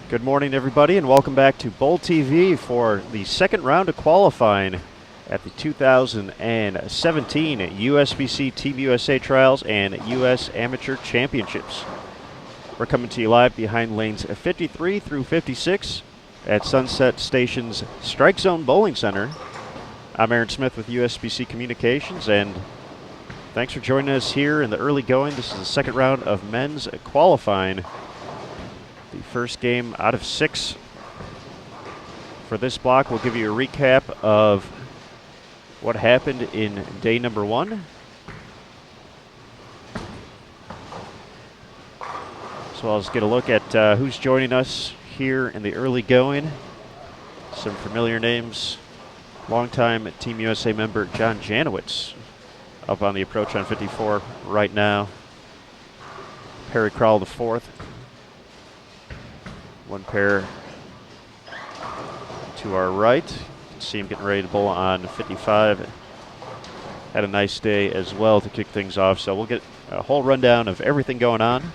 Good morning, everybody, and welcome back to Bowl TV for the second round of qualifying at the 2017 USBC Team USA Trials and US Amateur Championships. We're coming to you live behind lanes 53 through 56 at Sunset Station's Strike Zone Bowling Center. I'm Aaron Smith with USBC Communications, and thanks for joining us here in the early going. This is the second round of men's qualifying. The first game out of 6 for this block. We'll give you a recap of what happened in day number 1. So I'll just get a look at who's joining us here in the early going. Some familiar names. Longtime Team USA member John Janowitz up on the approach on 54 right now. Perry Crowell the fourth. One pair to our right. You can see him getting ready to bowl on 55. Had a nice day as well to kick things off. So we'll get a whole rundown of everything going on.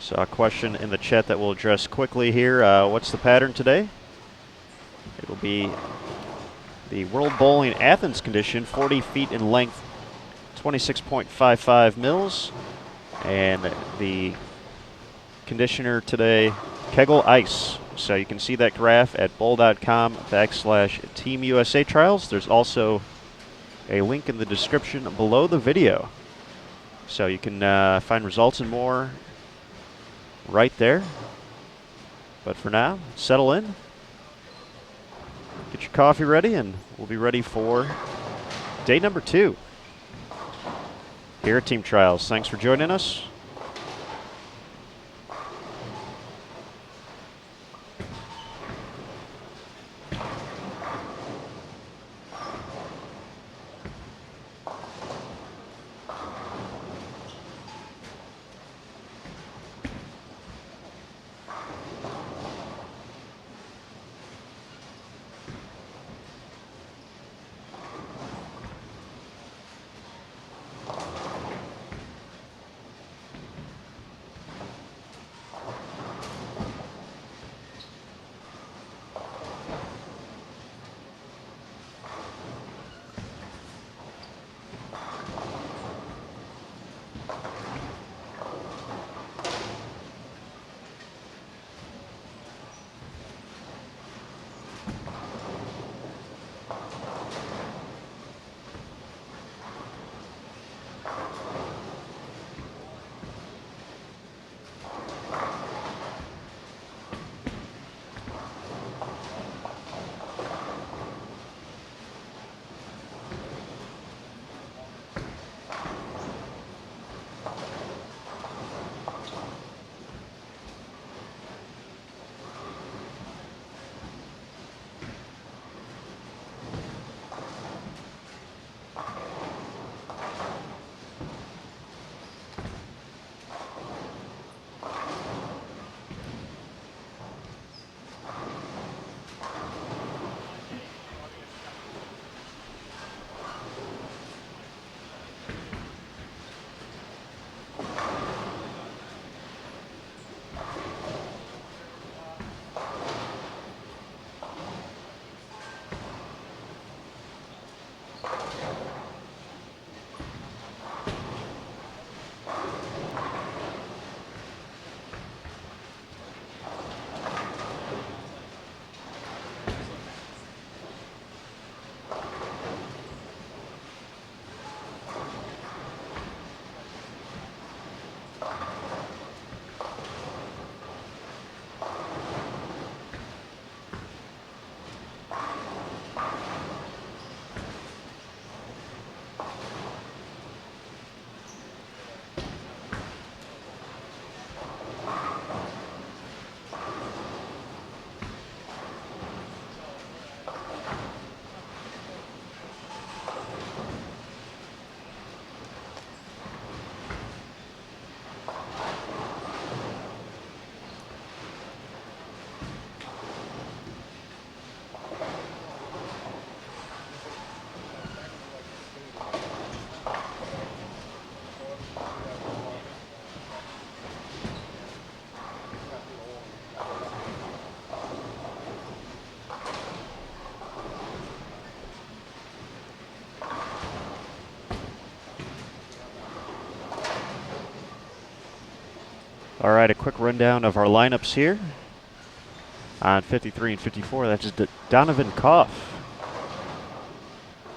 Saw a question in the chat that we'll address quickly here. What's the pattern today? It will be the World Bowling Athens condition, 40 feet in length, 26.55 mils. And the conditioner today, Kegel Ice. So you can see that graph at bowl.com/Team USA Trials. There's also a link in the description below the video. So you can find results and more right there. But for now, settle in. Get your coffee ready, and we'll be ready for day number 2 here at Team Trials. Thanks for joining us. All right, a quick rundown of our lineups here. On 53 and 54, that's Donovan Koff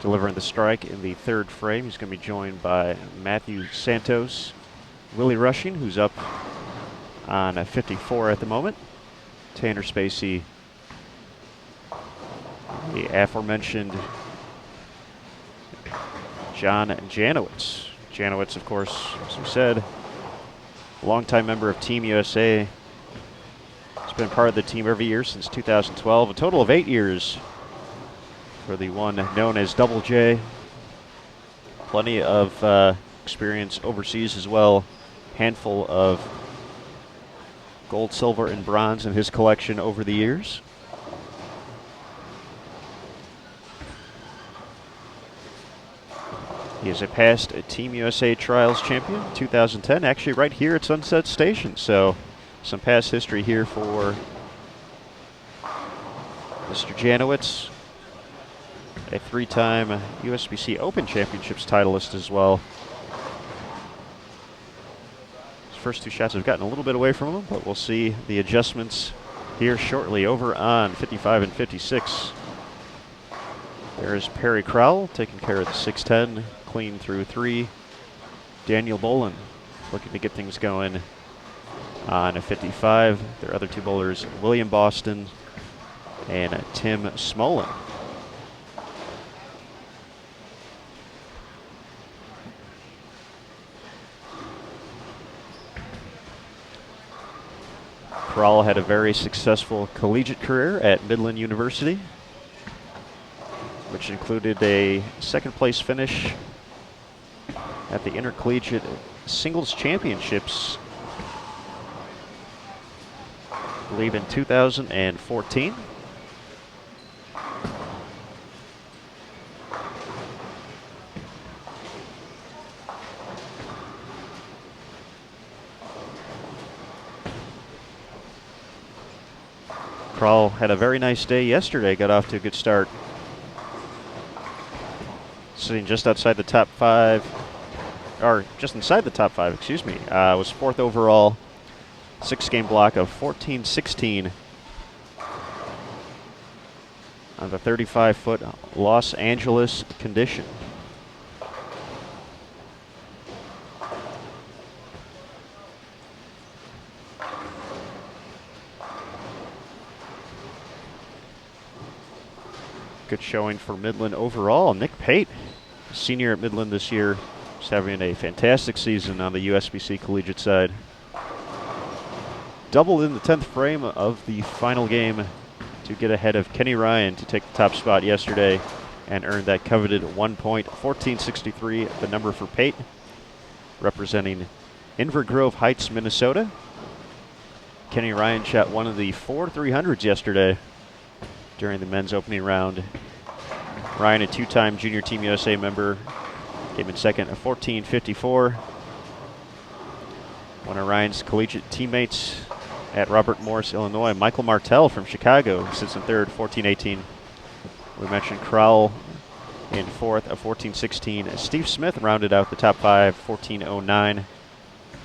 delivering the strike in the third frame. He's going to be joined by Matthew Santos, Willie Rushing, who's up on 54 at the moment. Tanner Spacey, the aforementioned John Janowitz. Janowitz, of course, as we said, longtime member of Team USA. He's been part of the team every year since 2012, a total of 8 years for the one known as Double J. Plenty of experience overseas as well. Handful of gold, silver, and bronze in his collection over the years. He is a past Team USA Trials champion, 2010, actually right here at Sunset Station. So some past history here for Mr. Janowitz. A 3-time USBC Open Championships titleist as well. His first 2 shots have gotten a little bit away from him, but we'll see the adjustments here shortly. Over on 55 and 56. There's Perry Crowell taking care of the 610, clean through 3. Daniel Bolin looking to get things going on a 55. Their other 2 bowlers, William Boston and Tim Smolin. Crowell had a very successful collegiate career at Midland University, which included a second-place finish at the Intercollegiate Singles Championships, I believe in 2014. Crowell had a very nice day yesterday, got off to a good start. Sitting just outside the top 5, or just inside the top 5, excuse me. Was 4th overall, 6-game block of 14-16 on the 35-foot Los Angeles condition. Good showing for Midland overall. Nick Pate, senior at Midland this year, is having a fantastic season on the USBC Collegiate side. Doubled in the 10th frame of the final game to get ahead of Kenny Ryan to take the top spot yesterday and earn that coveted 1 point, 1463, the number for Pate, representing Inver Grove Heights, Minnesota. Kenny Ryan shot one of the 4 300s yesterday during the men's opening round. Ryan, a 2-time Junior Team USA member, came in second at 14.54. One of Ryan's collegiate teammates at Robert Morris, Illinois, Michael Martell from Chicago, sits in third, 14.18. We mentioned Crowell in fourth at 14.16. Steve Smith rounded out the top 5, 14.09.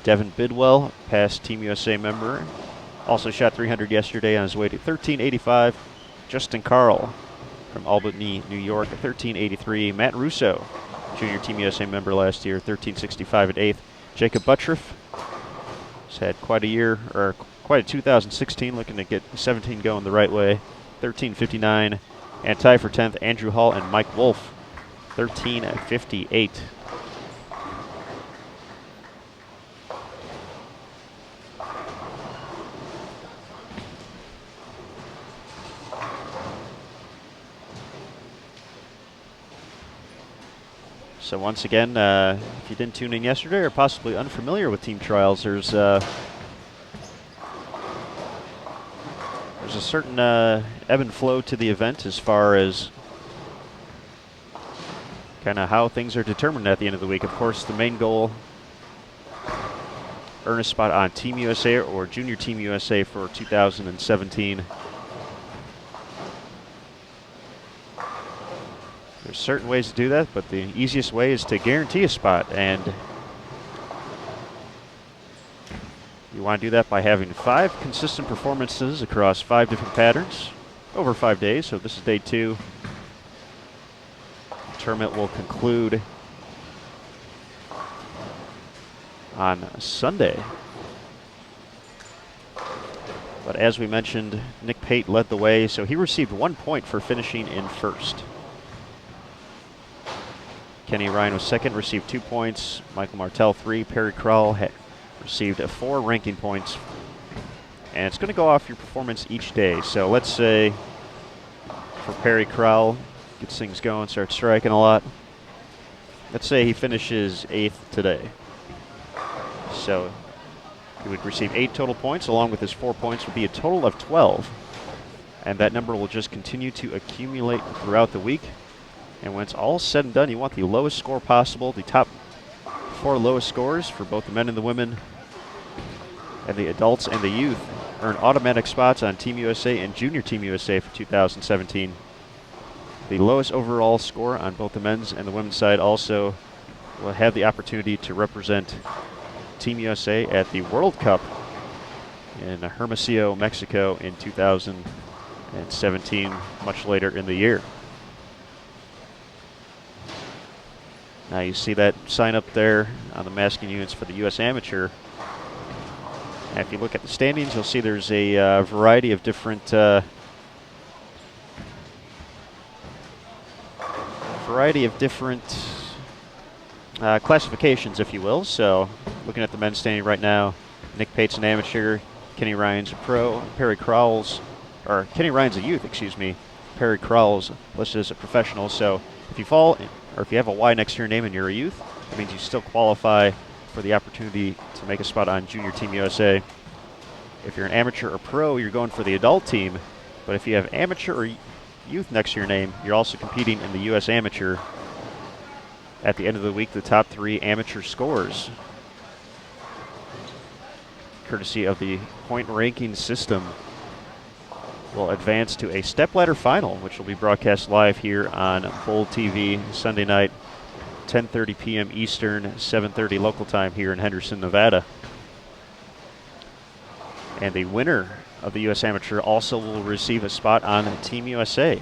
Devin Bidwell, past Team USA member, also shot 300 yesterday on his way to 13.85. Justin Carl from Albany, New York, 13.83. Matt Russo, Junior Team USA member last year, 13.65 at 8th. Jacob Buttriff has had quite a year, or quite a 2016, looking to get 17 going the right way, 13.59. And tie for 10th, Andrew Hall and Mike Wolf, 13.58. So once again, if you didn't tune in yesterday or possibly unfamiliar with team trials, there's a certain ebb and flow to the event as far as kind of how things are determined at the end of the week. Of course, the main goal, earn a spot on Team USA or Junior Team USA for 2017. There's certain ways to do that, but the easiest way is to guarantee a spot, and you You want to do that by having 5 consistent performances across 5 different patterns over 5 days. So this is day 2. The tournament will conclude on Sunday. But as we mentioned, Nick Pate led the way, so he received 1 point for finishing in first. Kenny Ryan was second, received 2 points. Michael Martell 3. Perry Crowell received 4 ranking points. And it's going to go off your performance each day. So let's say for Perry Crowell, gets things going, starts striking a lot. Let's say he finishes 8th today. So he would receive 8 total points, along with his 4 points would be a total of 12. And that number will just continue to accumulate throughout the week. And when it's all said and done, you want the lowest score possible. The top 4 lowest scores for both the men and the women and the adults and the youth earn automatic spots on Team USA and Junior Team USA for 2017. The lowest overall score on both the men's and the women's side also will have the opportunity to represent Team USA at the World Cup in Hermosillo, Mexico in 2017, much later in the year. Now you see that sign up there on the masking units for the U.S. Amateur. And if you look at the standings, you'll see there's a variety of different classifications, if you will. So looking at the men's standing right now, Nick Pate's an amateur, Kenny Ryan's a pro, Kenny Ryan's a youth, excuse me. Perry Crowell's listed as a professional. So if you fall, or if you have a Y next to your name and you're a youth, that means you still qualify for the opportunity to make a spot on Junior Team USA. If you're an amateur or pro, you're going for the adult team. But if you have amateur or youth next to your name, you're also competing in the U.S. Amateur. At the end of the week, the top 3 amateur scores, courtesy of the point ranking system, will advance to a stepladder final, which will be broadcast live here on Bold TV Sunday night, 10:30 p.m. Eastern, 7:30 local time here in Henderson, Nevada. And the winner of the U.S. Amateur also will receive a spot on Team USA.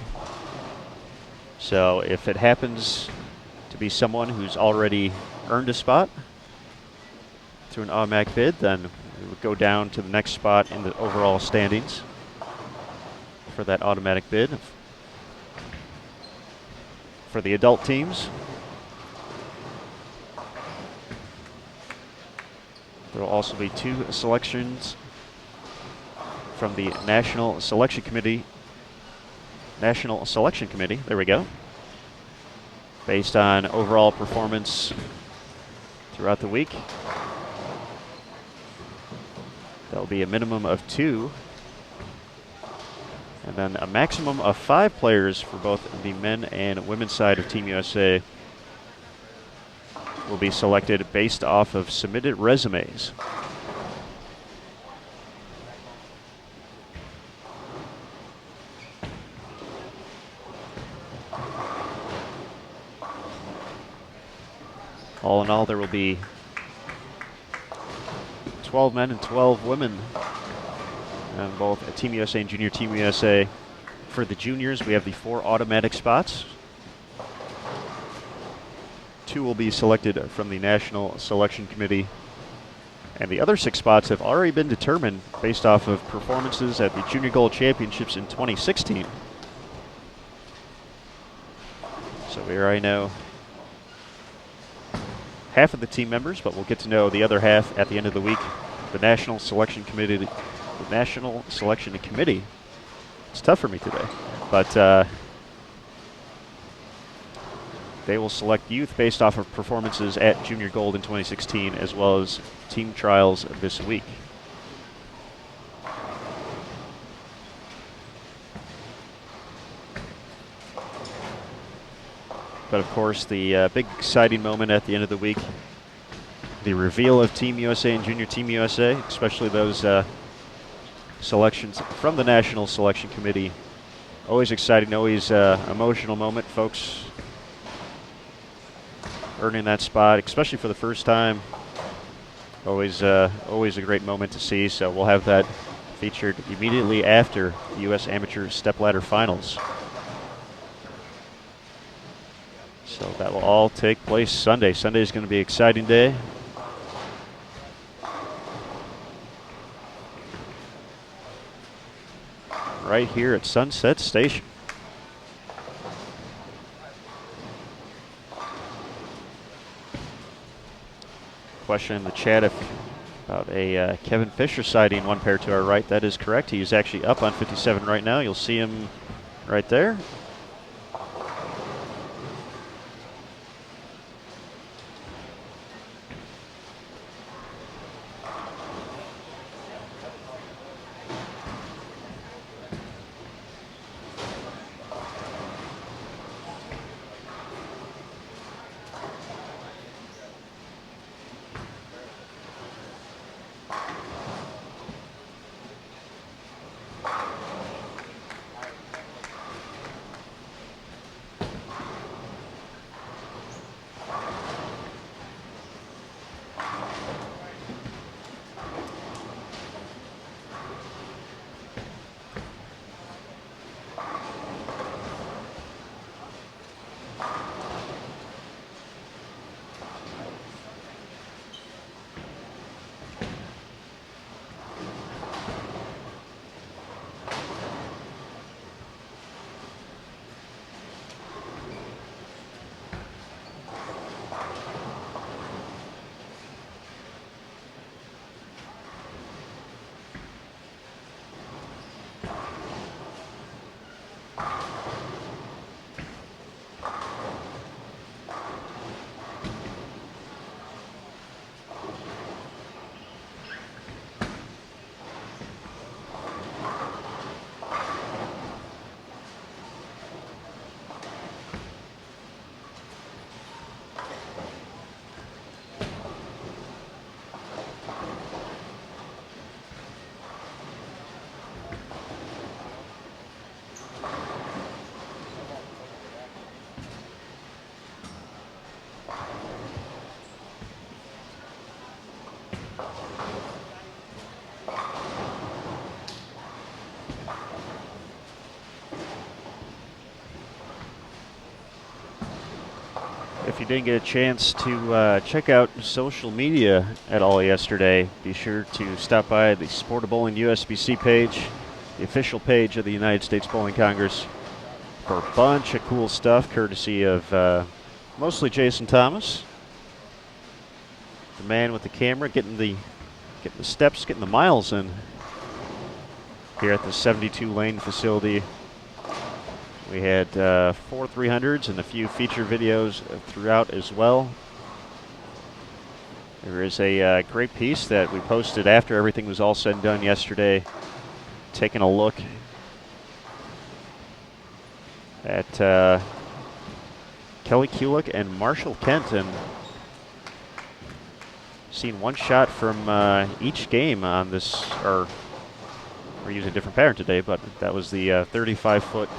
So if it happens to be someone who's already earned a spot through an automatic bid, then we would go down to the next spot in the overall standings for that automatic bid. For the adult teams, there will also be 2 selections from the National Selection Committee. There we go. Based on overall performance throughout the week. There'll be a minimum of 2. And then a maximum of 5 players for both the men and women's side of Team USA will be selected based off of submitted resumes. All in all, there will be 12 men and 12 women on both Team USA and Junior Team USA. For the juniors, we have the 4 automatic spots. 2 will be selected from the National Selection Committee. And the other 6 spots have already been determined based off of performances at the Junior Gold Championships in 2016. So we already know half of the team members, but we'll get to know the other half at the end of the week. The National Selection Committee. It's tough for me today, but they will select youth based off of performances at Junior Gold in 2016, as well as team trials this week. But of course, the big exciting moment at the end of the week, the reveal of Team USA and Junior Team USA, especially those selections from the National Selection Committee. Always exciting, always emotional moment, folks earning that spot, especially for the first time Always a great moment to see. So we'll have that featured immediately after the U.S. Amateur Stepladder Finals. So that will all take place Sunday. Sunday is going to be an exciting day. Right here at Sunset Station. Question in the chat about a Kevin Fisher sighting, one pair to our right. That is correct. He is actually up on 57 right now. You'll see him right there. If you didn't get a chance to check out social media at all yesterday, be sure to stop by the Sport of Bowling USBC page, the official page of the United States Bowling Congress, for a bunch of cool stuff, courtesy of mostly Jason Thomas, the man with the camera, getting the steps, getting the miles in here at the 72-lane facility. We had 4 300s and a few feature videos throughout as well. There is a great piece that we posted after everything was all said and done yesterday, taking a look at Kelly Kulick and Marshall Kent, and seen one shot from each game on this, or we're using a different pattern today, but that was the 35-foot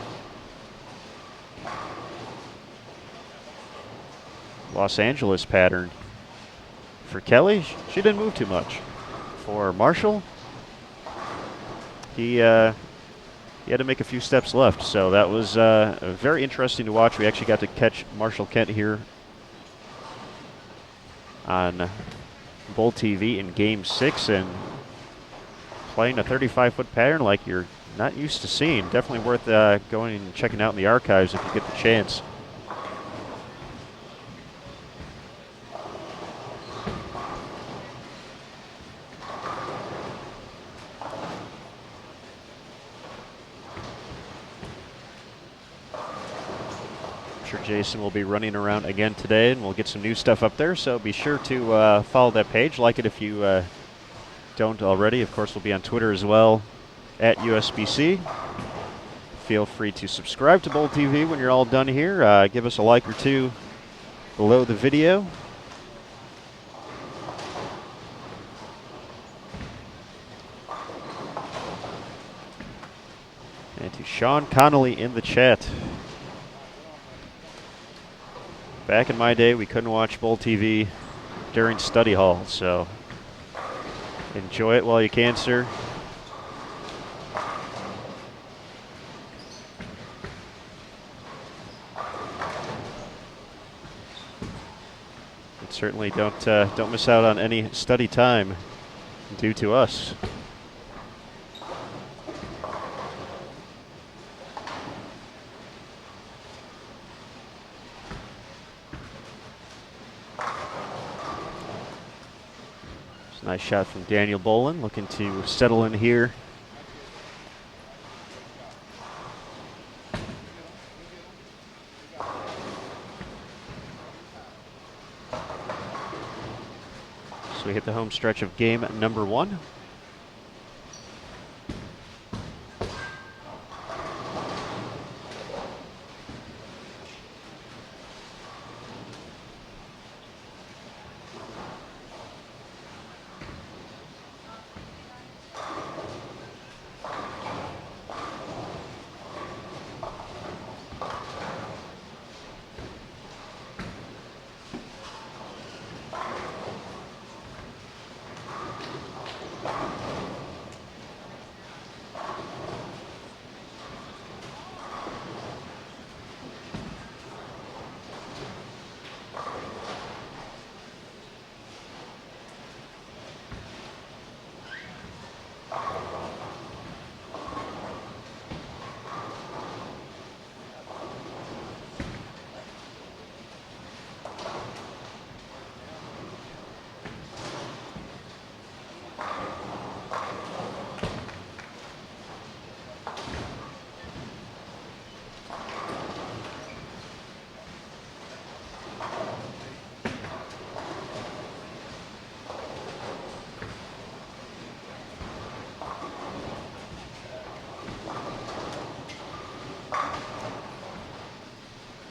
Los Angeles pattern. For Kelly, she didn't move too much. For Marshall, he had to make a few steps left, so that was very interesting to watch. We actually got to catch Marshall Kent here on Bowl TV in Game 6, and playing a 35-foot pattern like you're not used to seeing. Definitely worth going and checking out in the archives if you get the chance. Jason will be running around again today, and we'll get some new stuff up there, so be sure to follow that page, like it if you don't already. Of course, we'll be on Twitter as well, at USBC. Feel free to subscribe to Bowl TV when you're all done here. Give us a like or two below the video. And to Sean Connolly in the chat. Back in my day, we couldn't watch Bowl TV during study hall, so Enjoy it while you can, sir. And certainly don't miss out on any study time due to us. Nice shot from Daniel Bolin, looking to settle in here. So we hit the home stretch of game number 1.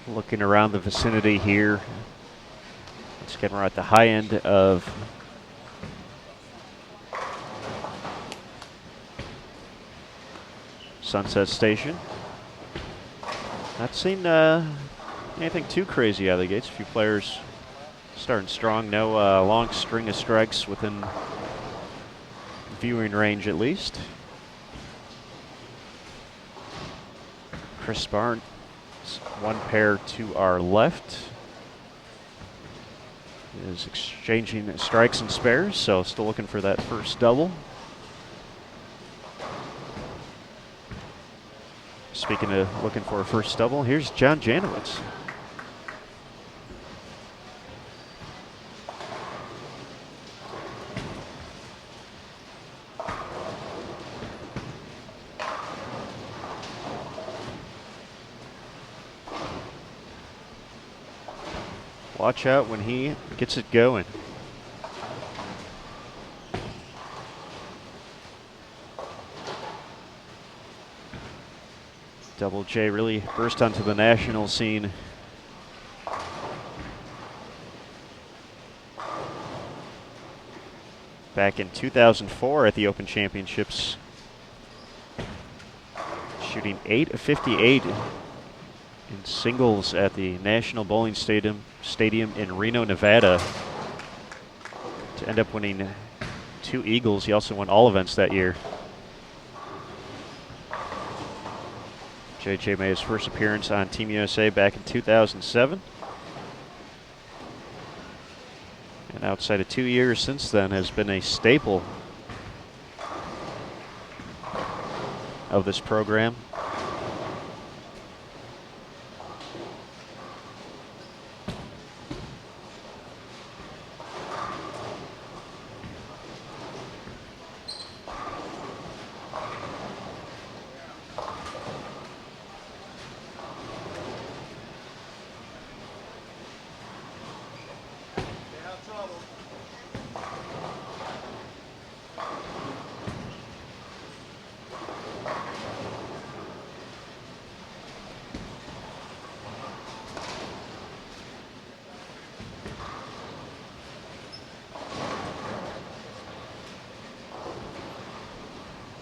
Looking around the vicinity here. Once again, we're at the high end of Sunset Station. Not seen anything too crazy out of the gates. A few players starting strong. No long string of strikes within viewing range, at least. Chris Barnes, one pair to our left, is exchanging strikes and spares, so still looking for that first double. Speaking of looking for a first double, here's John Janowitz. Watch out when he gets it going. Double J really burst onto the national scene back in 2004 at the Open Championships, shooting 8 of 58 in singles at the National Bowling Stadium in Reno, Nevada, to end up winning 2 Eagles. He also won all events that year. JJ made his first appearance on Team USA back in 2007. And outside of 2 years since then has been a staple of this program.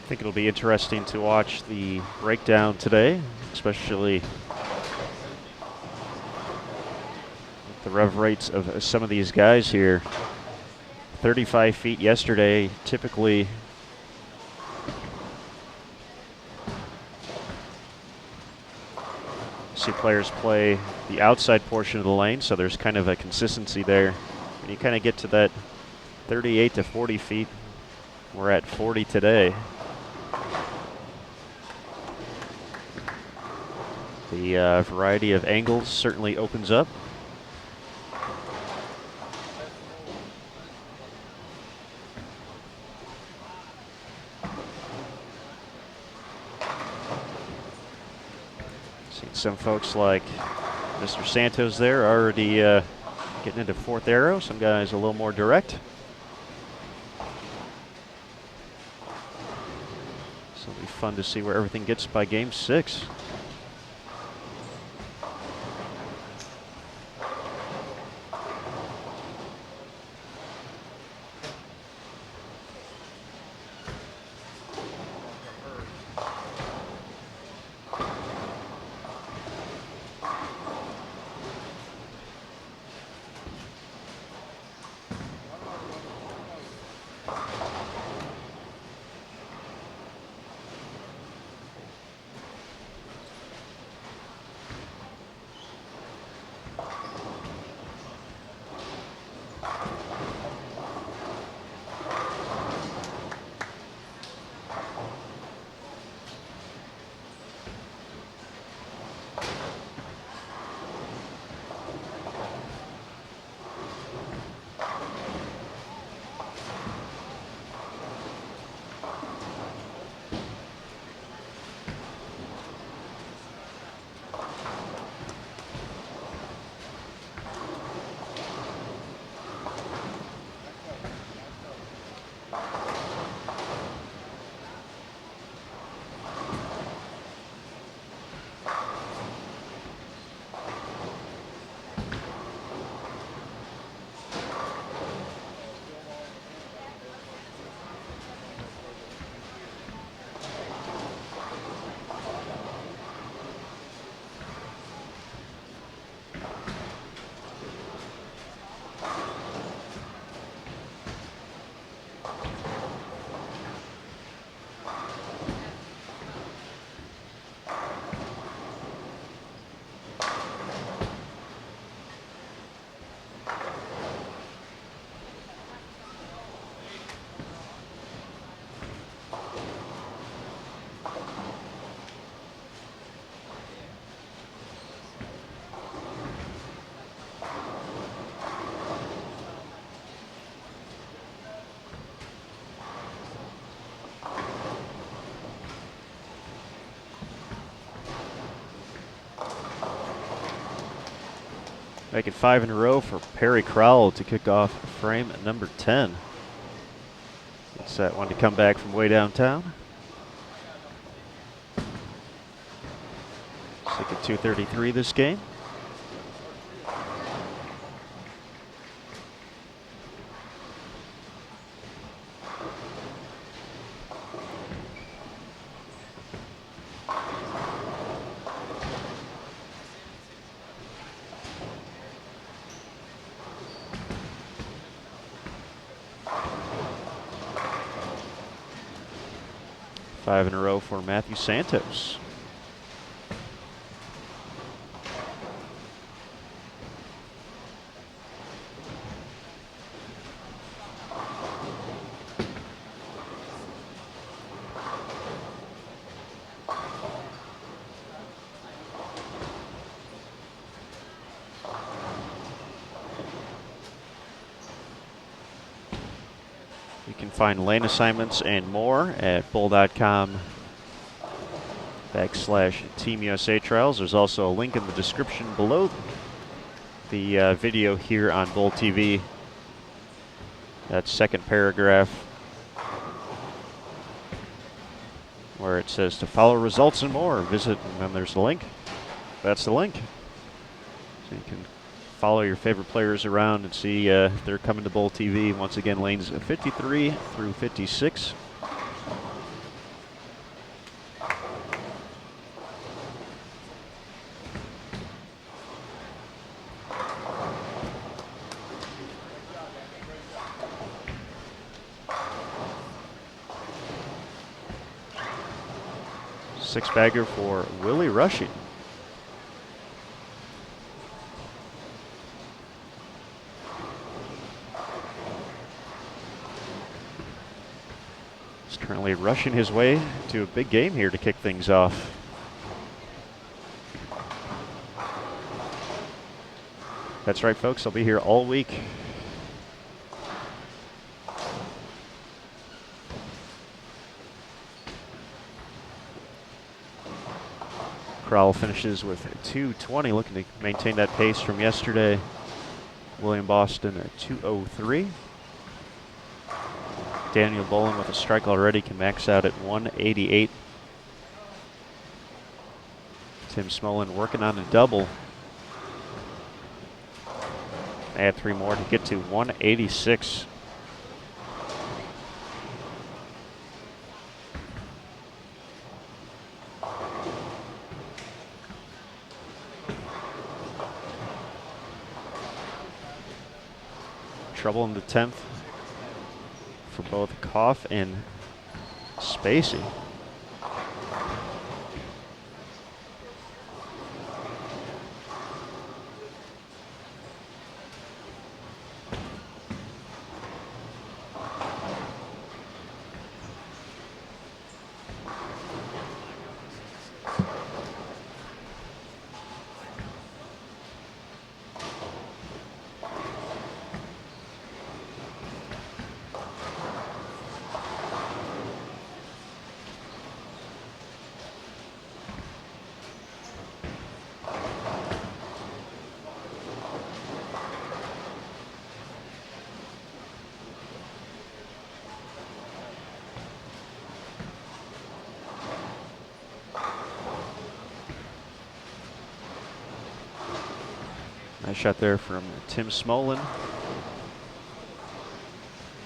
I think it'll be interesting to watch the breakdown today, especially with the rev rates of some of these guys here. 35 feet yesterday. Typically, see players play the outside portion of the lane, so there's kind of a consistency there. When you kind of get to that 38 to 40 feet, we're at 40 today. The variety of angles certainly opens up. Seen some folks like Mr. Santos there already getting into fourth arrow. Some guys a little more direct. So it'll be fun to see where everything gets by game 6. Make it 5 in a row for Perry Crowell to kick off frame number 10. It's that one to come back from way downtown. Stick at 233 this game. Five in a row for Matthew Santos. You can find lane assignments and more at bull.com/Team USA Trials. There's also a link in the description below the video here on Bull TV. That second paragraph where it says to follow results and more, visit, and then there's the link. That's the link. So you can follow your favorite players around and see if they're coming to Bull TV. Once again, lanes 53 through 56. Six-bagger for Willie Rushing. He's currently rushing his way to a big game here to kick things off. That's right, folks. I'll be here all week. Crowell finishes with 2:20, looking to maintain that pace from yesterday. William Boston at 2:03. Daniel Bolin with a strike already can max out at 188. Tim Smolin working on a double. Add 3 more to get to 186. Trouble in the 10th for both Koff and Spacey. Nice shot there from Tim Smolin.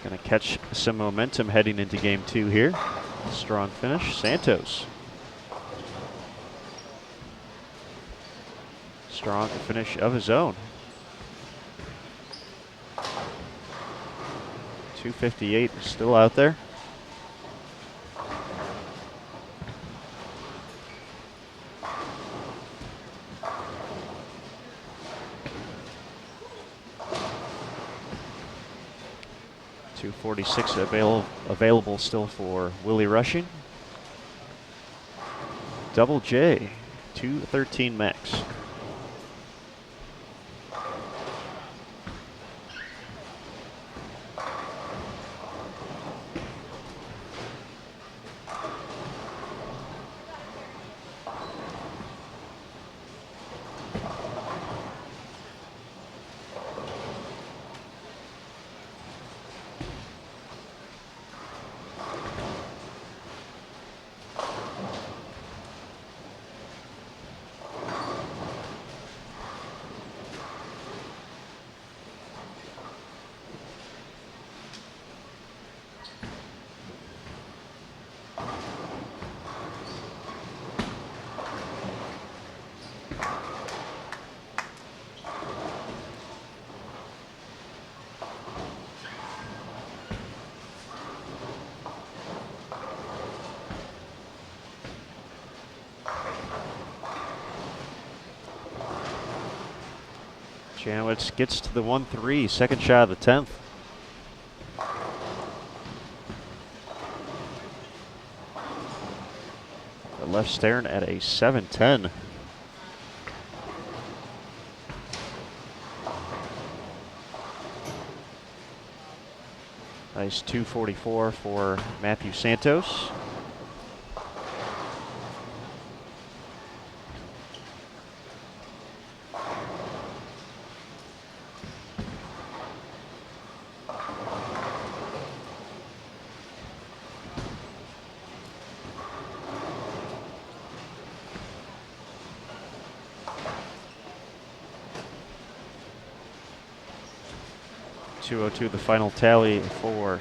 Gonna catch some momentum heading into game 2 here. Strong finish. Santos. Strong finish of his own. 258 is still out there. .246 available still for Willie Rushing. Double J, 213 max. Janowitz gets to the 1-3, second shot of the 10th. The left staring at a 7-10. Nice 244 for Matthew Santos. .202 the final tally for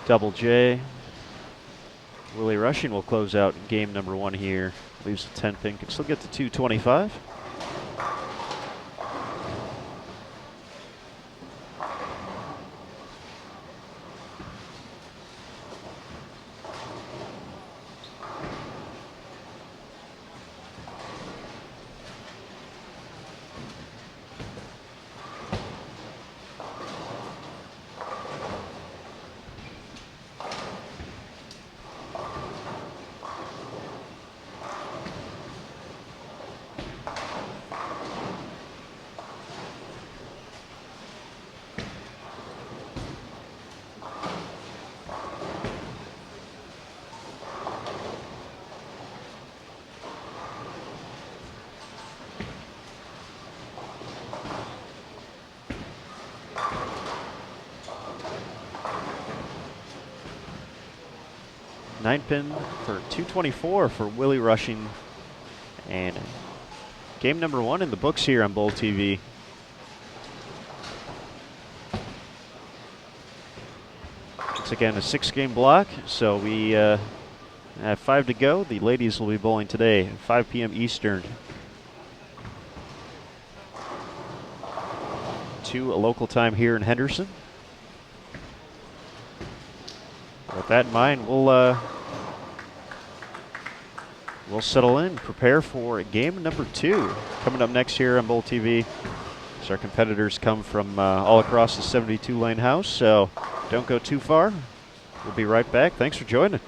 Double J. Willie Rushing will close out game number 1 here. Leaves a 10 pin, can still get to 225. 9 pin for 224 for Willie Rushing. And game number 1 in the books here on Bowl TV. Once again, a 6-game block, so we have 5 to go. The ladies will be bowling today at 5 p.m. Eastern. 2 local time here in Henderson. With that in mind, we'll settle in, prepare for game number 2. Coming up next here on Bowl TV, as our competitors come from all across the 72-lane house, so don't go too far. We'll be right back. Thanks for joining.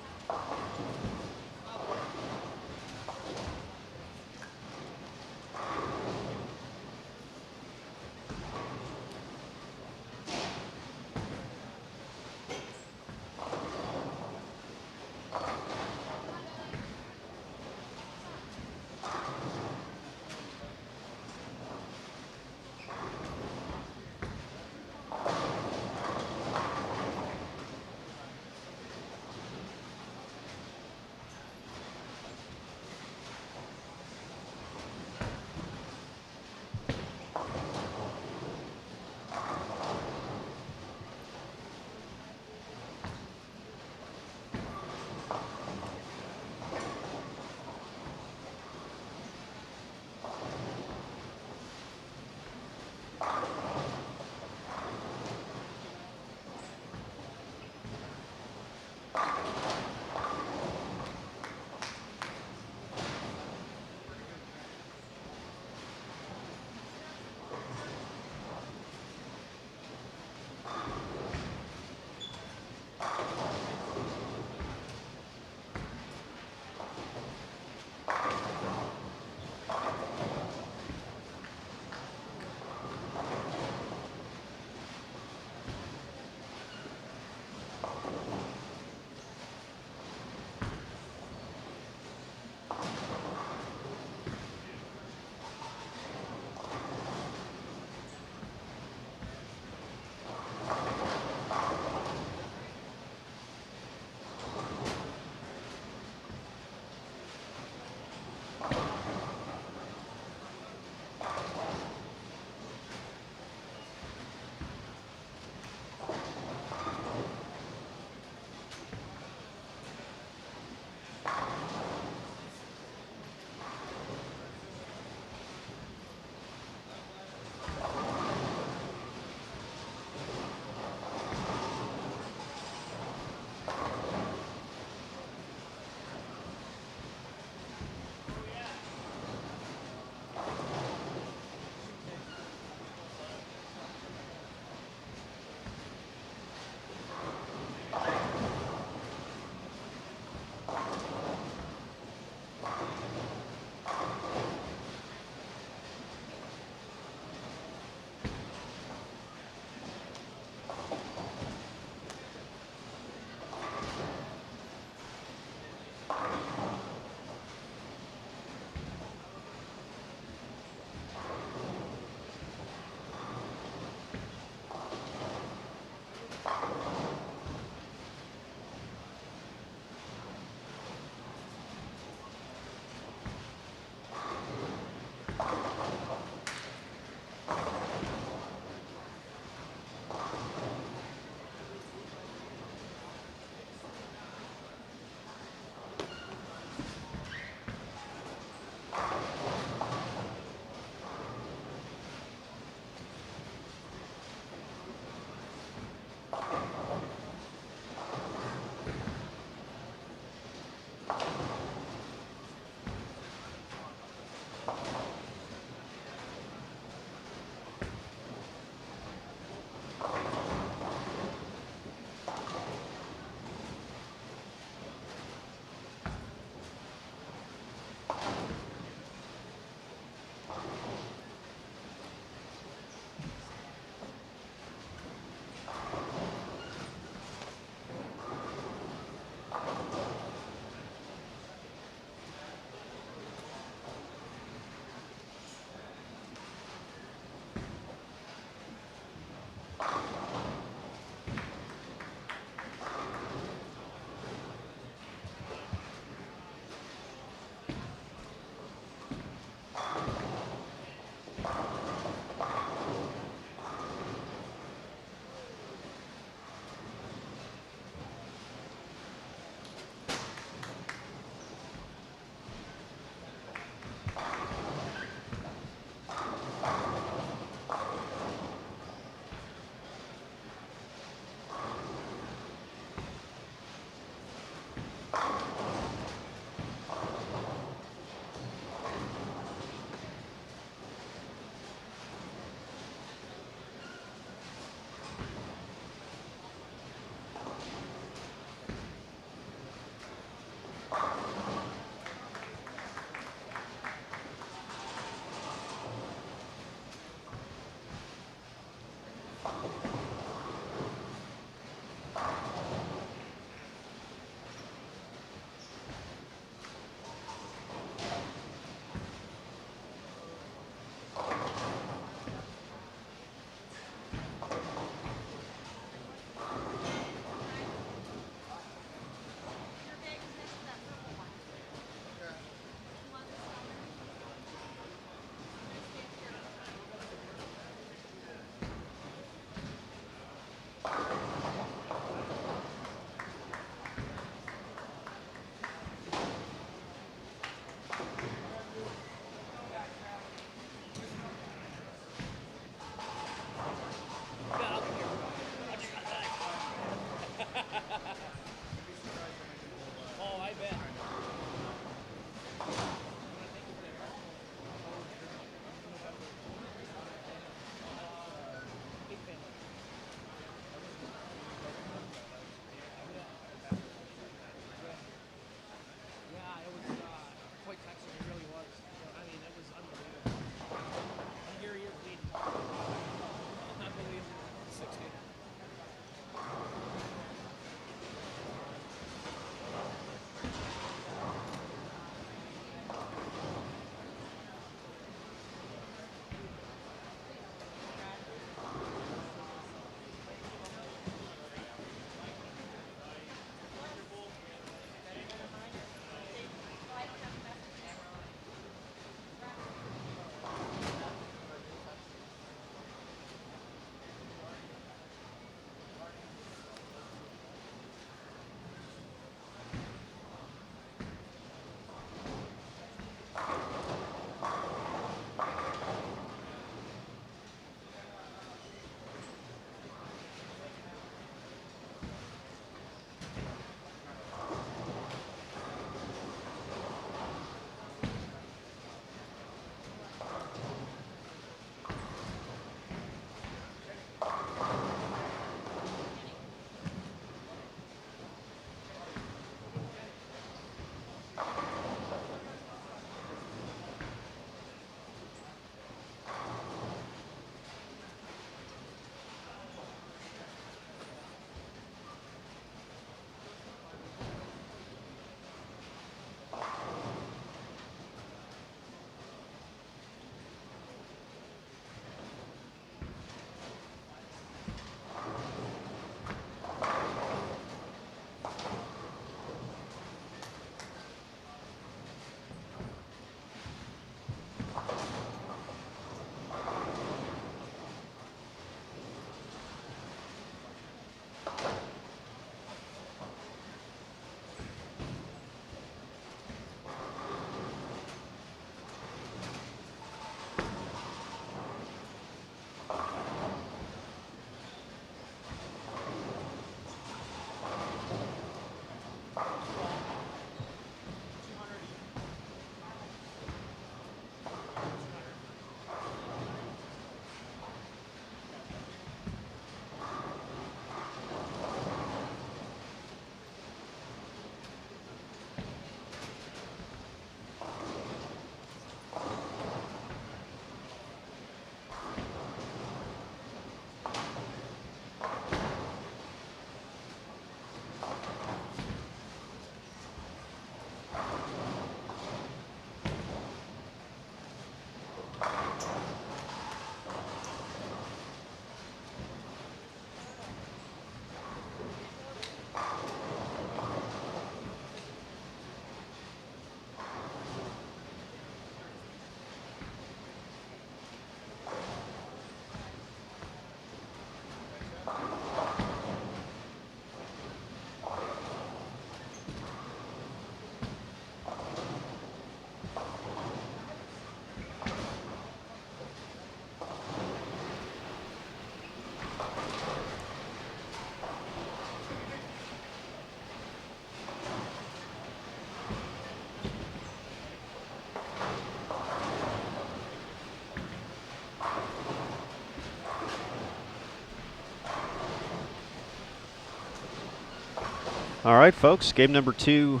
All right, folks, game number 2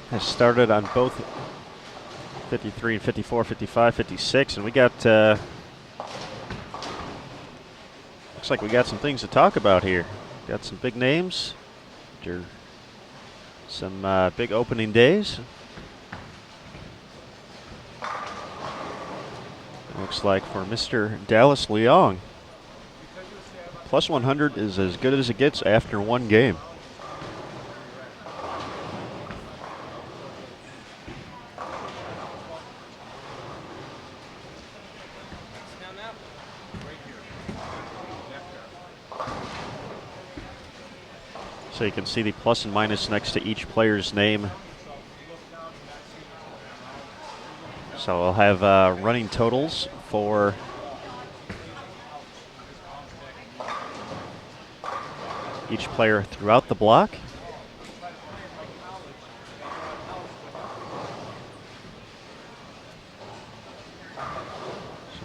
has started on both 53 and 54, 55, 56, and we got, looks like we got some things to talk about here. Got some big names, some big opening days. Looks like for Mr. Dallas Leong, plus 100 is as good as it gets after one game. So you can see the plus and minus next to each player's name. So I'll have running totals for each player throughout the block. So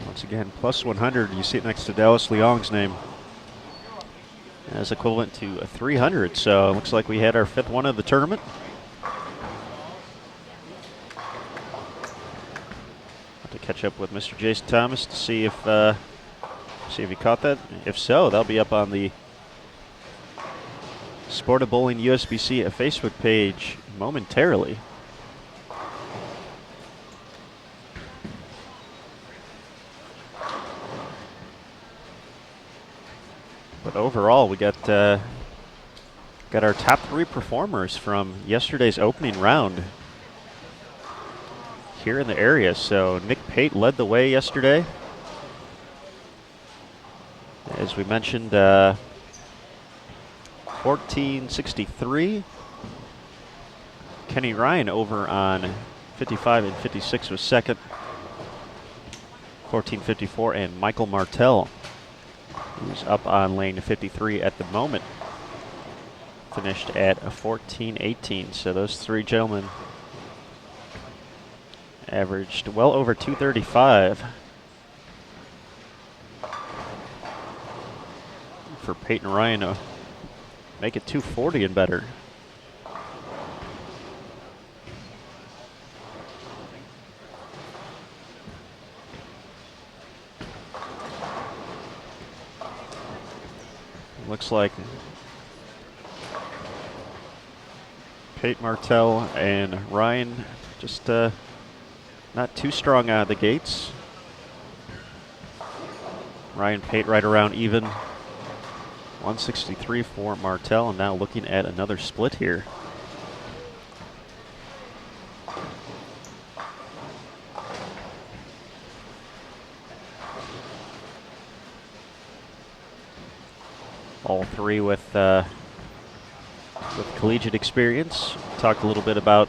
once again, plus 100, you see it next to Dallas Leong's name. That's equivalent to 300, so it looks like we had our 5th one of the tournament. Have to catch up with Mr. Jason Thomas to see if he caught that. If so, that'll be up on the Sport of Bowling USBC Facebook page momentarily. But overall, we got our top 3 performers from yesterday's opening round here in the area. So Nick Pate led the way yesterday. As we mentioned, 1463. Kenny Ryan over on 55 and 56 was second. 1454, and Michael Martell, who's up on lane 53 at the moment, finished at a 1418. So those 3 gentlemen averaged well over 235. For Peyton Ryan to make it 240 and better. Looks like Pate, Martell, and Ryan just not too strong out of the gates. Ryan Pate right around even. 163 for Martell, and now looking at another split here. All 3 with collegiate experience. Talked a little bit about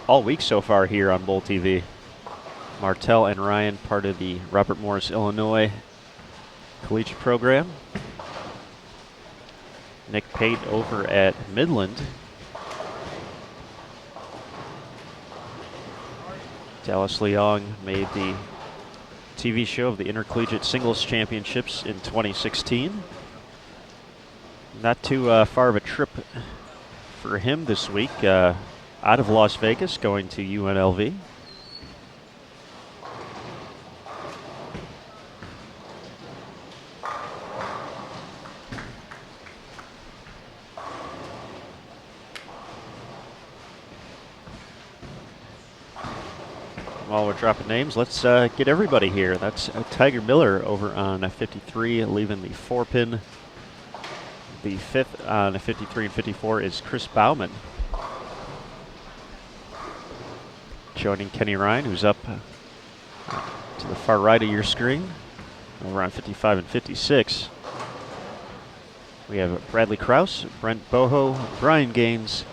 all week so far here on Bowl TV. Martell and Ryan, part of the Robert Morris, Illinois collegiate program. Nick Pate over at Midland. Dallas Leong made the TV show of the Intercollegiate Singles Championships in 2016. Not too far of a trip for him this week, out of Las Vegas, going to UNLV. While we're dropping names, let's get everybody here. That's Tiger Miller over on 53, leaving the 4-pin. The 5th on 53 and 54 is Chris Bauman. Joining Kenny Ryan, who's up to the far right of your screen, over on 55 and 56. We have Bradley Krause, Brent Boho, Brian Gaines,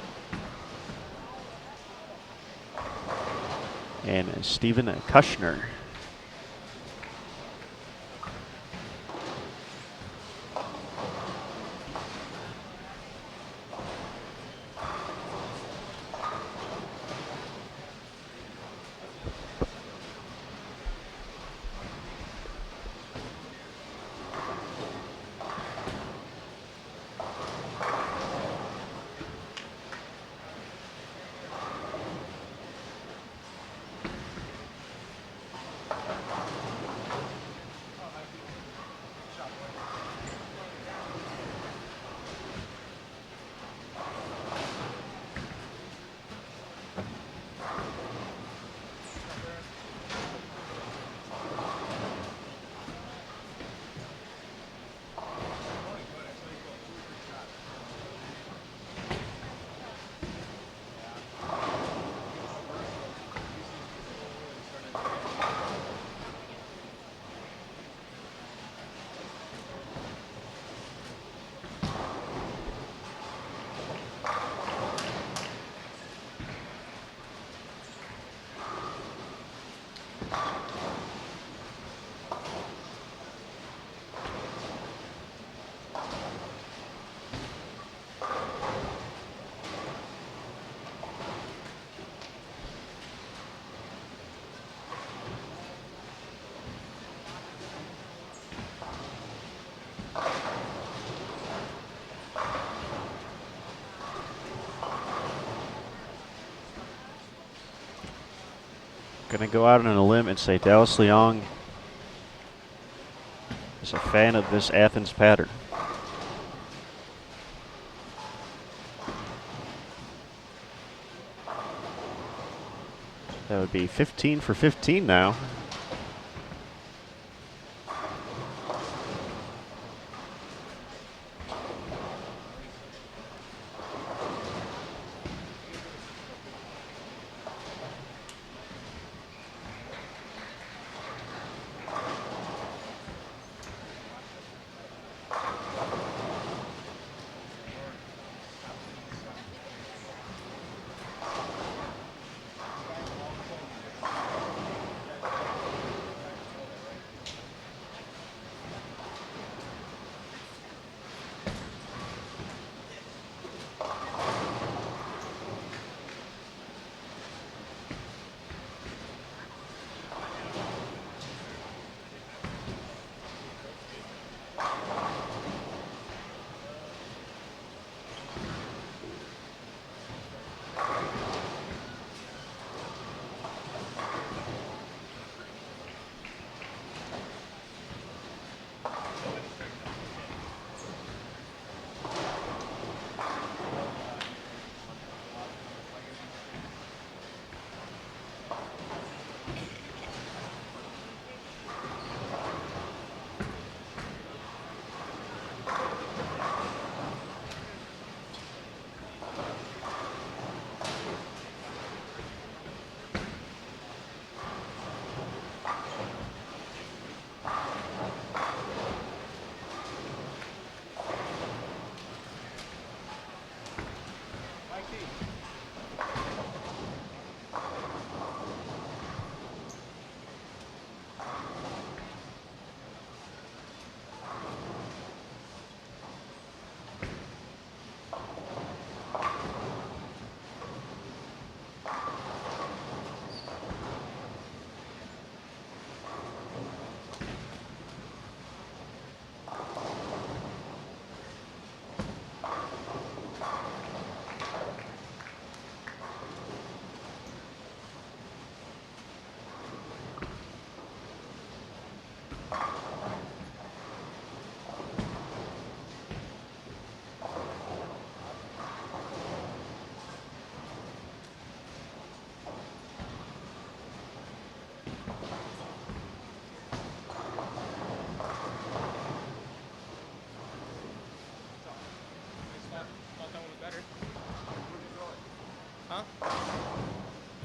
and Stephen Kushner. Gonna go out on a limb and say Dallas Leong is a fan of this Athens pattern. That would be 15 for 15 now.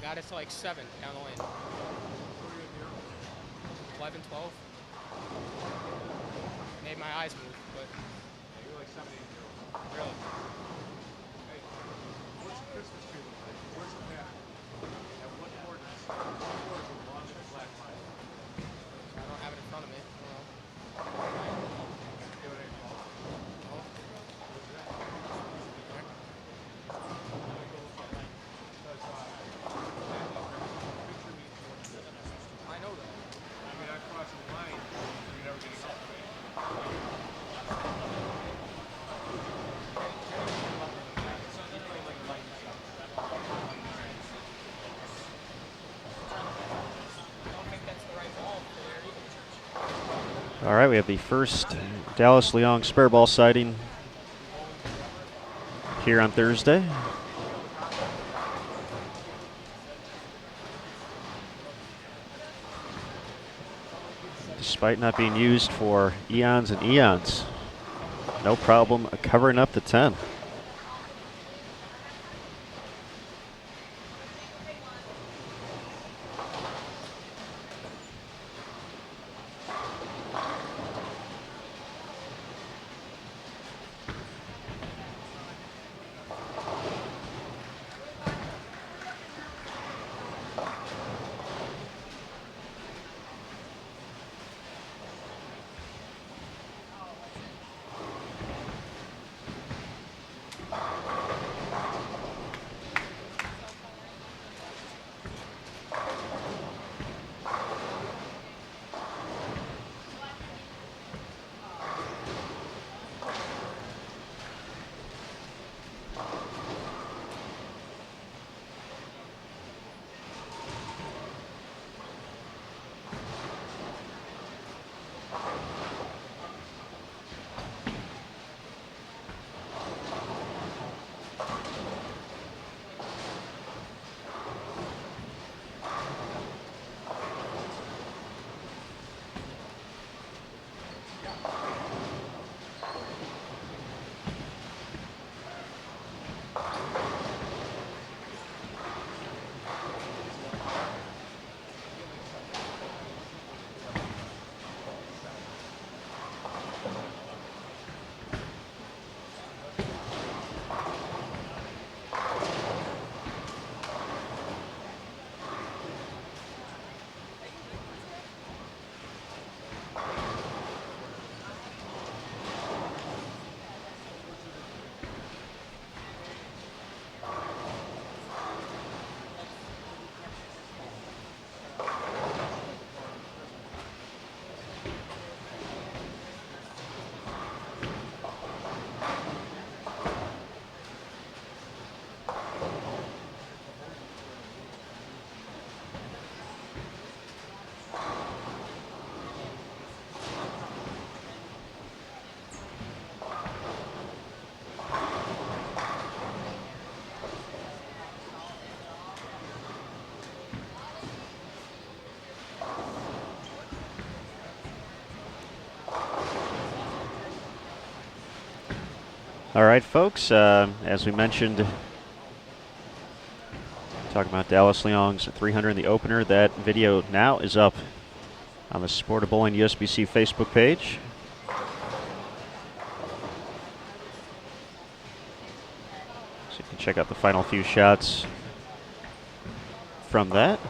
Got it to like 7 down the lane. 11, 12. Made my eyes move, but. Yeah, you're like 7, 8 0. Really? Hey, what's the Christmas tree look like? Where's the pattern? At what coordinates? What coordinates are along the black line? I don't have it in front of me. I don't know. Give it a call. No. Where's it at? There. I know that. I mean, I'm crossing the line. You're never getting help from me. I don't think that's the right ball for there either. All right, we have the first Dallas Leong spare ball sighting here on Thursday. Despite not being used for eons and eons, no problem covering up the 10. All right, folks, as we mentioned, talking about Dallas Leong's 300 in the opener. That video now is up on the Sport of Bowling USBC Facebook page. So you can check out the final few shots from that.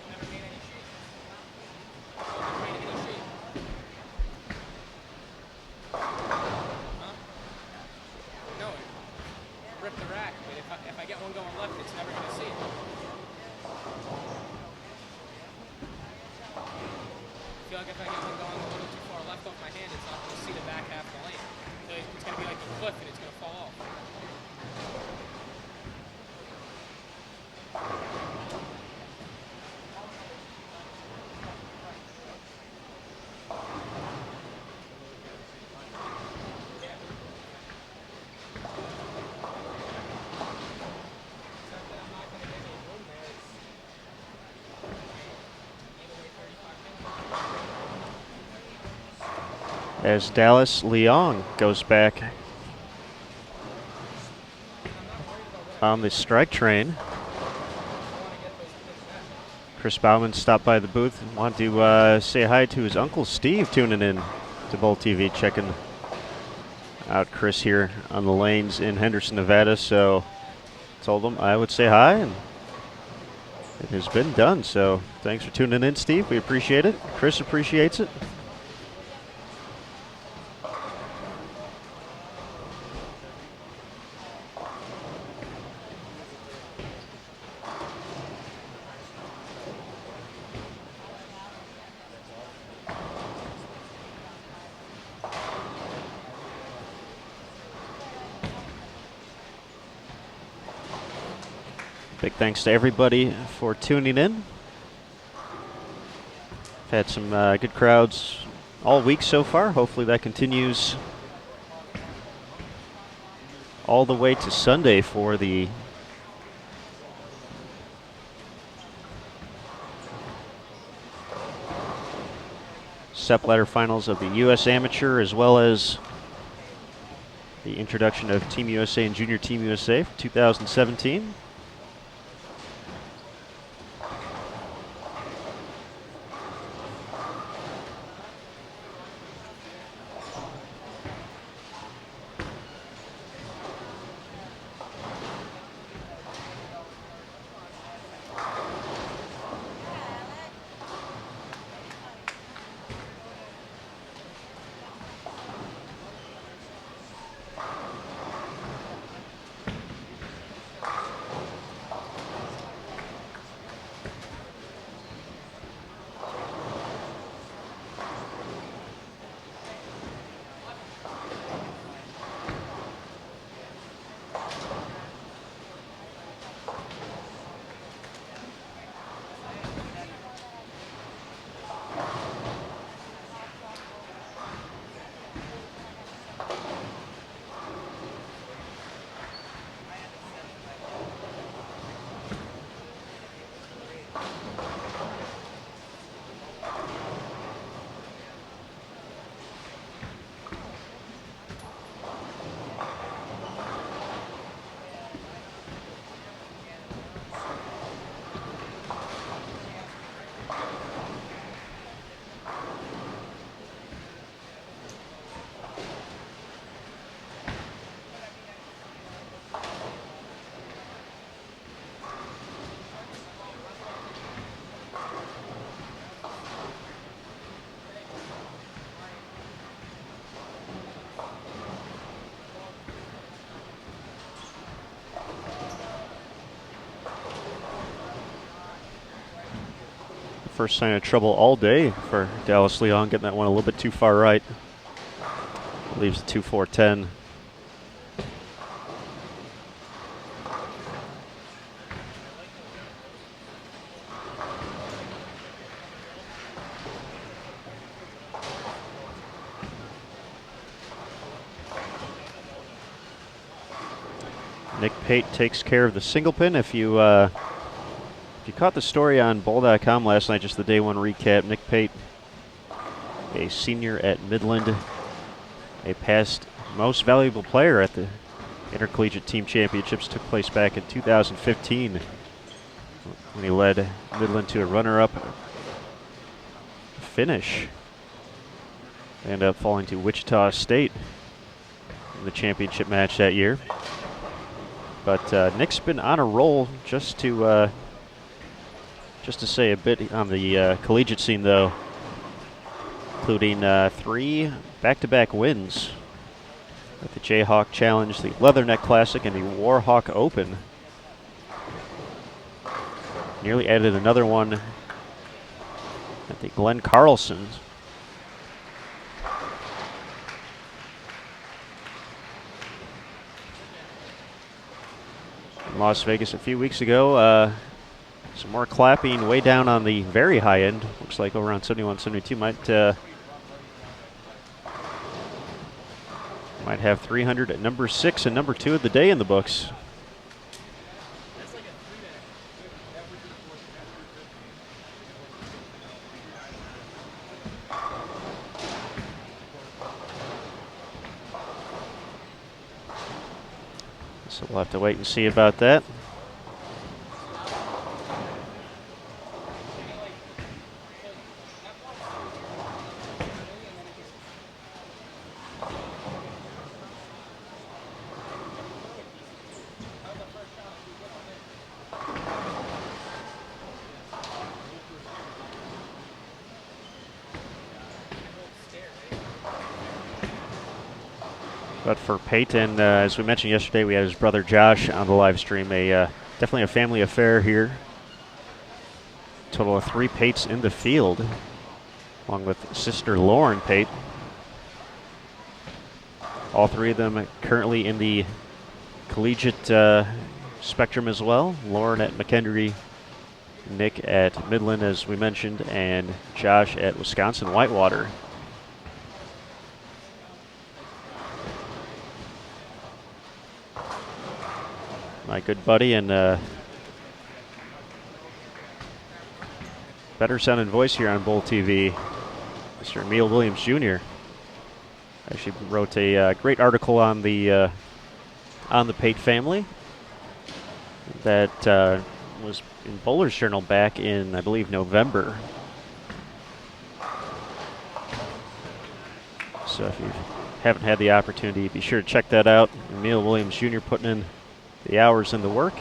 Never made any shape. Never made any shape. Huh? No, it ripped the rack, but if I get one going left, it's never going to see it. I feel like if I get one going a little too far left off my hand, it's not going to see the back half of the lane. So it's going to be like a cliff and it's going to fall off. As Dallas Leong goes back on the strike train. Chris Bauman stopped by the booth and wanted to say hi to his uncle Steve, tuning in to Bowl TV, checking out Chris here on the lanes in Henderson, Nevada. So told him I would say hi, and it has been done. So thanks for tuning in, Steve. We appreciate it. Chris appreciates it. Big thanks to everybody for tuning in. Had some good crowds all week so far. Hopefully that continues all the way to Sunday for the SEP ladder finals of the U.S. Amateur, as well as the introduction of Team USA and Junior Team USA for 2017. first sign of trouble all day for Dallas Leon, getting that one a little bit too far right. Leaves the 2-4-10. Nick Pate takes care of the single pin. If you caught the story on Bowl.com last night, just the day one recap, Nick Pate, a senior at Midland, a past most valuable player at the Intercollegiate Team Championships, took place back in 2015 when he led Midland to a runner-up finish. Ended up falling to Wichita State in the championship match that year. But Nick's been on a roll. Just to say a bit on the collegiate scene, though, including 3 back-to-back wins at the Jayhawk Challenge, the Leatherneck Classic, and the Warhawk Open. Nearly added another one at the Glenn Carlson. In Las Vegas a few weeks ago. Some more clapping way down on the very high end. Looks like over around 71, 72 might have 300 at number 6 and number 2 of the day in the books. So we'll have to wait and see about that. But for Peyton, as we mentioned yesterday, we had his brother Josh on the live stream. Definitely a family affair here. Total of 3 Pates in the field, along with sister Lauren Pate. All 3 of them currently in the collegiate spectrum as well. Lauren at McHenry, Nick at Midland, as we mentioned, and Josh at Wisconsin Whitewater. My good buddy and better sounding voice here on Bowl TV, Mr. Emil Williams Jr. Actually wrote a great article on the Pate family that was in Bowler's Journal back in, I believe, November. So if you haven't had the opportunity, be sure to check that out. Emil Williams Jr. putting in the hours and the work.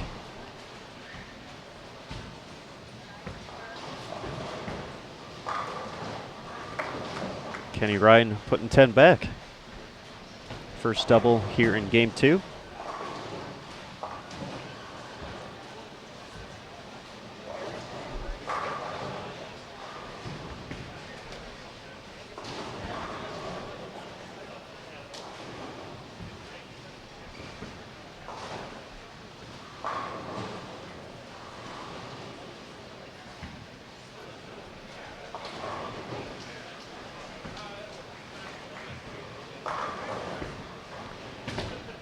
Kenny Ryan putting 10 back. First double here in game 2.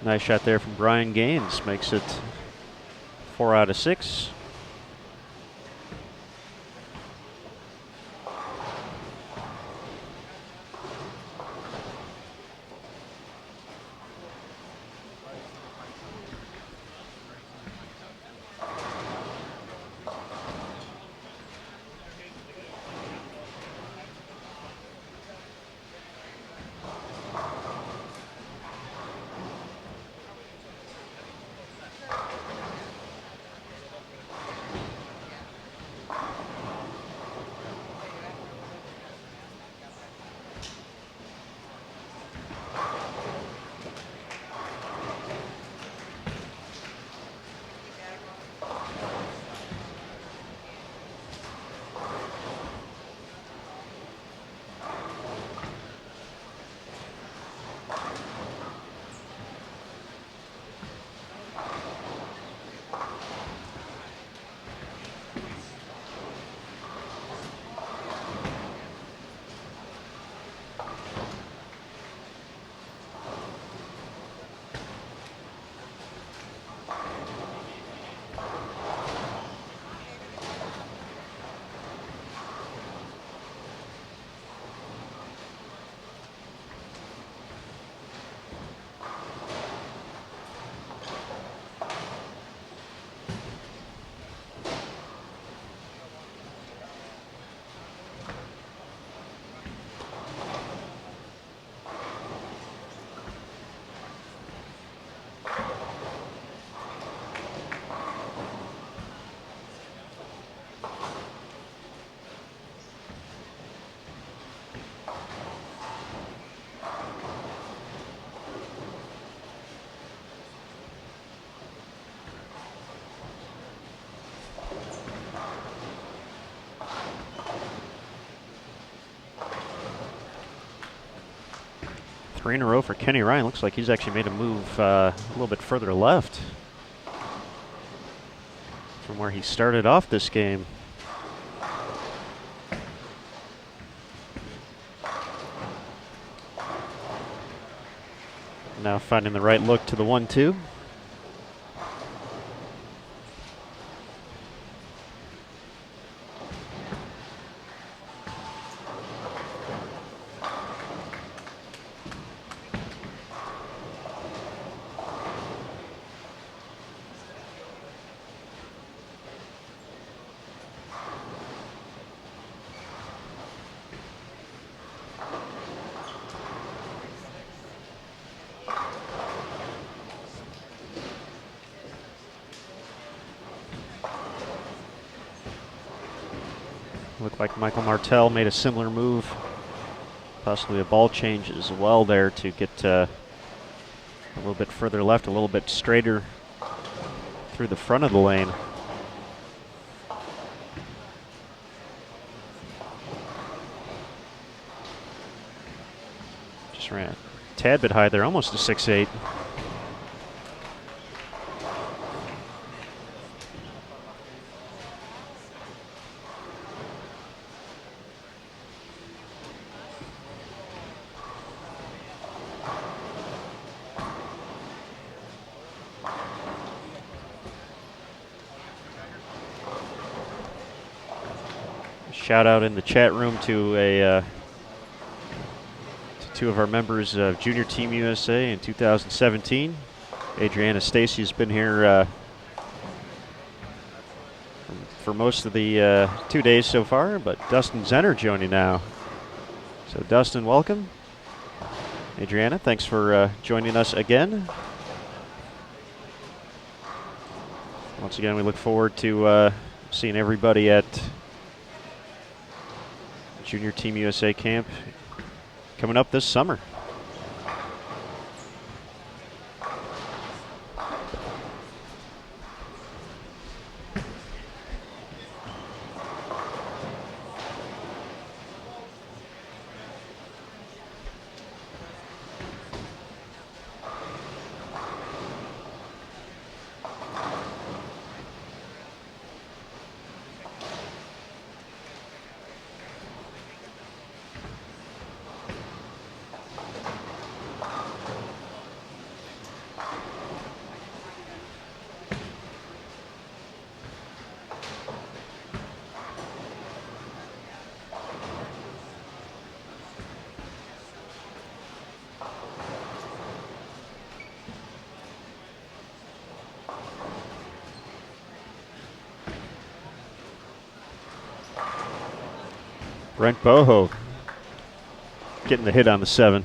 Nice shot there from Brian Gaines. Makes it 4 out of 6. 3 in a row for Kenny Ryan. Looks like he's actually made a move a little bit further left from where he started off this game. Now finding the right look to the 1-2. Looked like Michael Martell made a similar move, possibly a ball change as well there to get a little bit further left, a little bit straighter through the front of the lane. Just ran a tad bit high there, almost a 6-8. Shout out in the chat room to two of our members of Junior Team USA in 2017. Adriana Stacy has been here for most of the 2 days so far, but Dustin Zenner joining now. So Dustin, welcome. Adriana, thanks for joining us again. Once again, we look forward to seeing everybody at Junior Team USA camp coming up this summer. Brent Boho getting the hit on the 7.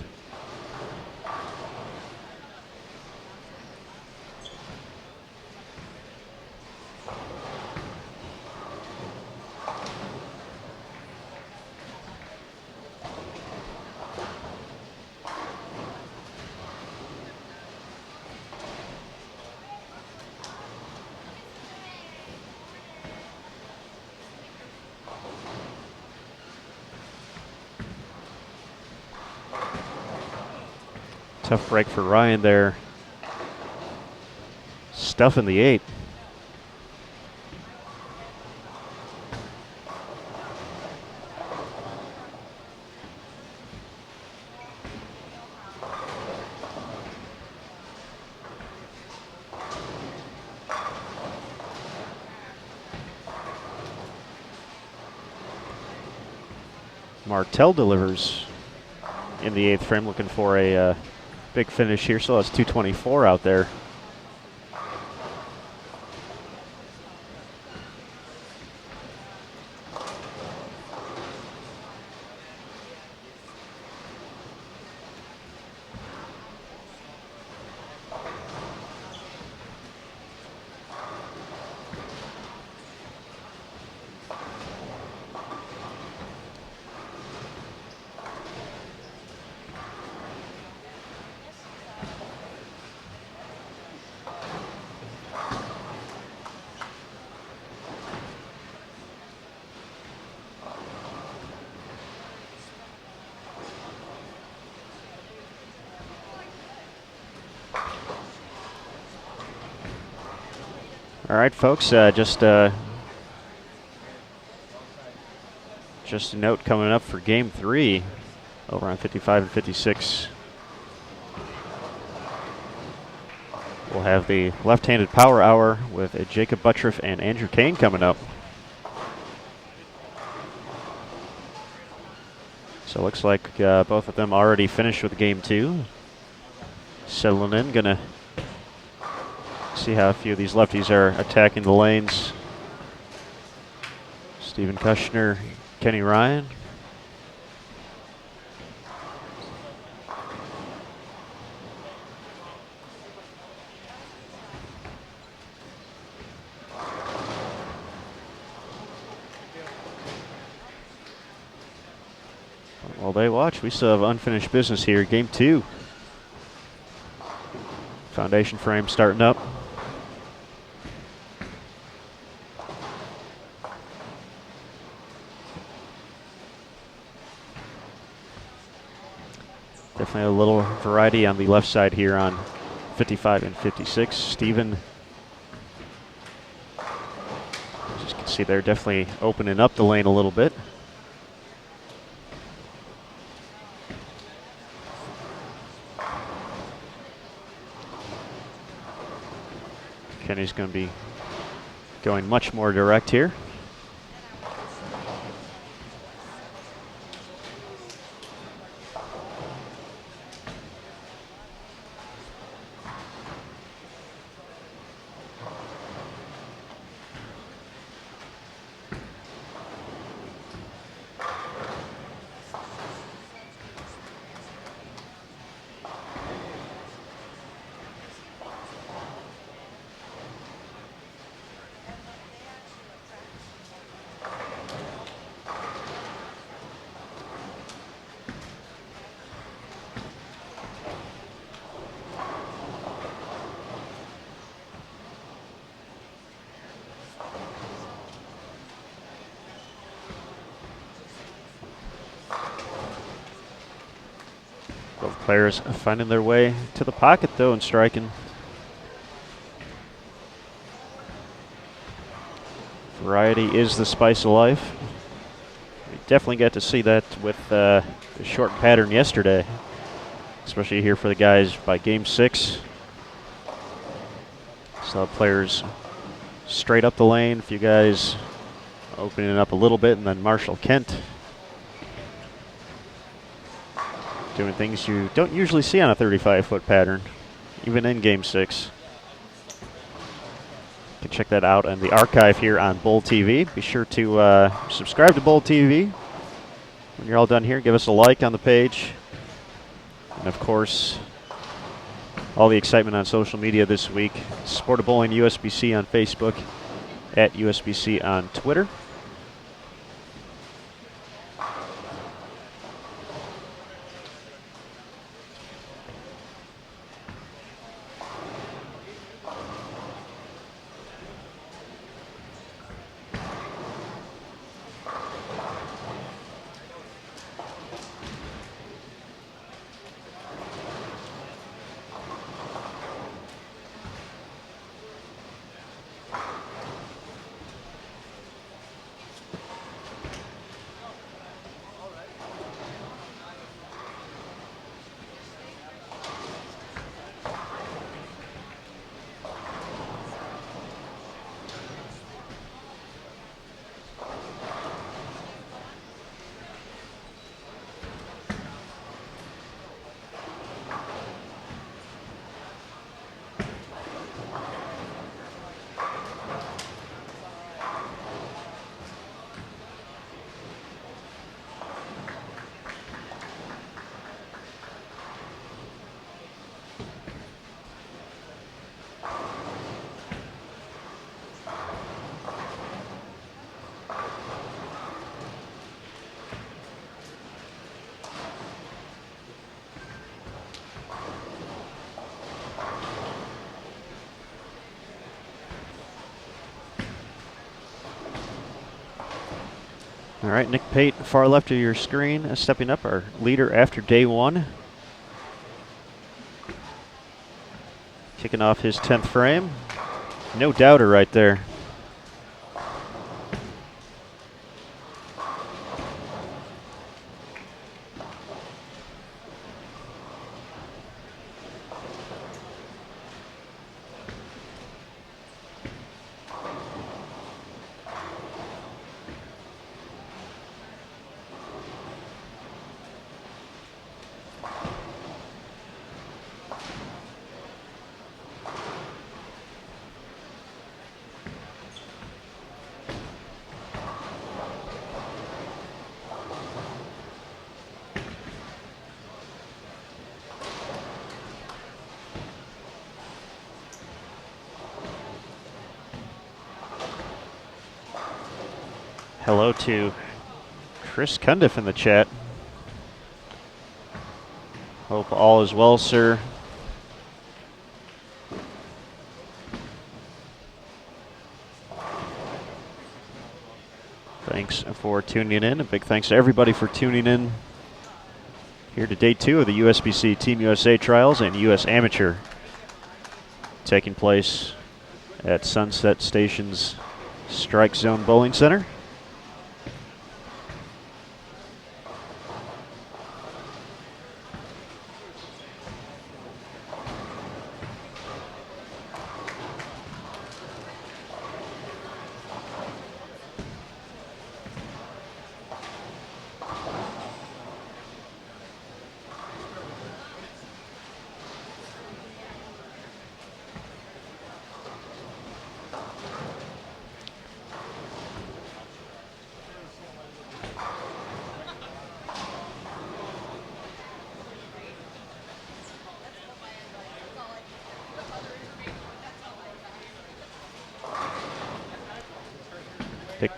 Tough break for Ryan there. Stuffing the 8. Martell delivers in the 8th frame, looking for a big finish here. Still has 224 out there. All right, folks, just a note coming up for Game 3 over on 55 and 56. We'll have the left-handed power hour with Jacob Buttriff and Andrew Kane coming up. So it looks like both of them already finished with Game 2. Settling in, gonna see how a few of these lefties are attacking the lanes. Stephen Kushner, Kenny Ryan. While they watch, we still have unfinished business here. Game 2. Foundation frame starting up. Definitely a little variety on the left side here on 55 and 56. Steven, as you can see, they're definitely opening up the lane a little bit. Kenny's going to be going much more direct here. Both players finding their way to the pocket, though, and striking. Variety is the spice of life. We definitely got to see that with the short pattern yesterday, especially here for the guys by Game 6. Saw players straight up the lane, a few guys opening it up a little bit, and then Marshall Kent doing things you don't usually see on a 35-foot pattern, even in Game 6. You can check that out on the archive here on Bull TV. Be sure to subscribe to Bull TV. When you're all done here, give us a like on the page. And of course, all the excitement on social media this week. Sport of Bowling USBC on Facebook, at USBC on Twitter. All right, Nick Pate, far left of your screen, stepping up, our leader after day 1. Kicking off his 10th frame. No doubter right there. Hello to Chris Cundiff in the chat. Hope all is well, sir. Thanks for tuning in. A big thanks to everybody for tuning in here to day 2 of the USBC Team USA Trials and US Amateur, taking place at Sunset Station's Strike Zone Bowling Center.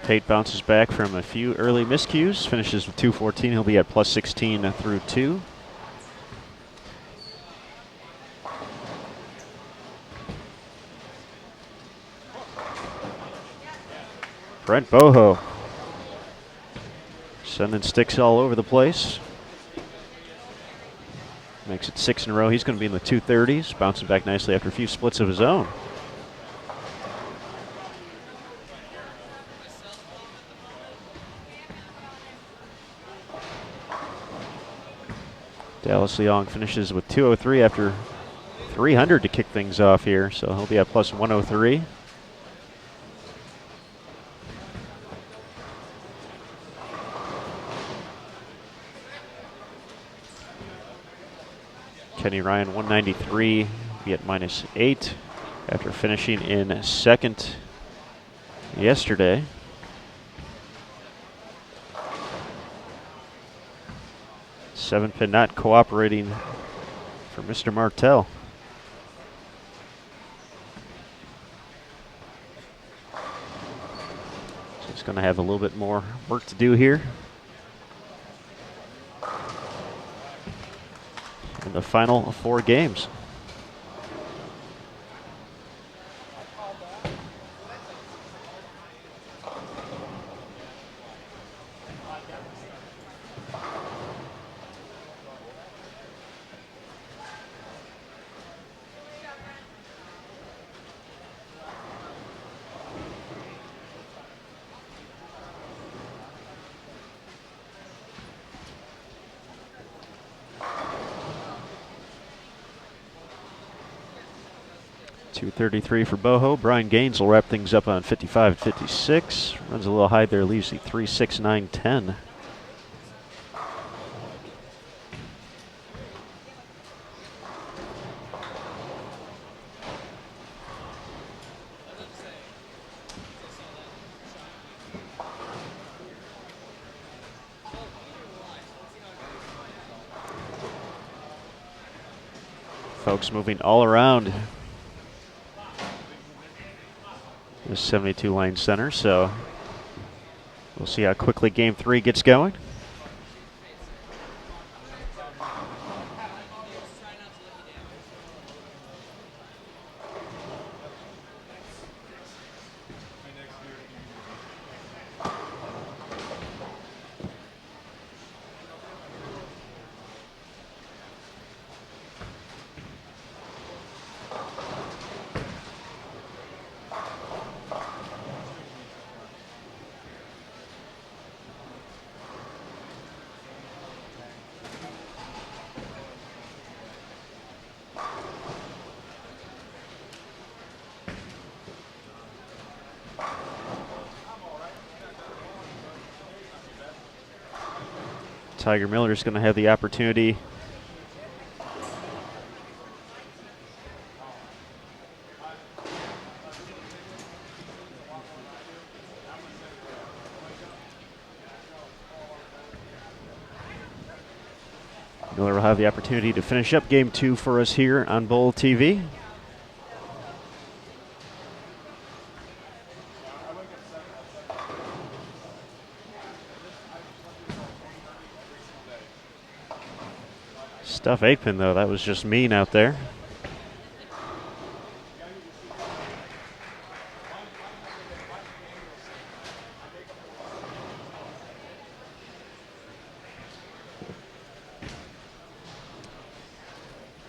Tate bounces back from a few early miscues, finishes with 214. He'll be at plus 16 through 2. Brent Boho sending sticks all over the place. Makes it 6 in a row. He's going to be in the 230s, bouncing back nicely after a few splits of his own. Dallas Leong finishes with 203 after 300 to kick things off here, so he'll be at plus 103. Kenny Ryan 193, be at minus 8 after finishing in second yesterday. Seven pin not cooperating for Mr. Martell. So he's going to have a little bit more work to do here in the final 4 games. .233 for Boho. Brian Gaines will wrap things up on 55-56. Runs a little high there, leaves the 3.69.10. Folks moving all around the 72 lane center, so we'll see how quickly game 3 gets going. Tiger Miller is going to have the opportunity Miller will have the opportunity to finish up Game 2 for us here on Bowl TV. Stuff 8-pin, though. That was just mean out there.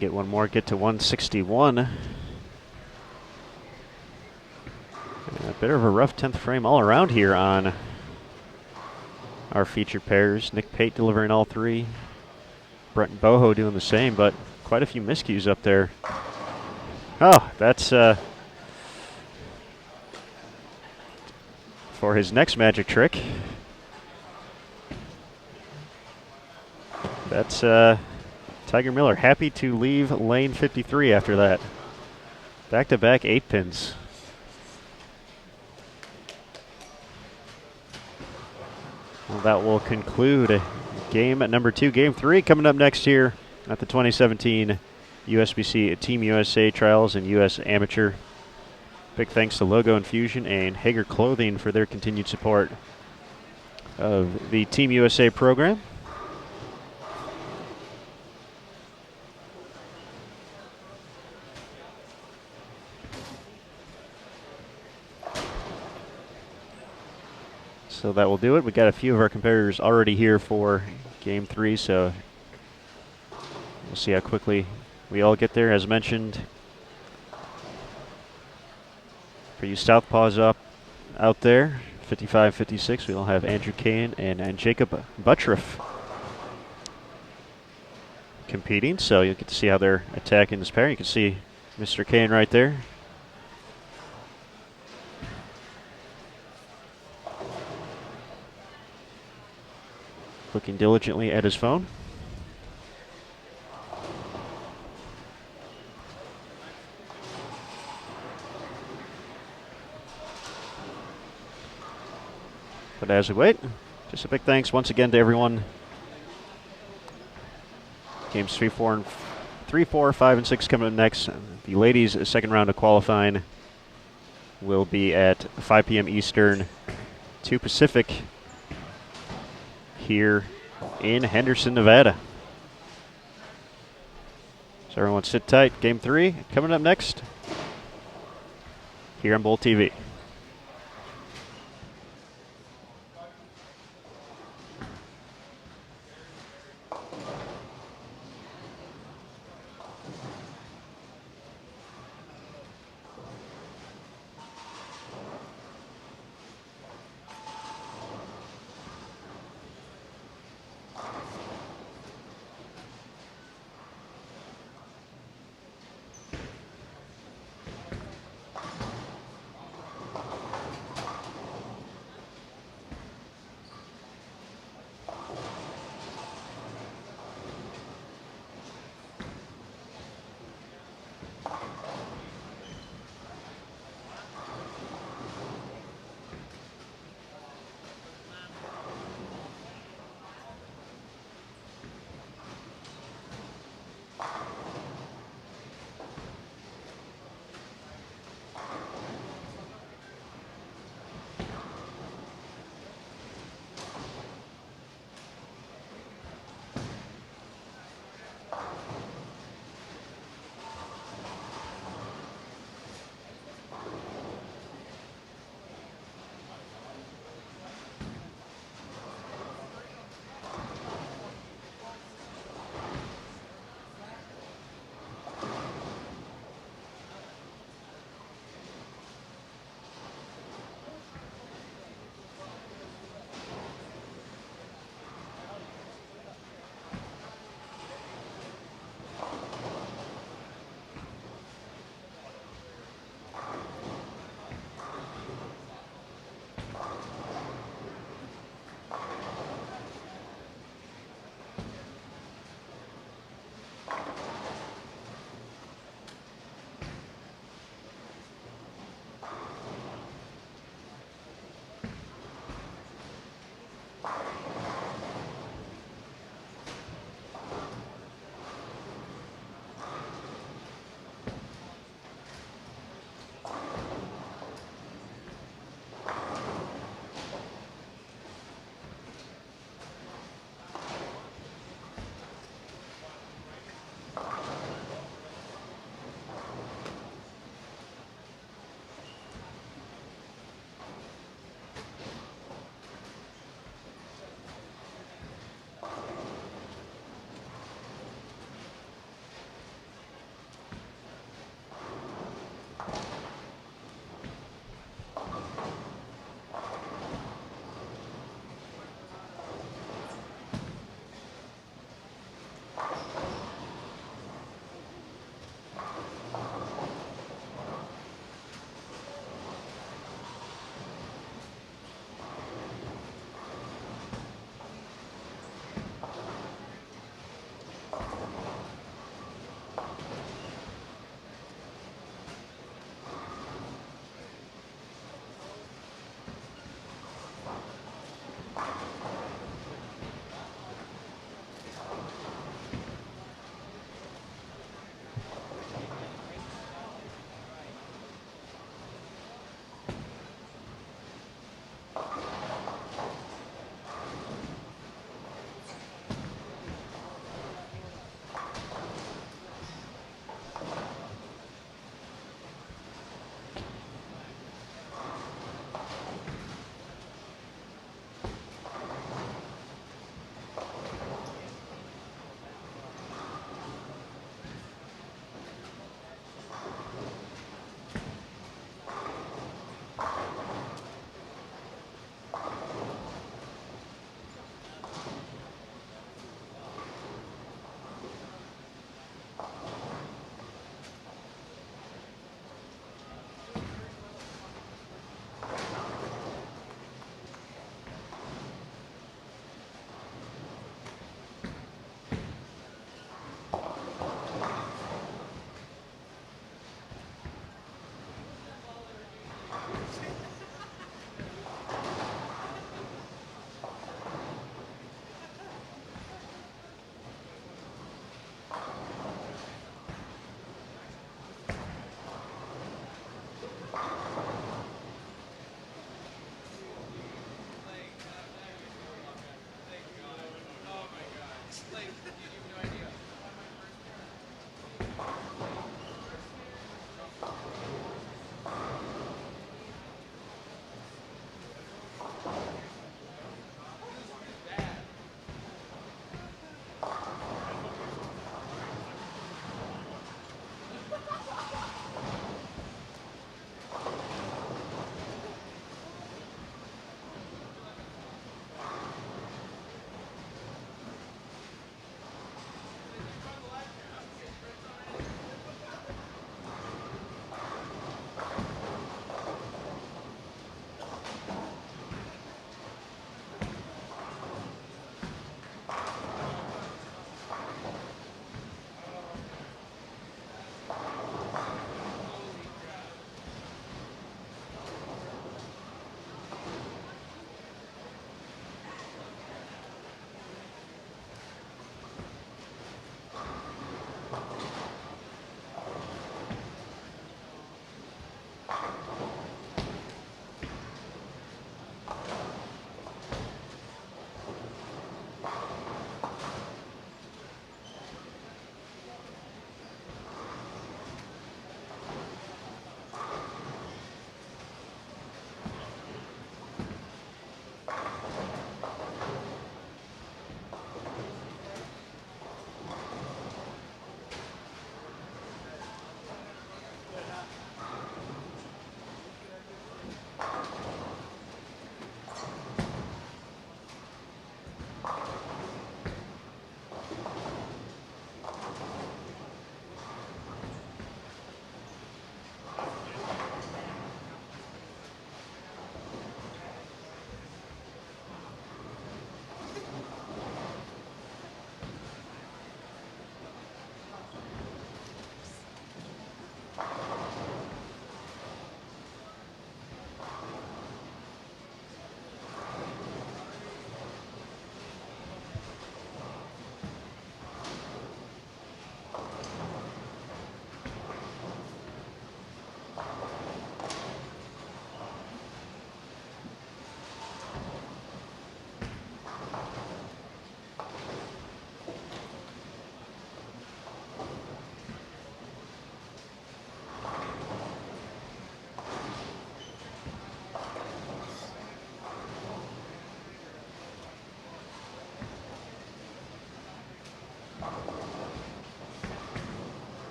Get one more, get to 161. And a bit of a rough 10th frame all around here on our featured pairs. Nick Pate delivering all three. Brent and Boho doing the same, but quite a few miscues up there. Oh, that's for his next magic trick. That's Tiger Miller happy to leave lane 53 after that. Back-to-back 8-pins. Well, that will conclude game number 2. Game 3 coming up next here at the 2017 USBC Team USA Trials and US Amateur. Big thanks to Logo Infusion and Hager Clothing for their continued support of the Team USA program. So that will do it. We got a few of our competitors already here for Game 3, so we'll see how quickly we all get there. As mentioned, for you Southpaws out there, 55-56, we'll have Andrew Kane and Jacob Buttriff competing, so you'll get to see how they're attacking this pair. You can see Mr. Kane right there. Looking diligently at his phone. But as we wait, just a big thanks once again to everyone. Games 3, 4, 5, and 6 coming up next. The ladies' second round of qualifying will be at 5 p.m. Eastern, 2 Pacific, here in Henderson, Nevada. So everyone sit tight. Game 3 coming up next here on Bowl TV.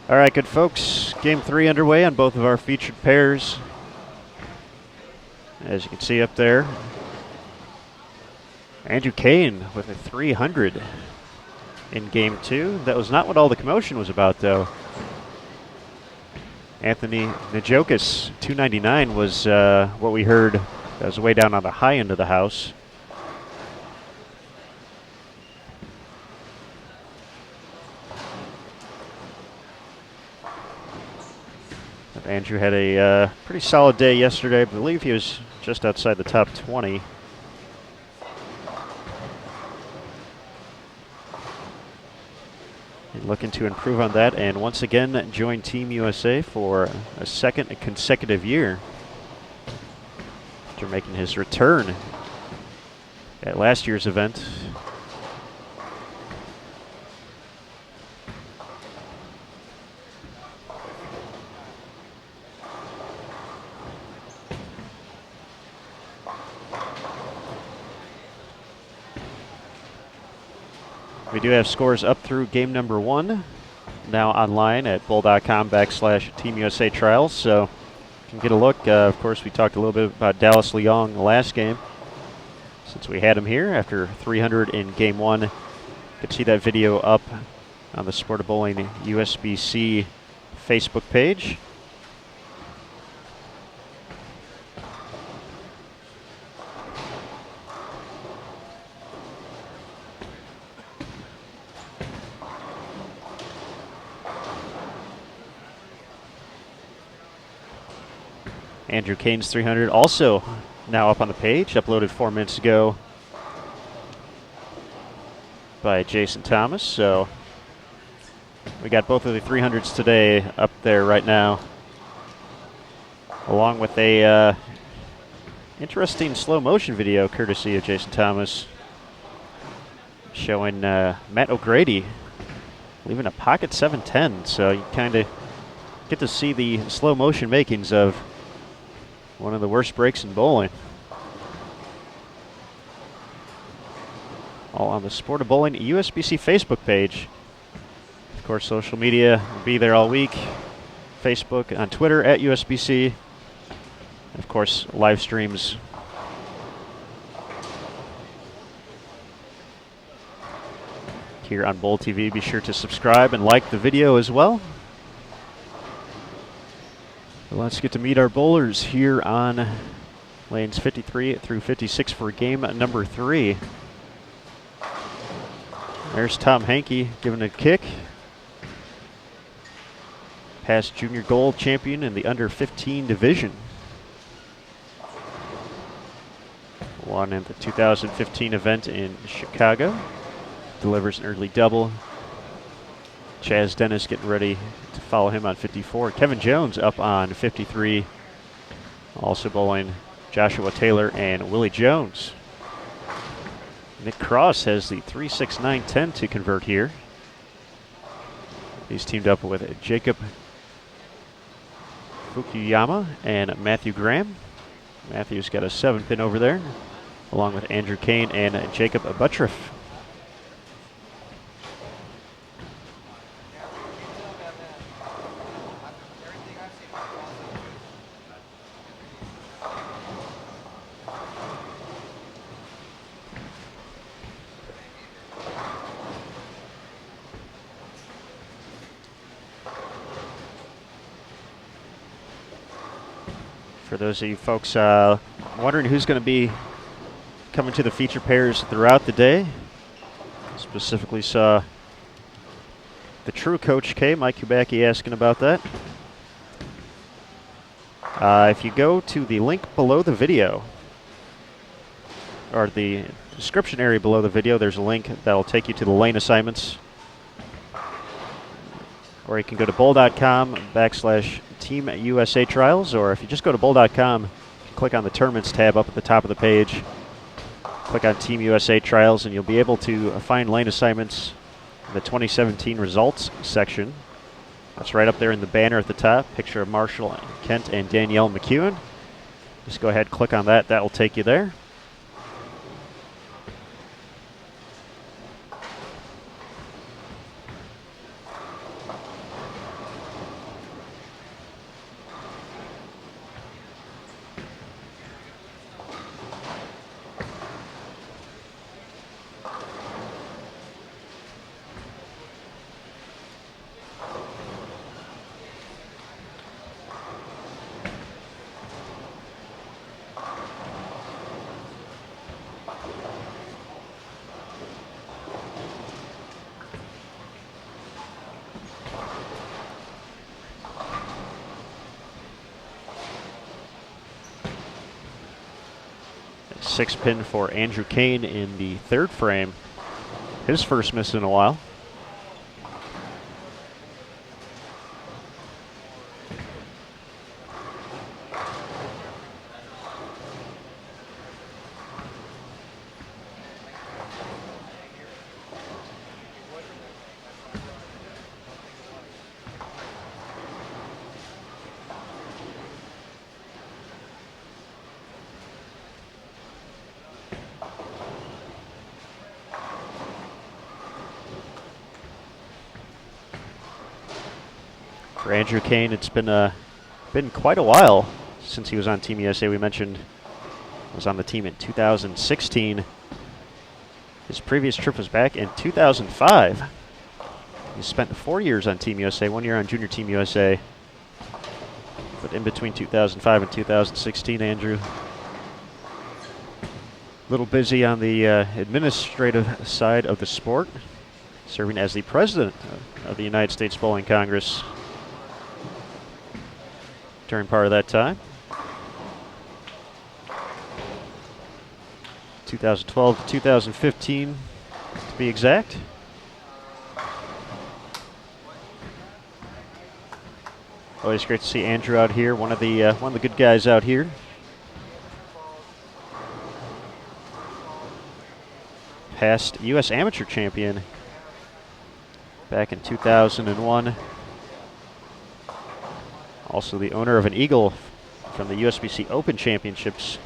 All right, good folks. Game 3 underway on both of our featured pairs. As you can see up there, Andrew Kane with a 300 in Game 2. That was not what all the commotion was about, though. Anthony Njokas, 299 was what we heard. That was way down on the high end of the house. Andrew had a pretty solid day yesterday. I believe he was just outside the top 20. Looking to improve on that and once again join Team USA for a second consecutive year after making his return at last year's event. We do have scores up through game number 1, now online at bull.com/Team USA Trials, so you can get a look. Of course, we talked a little bit about Dallas Leong last game, since we had him here after 300 in game 1. You can see that video up on the Sport of Bowling USBC Facebook page. Andrew Kane's 300 also now up on the page, uploaded 4 minutes ago by Jason Thomas. So we got both of the 300s today up there right now, along with a interesting slow motion video courtesy of Jason Thomas showing Matt O'Grady leaving a pocket 710. So you kind of get to see the slow motion makings of one of the worst breaks in bowling. All on the Sport of Bowling USBC Facebook page. Of course, social media will be there all week. Facebook, on Twitter at USBC. And of course, live streams here on Bowl TV. Be sure to subscribe and like the video as well. Let's get to meet our bowlers here on lanes 53 through 56 for game number 3. There's Tom Hankey giving a kick. Past junior gold champion in the under 15 division. Won at the 2015 event in Chicago. Delivers an early double. Chaz Dennis getting ready to follow him on 54. Kevin Jones up on 53. Also bowling Joshua Taylor and Willie Jones. Nick Cross has the 36910 to convert here. He's teamed up with Jacob Fukuyama and Matthew Graham. Matthew's got a 7-pin over there, along with Andrew Kane and Jacob Buttriff. For those of you folks wondering who's going to be coming to the feature pairs throughout the day, specifically saw the true Coach K, Mike Kubacki, asking about that. If you go to the link below the video, or the description area below the video, there's a link that'll take you to the lane assignments. Or you can go to bowl.com/Team USA Trials, or if you just go to bowl.com, click on the Tournaments tab up at the top of the page, click on Team USA Trials, and you'll be able to find lane assignments in the 2017 results section. That's right up there in the banner at the top, picture of Marshall Kent and Danielle McEwen. Just go ahead, click on that, that will take you there. 6 pin for Andrew Kane in the third frame. His first miss in a while. For Andrew Kane, it's been quite a while since he was on Team USA. We mentioned he was on the team in 2016. His previous trip was back in 2005. He spent 4 years on Team USA, 1 year on Junior Team USA. But in between 2005 and 2016, Andrew, a little busy on the administrative side of the sport, serving as the president of the United States Bowling Congress during part of that time. 2012 to 2015, to be exact. Always great to see Andrew out here, one of the good guys out here. Past U.S. Amateur Champion back in 2001. Also the owner of an eagle from the USBC Open Championships.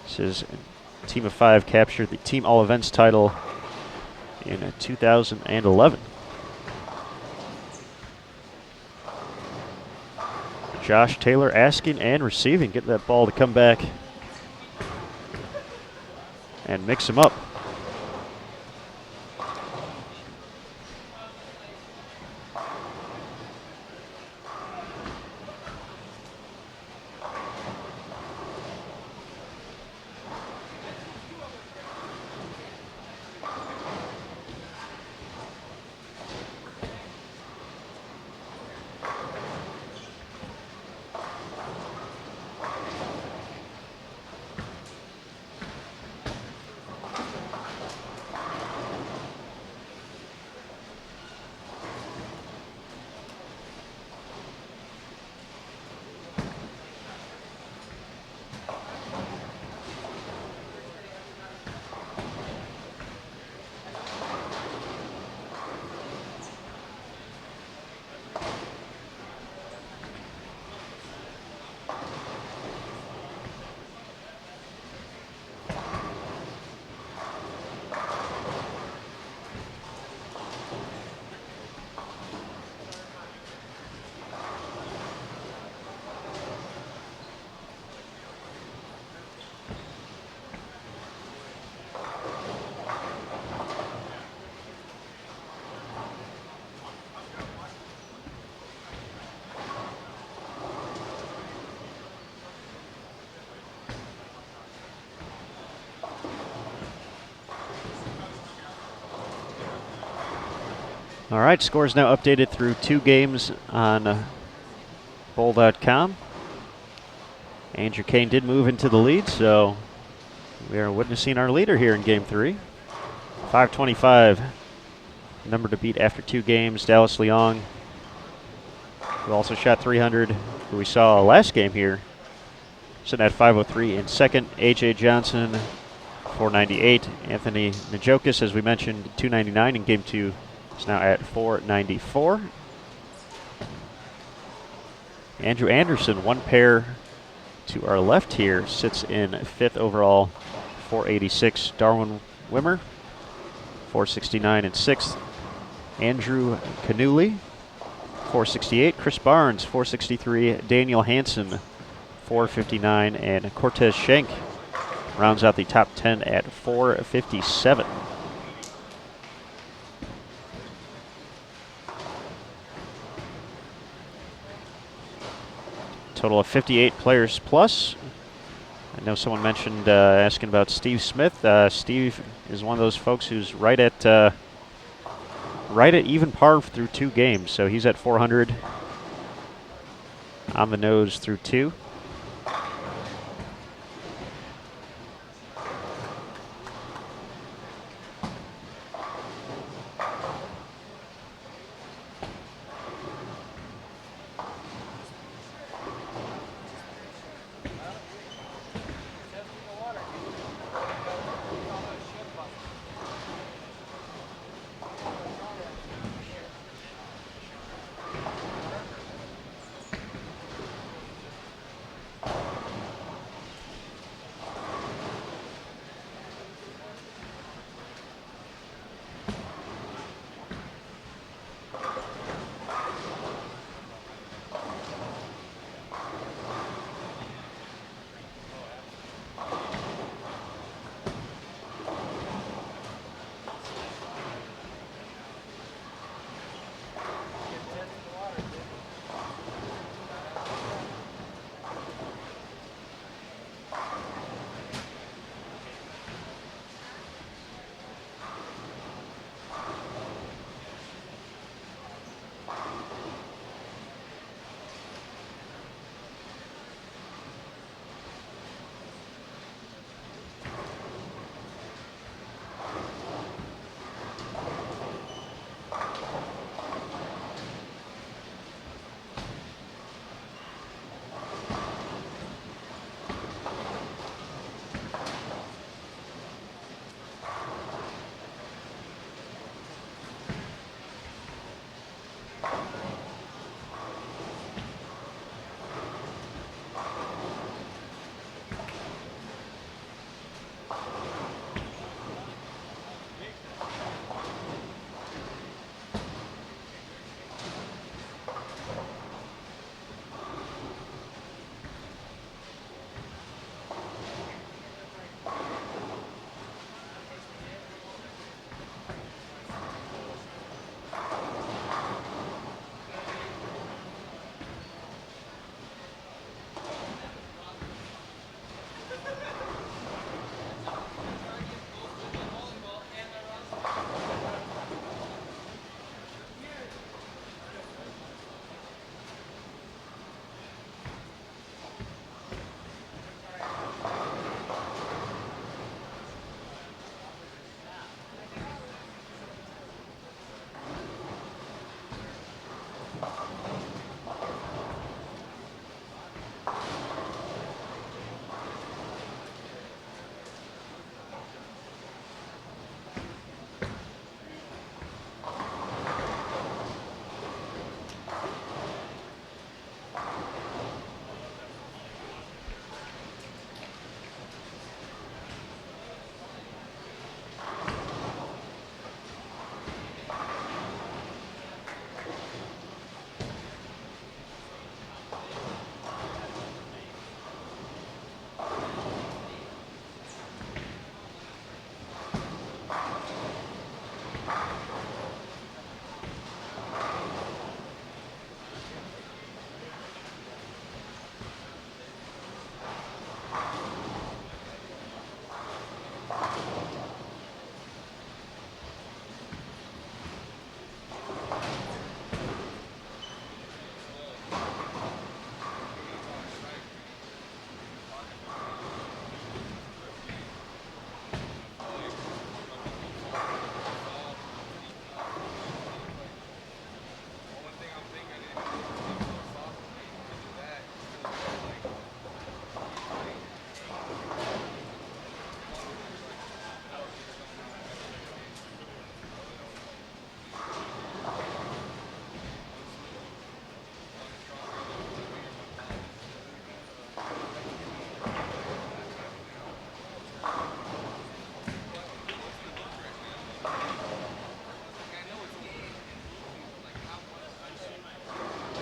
His team of 5 captured the Team All Events title in 2011. Josh Taylor asking and receiving, getting that ball to come back and mix him up. All right, scores now updated through 2 games on bowl.com. Andrew Kane did move into the lead, so we are witnessing our leader here in Game 3. 525, number to beat after 2 games. Dallas Leong, who also shot 300, who we saw last game here, sitting at 503 in second. A.J. Johnson, 498. Anthony Njokas, as we mentioned, 299 in Game 2. Is now at 494. Andrew Anderson, 1 pair to our left here, sits in 5th overall, 486. Darwin Wimmer, 469 in 6th. Andrew Canuli, 468. Chris Barnes, 463. Daniel Hansen, 459. And Cortez Schenk rounds out the top 10 at 457. Total of 58 players plus. I know someone mentioned asking about Steve Smith. Steve is one of those folks who's right at even par through 2 games. So he's at 400 on the nose through 2.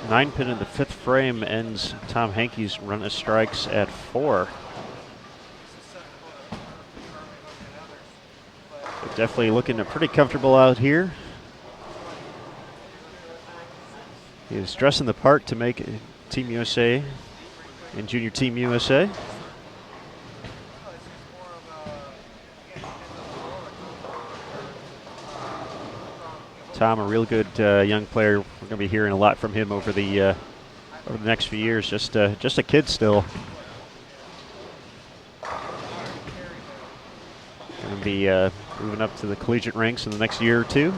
9-pin in the 5th frame ends Tom Hankey's run of strikes at 4. But definitely looking pretty comfortable out here. He is dressing the part to make Team USA and Junior Team USA. Tom, a real good young player. We're going to be hearing a lot from him over the next few years. Just a kid still. Going to be moving up to the collegiate ranks in the next year or two.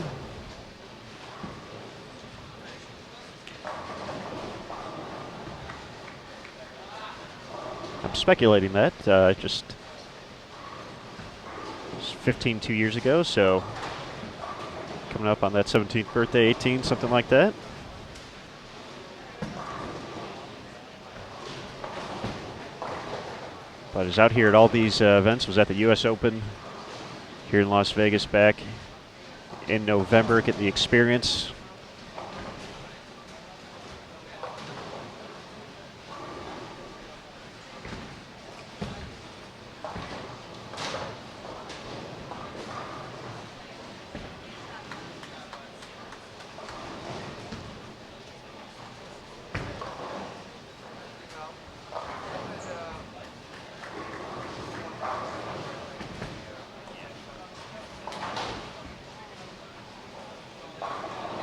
I'm speculating that. Just 15, 2 years ago, so coming up on that 17th birthday, 18, something like that. But is out here at all these events. Was at the U.S. Open here in Las Vegas back in November, getting the experience.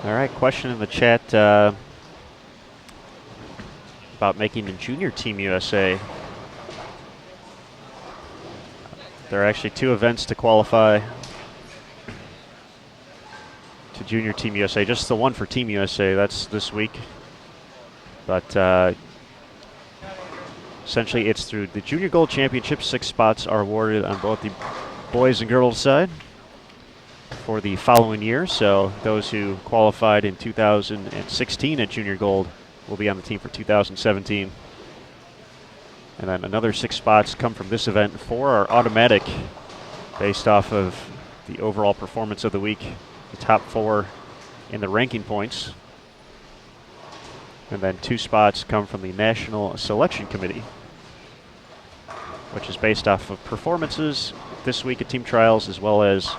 All right, question in the chat about making a junior Team USA. There are actually 2 events to qualify to Junior Team USA. Just the one for Team USA, that's this week. But essentially it's through the Junior Gold Championship. 6 spots are awarded on both the boys and girls side for the following year. So those who qualified in 2016 at Junior Gold will be on the team for 2017. And then another 6 spots come from this event. 4 are automatic based off of the overall performance of the week, the top 4 in the ranking points. And then 2 spots come from the National Selection Committee, which is based off of performances this week at team trials as well as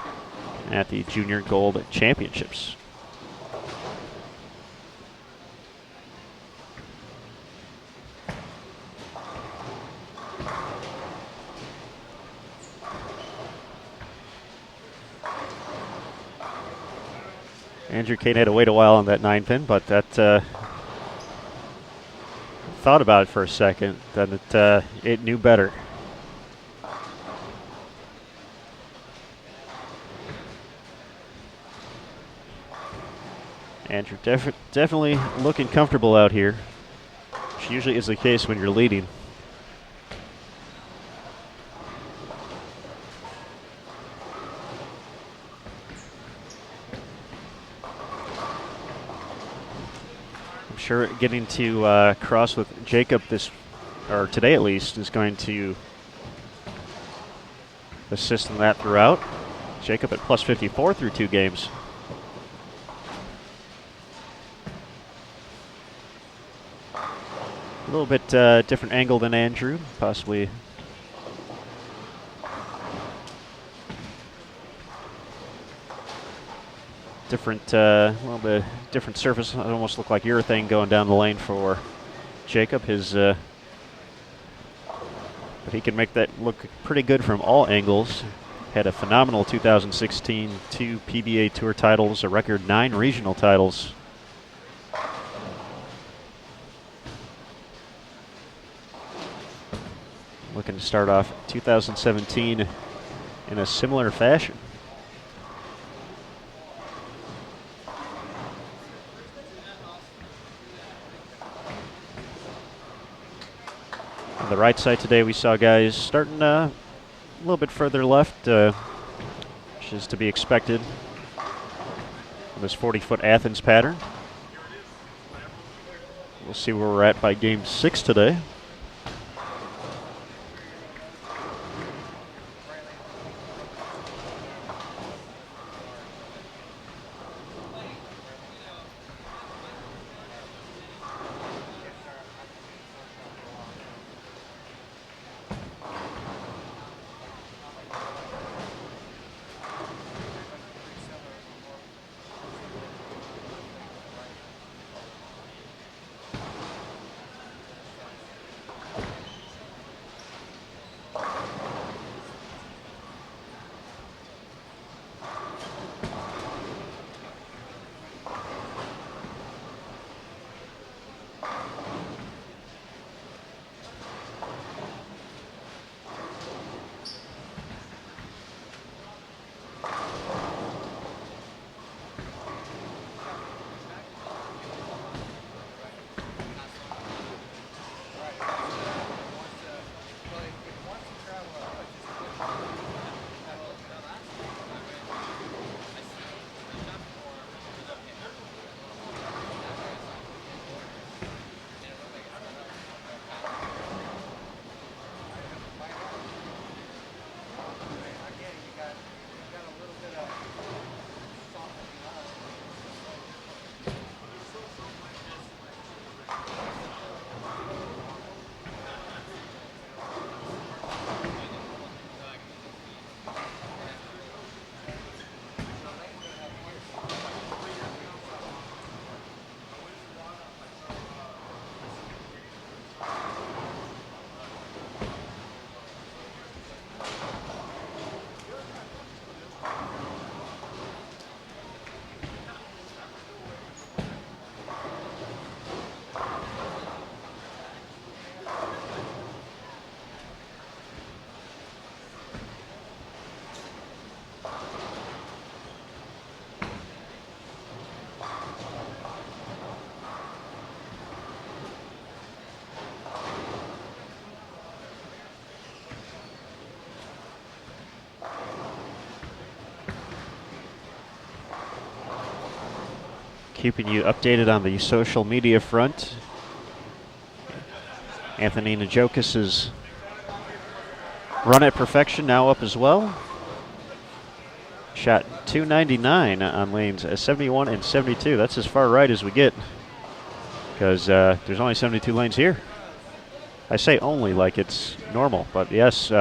at the Junior Gold Championships. Andrew Kane had to wait a while on that 9-pin, but that thought about it for a second, then it knew better. Andrew definitely looking comfortable out here, which usually is the case when you're leading. I'm sure getting to cross with Jacob today at least, is going to assist in that throughout. Jacob at plus 54 through 2 games. A little bit different angle than Andrew, possibly. Different, well, the different surface. It almost looked like urethane going down the lane for Jacob. But he can make that look pretty good from all angles. Had a phenomenal 2016, 2 PBA Tour titles, a record 9 regional titles. Looking to start off 2017 in a similar fashion. On the right side today, we saw guys starting a little bit further left, which is to be expected on this 40-foot Athens pattern. We'll see where we're at by game 6 today. keeping you updated on the social media front. Anthony Najokis' run at perfection now up as well. Shot 299 on lanes 71 and 72. That's as far right as we get, because there's only 72 lanes here. I say only like it's normal, but yes,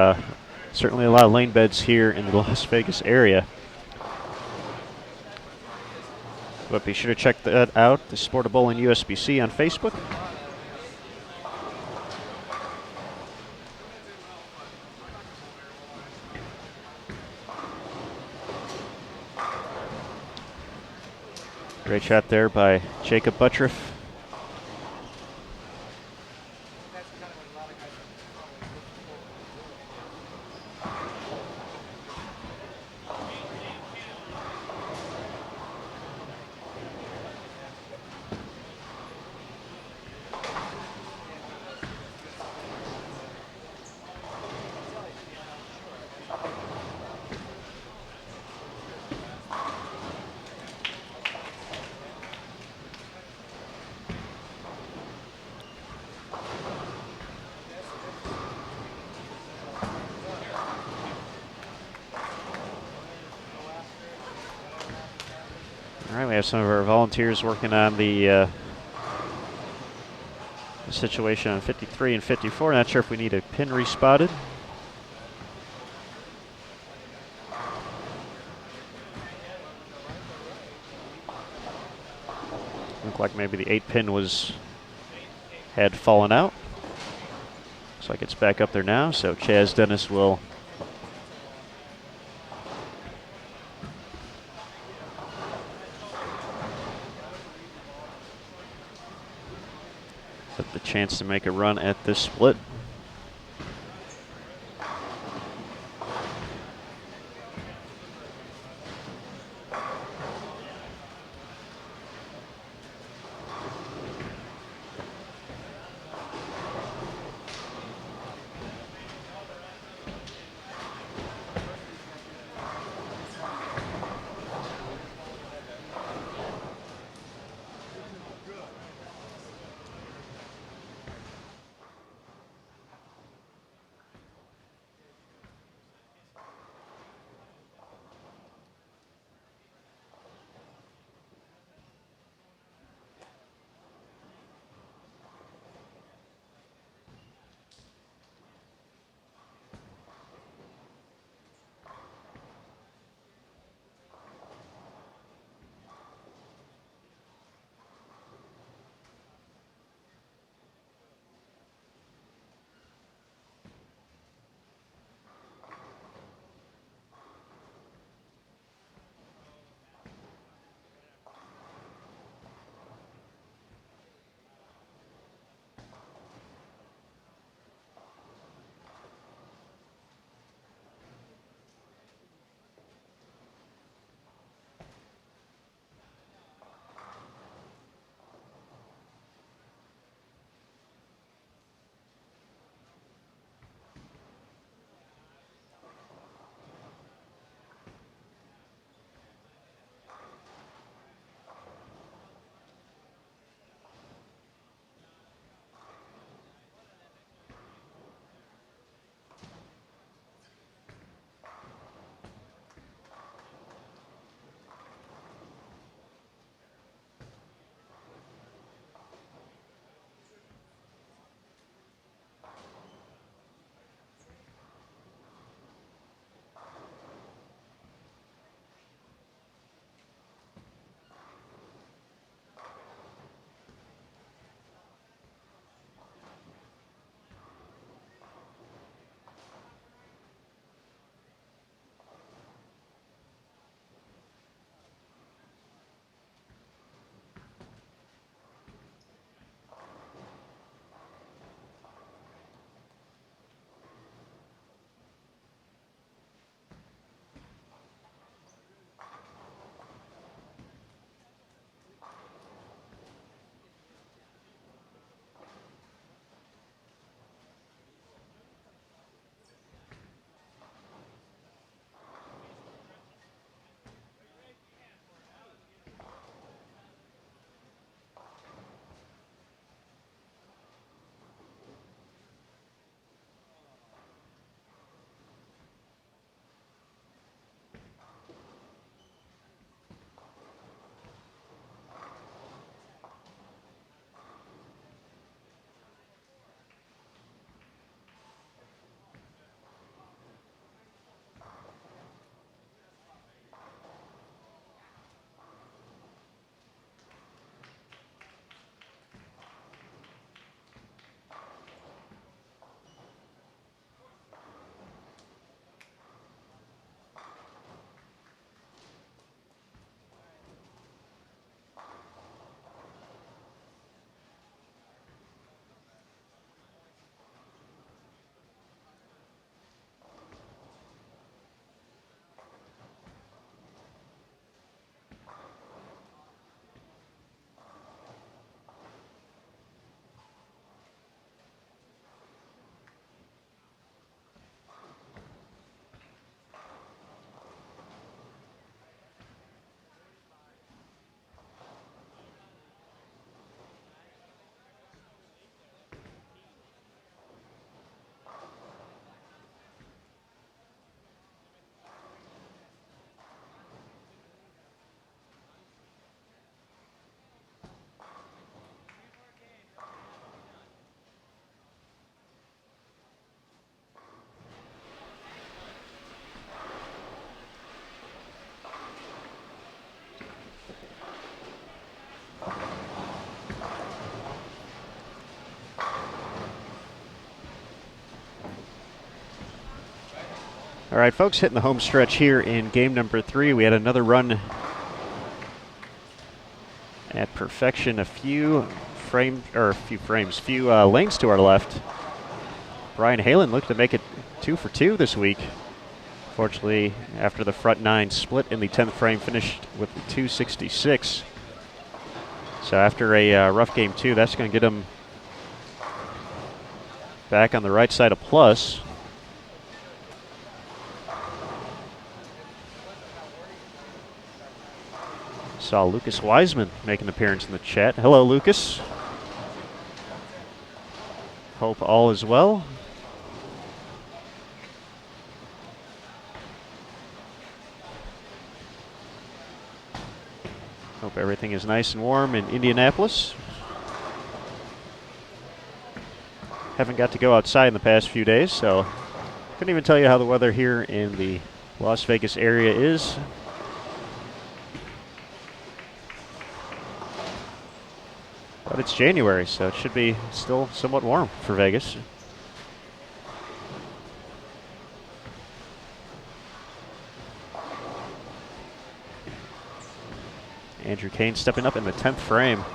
certainly a lot of lane beds here in the Las Vegas area. But be sure to check that out, the Sport of Bowling USBC on Facebook. Great shot there by Jacob Buttriff. All right, we have some of our volunteers working on the situation on 53 and 54. Not sure if we need a pin respotted. Looked like maybe the 8 pin had fallen out. Looks like it's back up there now, so Chaz Dennis will have the chance to make a run at this split. All right, folks, hitting the home stretch here in game number 3. We had another run at perfection. A few lanes to our left. Brian Halen looked to make it 2 for 2 this week. Fortunately, after the front 9 split in the 10th frame, finished with 266. So after a rough game 2, that's going to get him back on the right side of plus. Saw Lucas Wiseman make an appearance in the chat. Hello, Lucas. Hope all is well. Hope everything is nice and warm in Indianapolis. Haven't got to go outside in the past few days, so couldn't even tell you how the weather here in the Las Vegas area is. But it's January, so it should be still somewhat warm for Vegas. Andrew Kane stepping up in the 10th frame,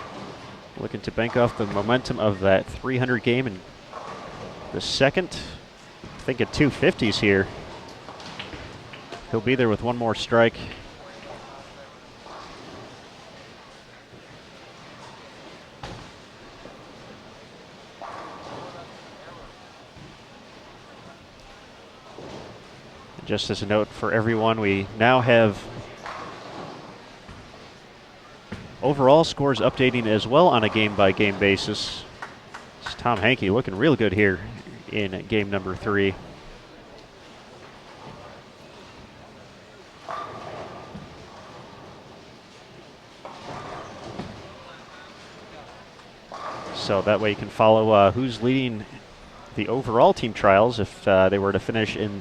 looking to bank off the momentum of that 300 game in the second. I think at 250s here. He'll be there with one more strike. Just as a note for everyone, we now have overall scores updating as well on a game-by-game basis. It's Tom Hankey looking real good here in game number 3. So that way you can follow who's leading the overall team trials if they were to finish in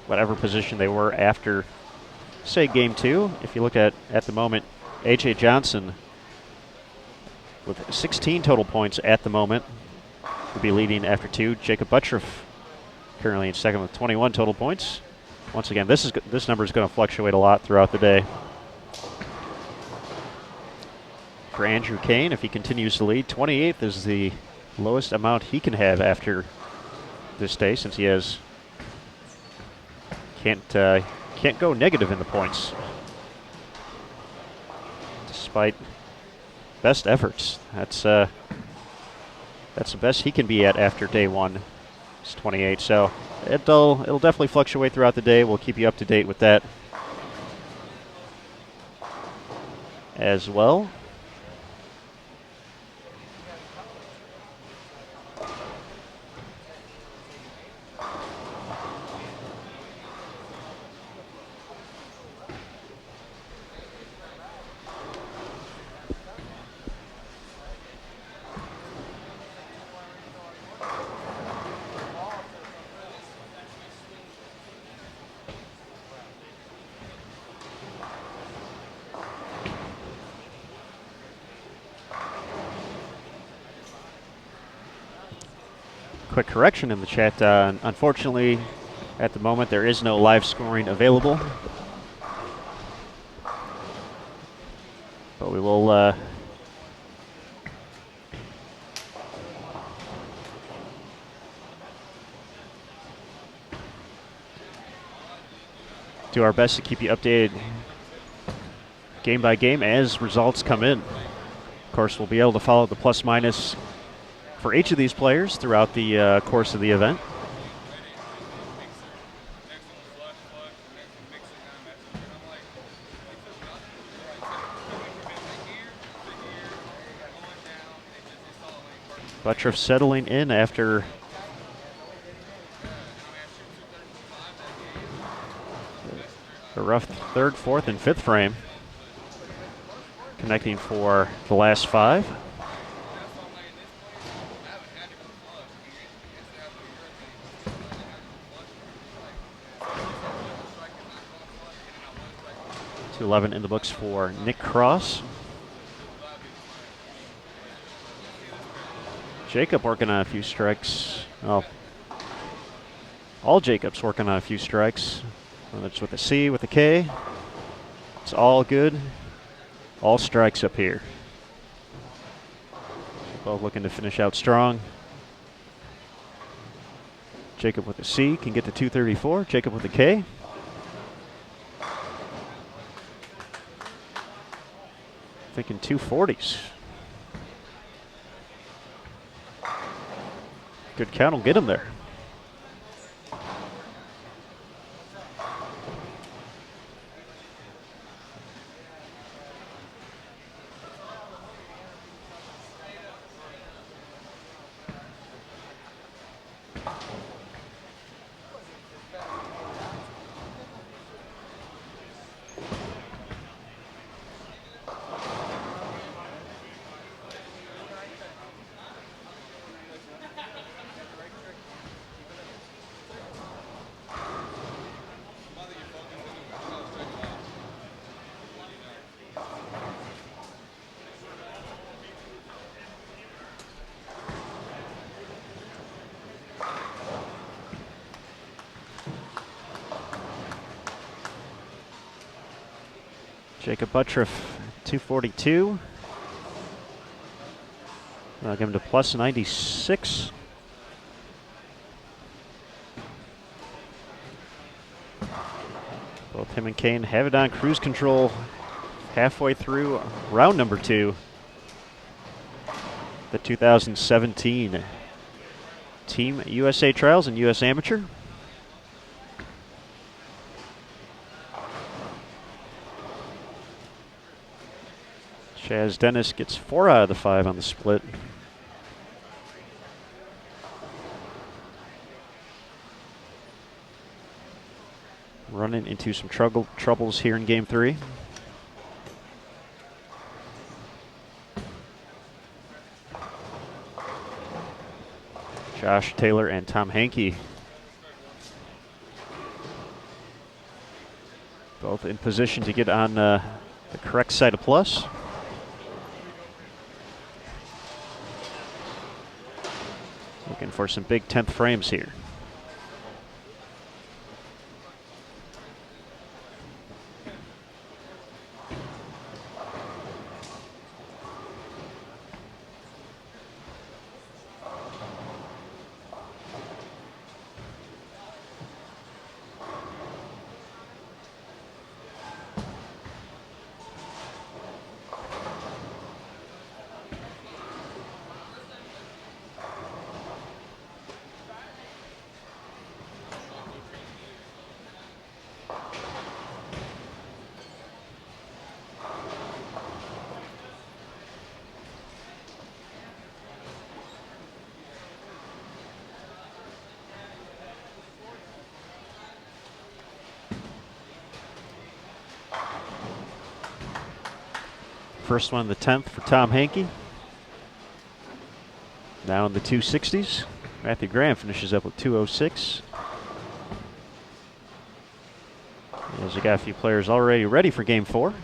whatever position they were after, say, game 2. If you look at the moment, A.J. Johnson with 16 total points at the moment will be leading after 2. Jacob Buttroff currently in second with 21 total points. Once again, this number is going to fluctuate a lot throughout the day. For Andrew Kane, if he continues to lead, 28th is the lowest amount he can have after this day, since he has can't go negative in the points, despite best efforts. That's the best he can be at after day 1. It's 28. So it'll definitely fluctuate throughout the day. We'll keep you up to date with that as well. Quick correction in the chat. Unfortunately, at the moment, there is no live scoring available. But we will do our best to keep you updated game by game as results come in. Of course, we'll be able to follow the plus minus for each of these players throughout the course of the event. Buttroff settling in after a rough 3rd, 4th, and 5th frame, connecting for the last 5. .211 in the books for Nick Cross. Jacob working on a few strikes. Oh, all Jacobs working on a few strikes. Whether it's with a C, with a K, it's all good. All strikes up here. Both looking to finish out strong. Jacob with a C can get to 234. Jacob with a K. Thinking 240s. Good count will get him there. Jacob Buttriff, 242. I'll give him to plus 96. Both him and Kane have it on cruise control halfway through round number 2. The 2017 Team USA Trials and US Amateur. Chaz Dennis gets 4 out of the 5 on the split. Running into some troubles here in game 3. Josh Taylor and Tom Hankey both in position to get on the correct side of plus. Looking for some big 10th frames here. First one in the 10th for Tom Hankey. Now in the 260s. Matthew Graham finishes up with 206. As we got a few players already ready for game 4.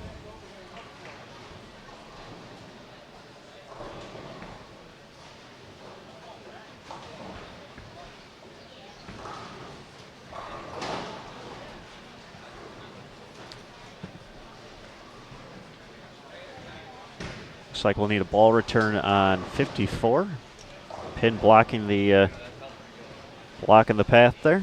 Looks like we'll need a ball return on 54. Pin blocking the path there.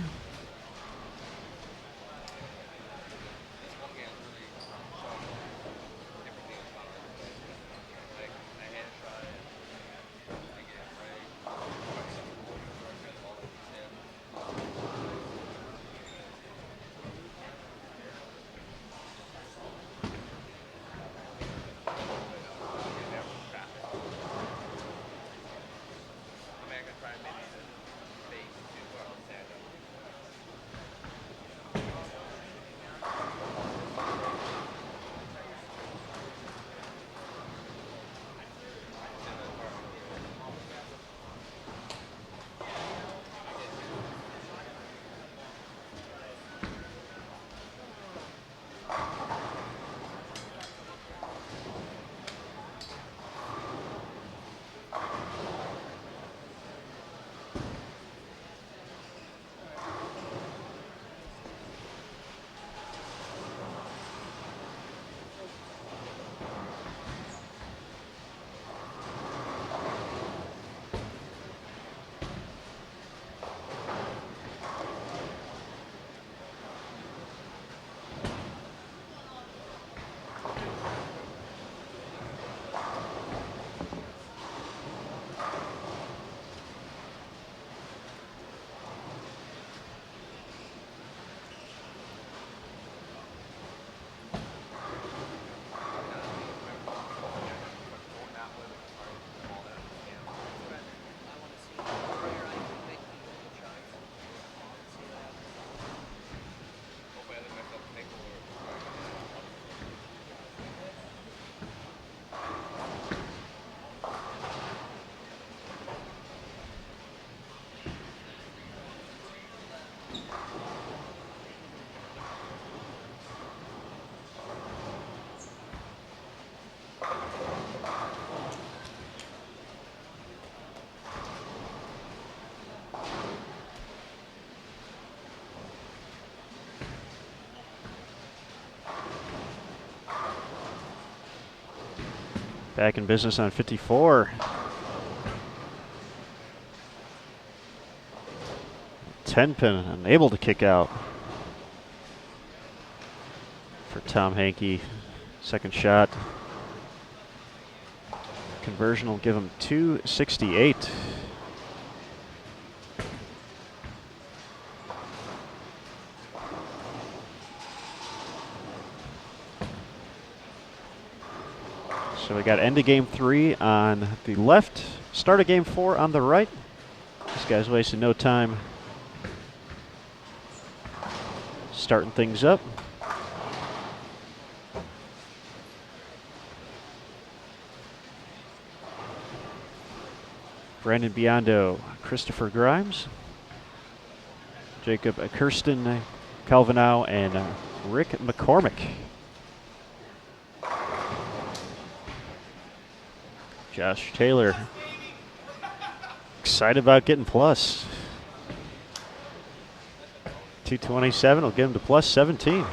Back in business on 54. Tenpin unable to kick out for Tom Hankey. Second shot. Conversion will give him 268. So we got end of game 3 on the left, start of game 4 on the right. This guy's wasting no time starting things up. Brandon Biondo, Christopher Grimes, Jacob Kirsten Calvinow, and Rick McCormick. Josh Taylor, excited about getting plus. 227 will get him to plus 17.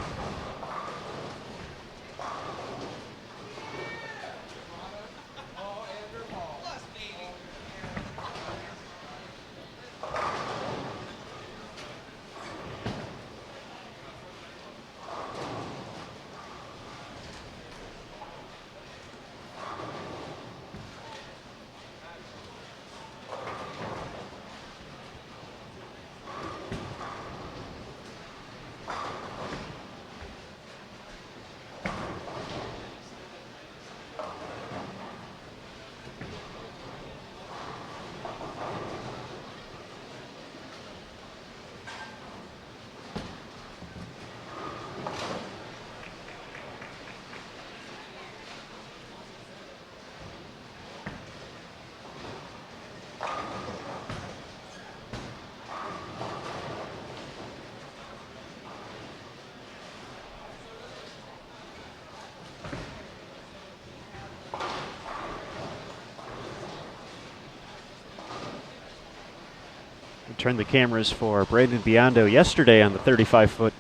Turned the cameras for Brandon Biondo yesterday on the 35-foot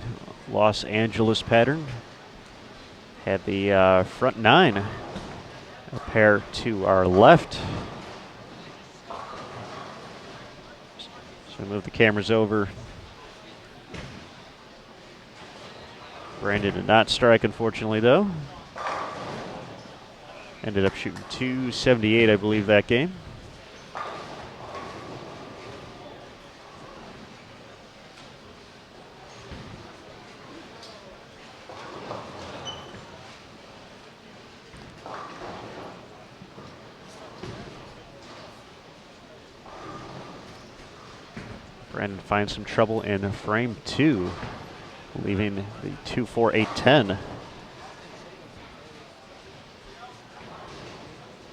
Los Angeles pattern. Had the front 9 a pair to our left. So move the cameras over. Brandon did not strike, unfortunately, though. Ended up shooting 278, I believe, that game. Brandon finds some trouble in frame 2, leaving the 2-4-8-10.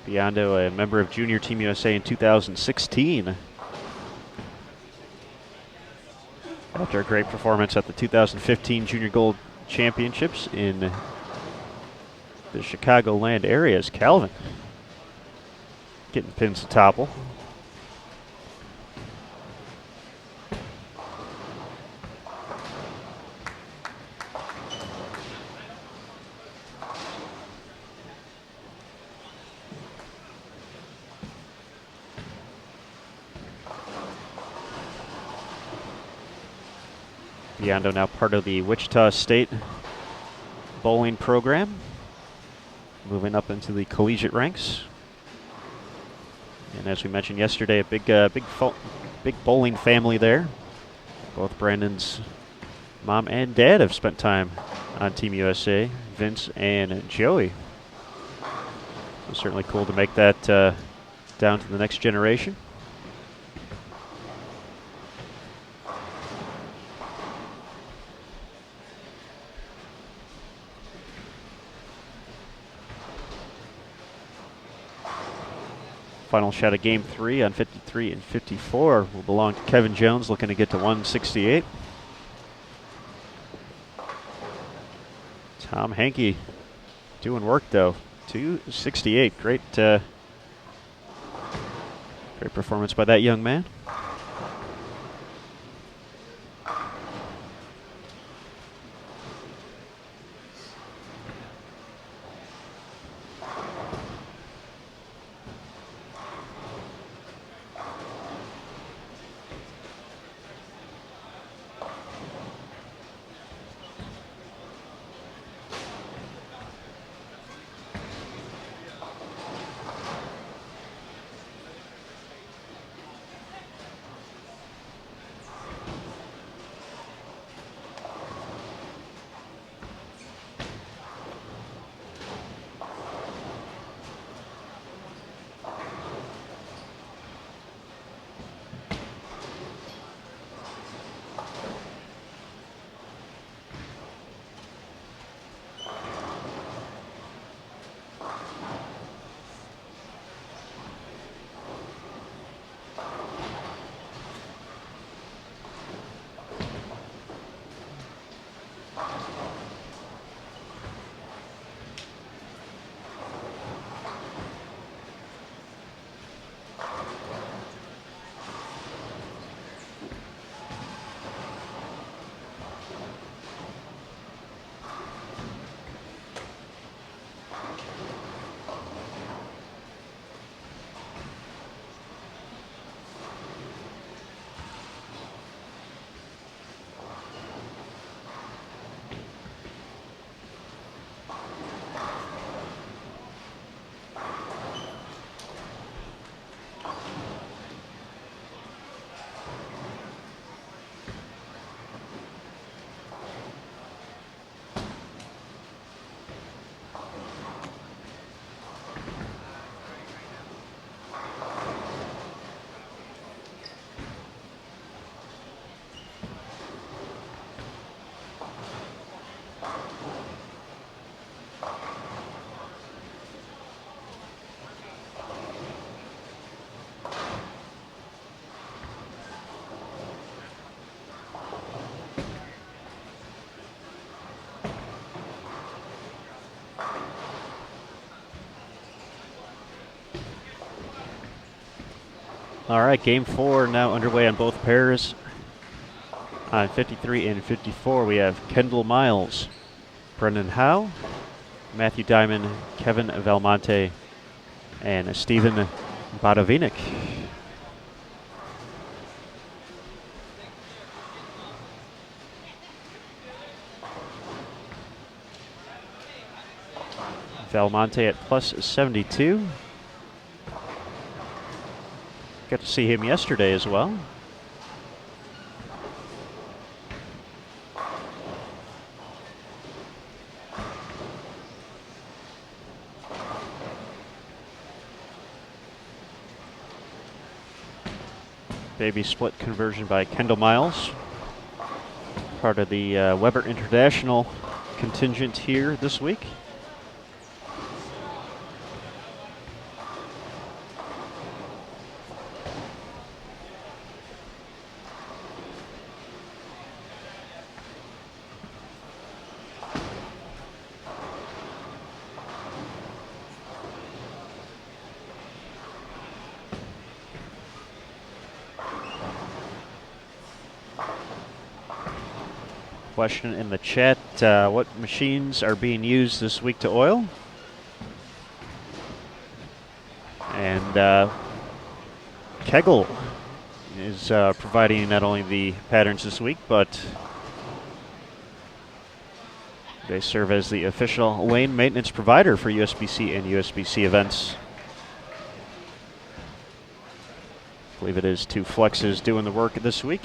Biondo, a member of Junior Team USA in 2016. After a great performance at the 2015 Junior Gold Championships in the Chicagoland areas, Calvin getting pins to topple. Biondo now part of the Wichita State bowling program, moving up into the collegiate ranks. And as we mentioned yesterday, a big bowling family there. Both Brandon's mom and dad have spent time on Team USA, Vince and Joey. So certainly cool to make that down to the next generation. Final shot of game 3 on 53 and 54 will belong to Kevin Jones, looking to get to 168. Tom Hankey doing work though. 268. Great performance by that young man. All right, game 4 now underway on both pairs. On 53 and 54, we have Kendall Miles, Brendan Howe, Matthew Diamond, Kevin Valmonte, and Stephen Bodovinik. Valmonte at plus 72. Got to see him yesterday as well. Baby split conversion by Kendall Miles, part of the Weber International contingent here this week. Question in the chat, what machines are being used this week to oil? And Kegel is providing not only the patterns this week, but they serve as the official lane maintenance provider for USBC and USBC events. I believe it is 2 Flexes doing the work this week.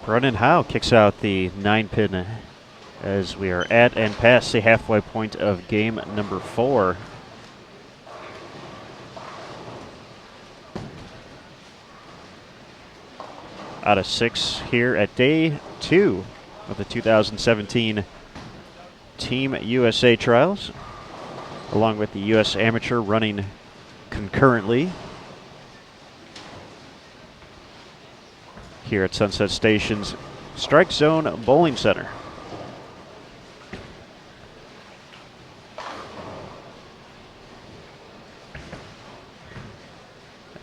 Brennan Howe kicks out the 9-pin as we are at and past the halfway point of game number 4. Out of 6 here at day 2 of the 2017 Team USA Trials, along with the U.S. Amateur running concurrently here at Sunset Station's Strike Zone Bowling Center.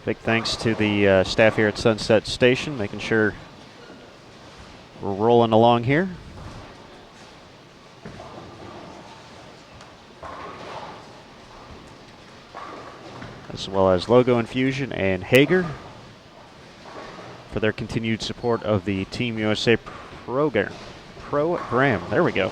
Big thanks to the staff here at Sunset Station, making sure we're rolling along here. As well as Logo Infusion and Hager for their continued support of the Team USA program. There we go.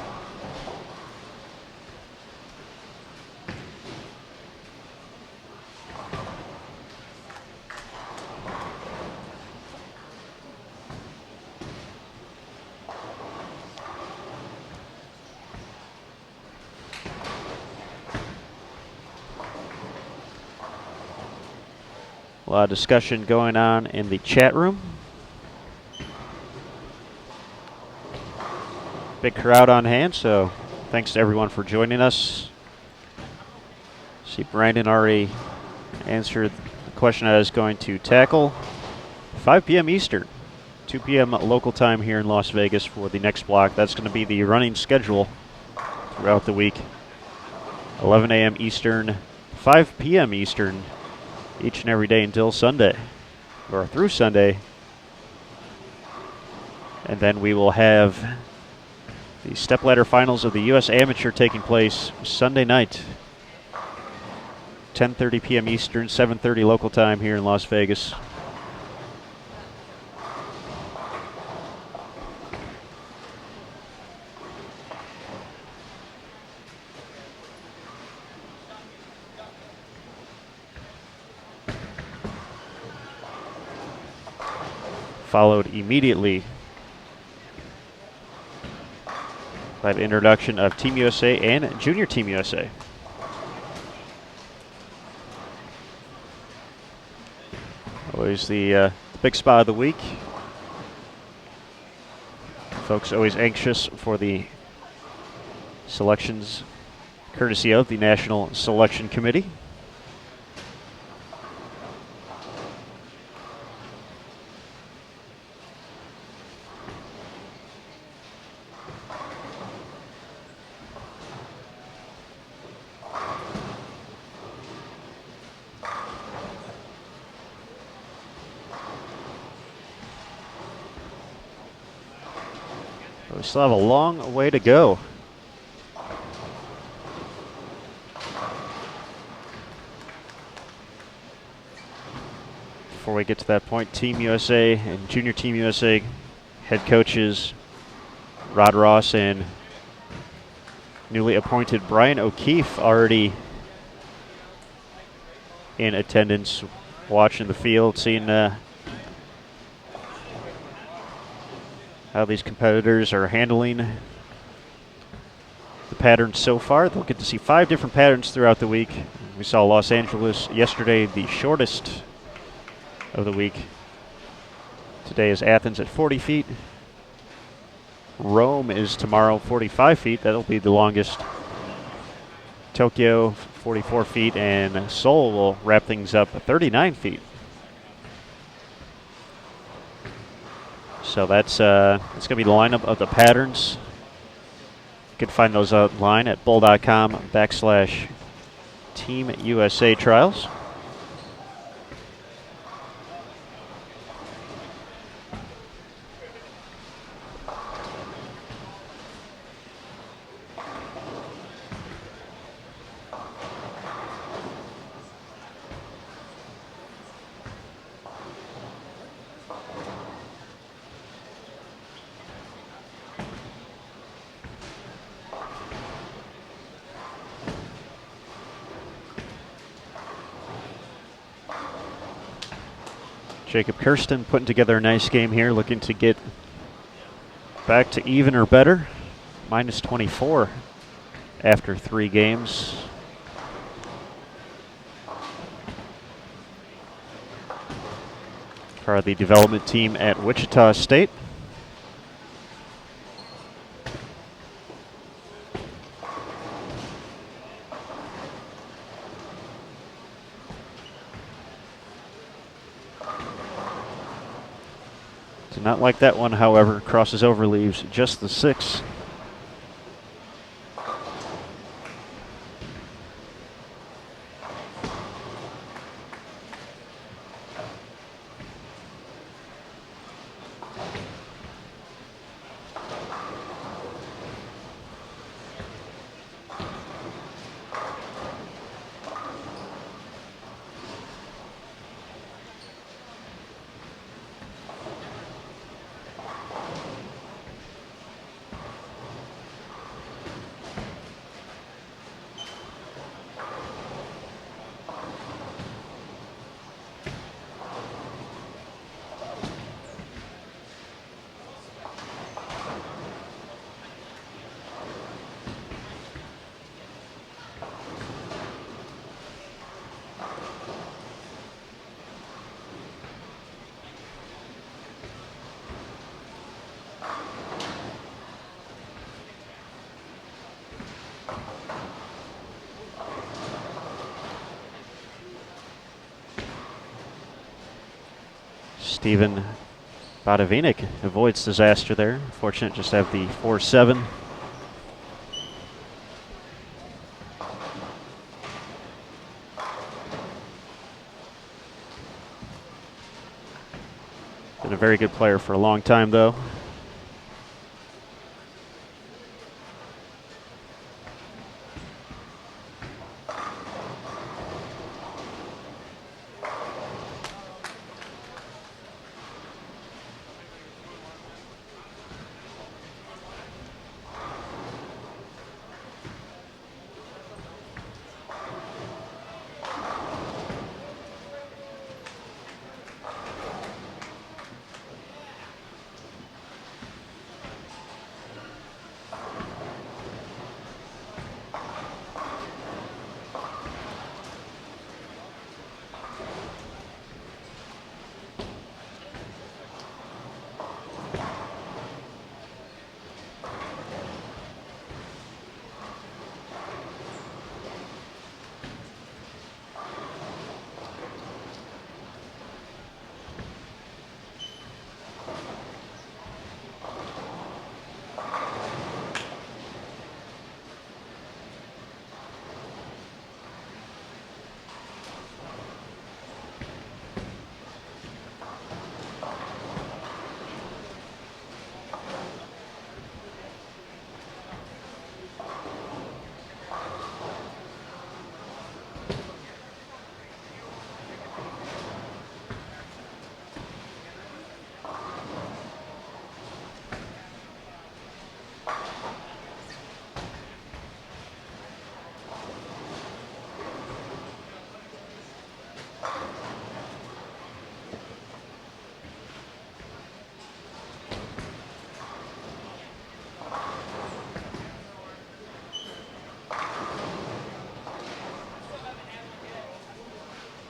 A lot of discussion going on in the chat room. Big crowd on hand, so thanks to everyone for joining us. See, Brandon already answered the question I was going to tackle. 5 p.m. Eastern, 2 p.m. local time here in Las Vegas for the next block. That's going to be the running schedule throughout the week. 11 a.m. Eastern, 5 p.m. Eastern, each and every day until Sunday, or through Sunday. And then we will have the stepladder finals of the U.S. Amateur taking place Sunday night, 10:30 p.m. Eastern, 7:30 local time here in Las Vegas. Followed immediately by the introduction of Team USA and Junior Team USA. Always the big spot of the week. Folks always anxious for the selections, courtesy of the National Selection Committee. We still have a long way to go. Before we get to that point, Team USA and Junior Team USA head coaches Rod Ross and newly appointed Brian O'Keefe already in attendance, watching the field, seeing how these competitors are handling the patterns so far. They'll get to see 5 different patterns throughout the week. We saw Los Angeles yesterday, the shortest of the week. Today is Athens at 40 feet. Rome is tomorrow, 45 feet. That'll be the longest. Tokyo, 44 feet, and Seoul will wrap things up at 39 feet. So that's going to be the lineup of the patterns. You can find those online at bowl.com/Team USA Trials. Jacob Kirsten putting together a nice game here, looking to get back to even or better, minus 24 after 3 games. Part of the development team at Wichita State. Did not like that one, however. Crosses over, leaves just the 6. Steven Badavinic avoids disaster there. Fortunate just to have the 4-7. Been a very good player for a long time, though.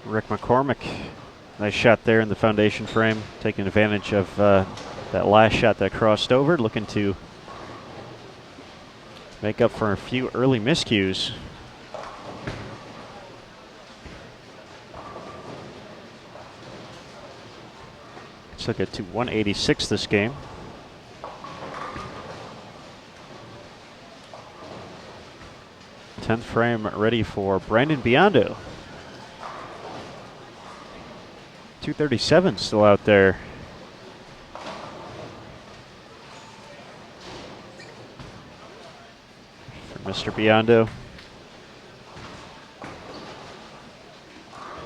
Rick McCormick, nice shot there in the foundation frame, taking advantage of that last shot that crossed over, looking to make up for a few early miscues. Took it to 186 this game. Tenth frame ready for Brandon Biondo. 237 still out there. For Mr. Biondo.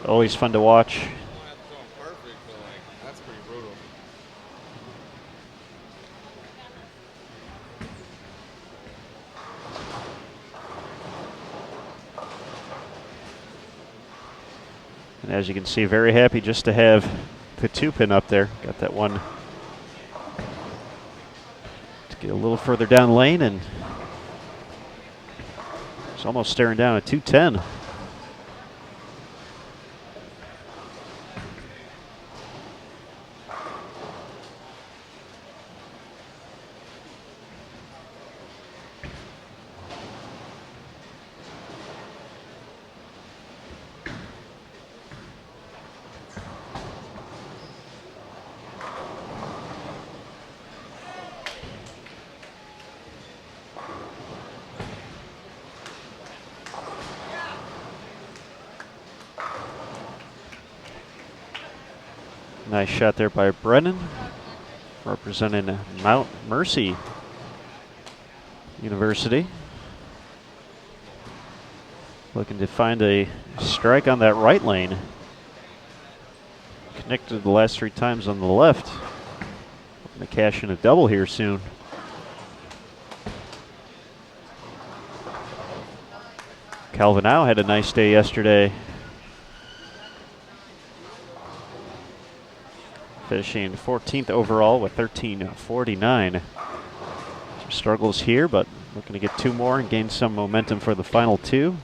Always fun to watch. That's pretty brutal. And as you can see, very happy just to have the 2-pin up there. Got that one Get a little further down lane, and it's almost staring down at 210. Nice shot there by Brennan, representing Mount Mercy University. Looking to find a strike on that right lane. Connected the last 3 times on the left. Looking to cash in a double here soon. Calvin Au had a nice day yesterday, finishing 14th overall with 13.49. Some struggles here, but looking to get 2 more and gain some momentum for the final 2.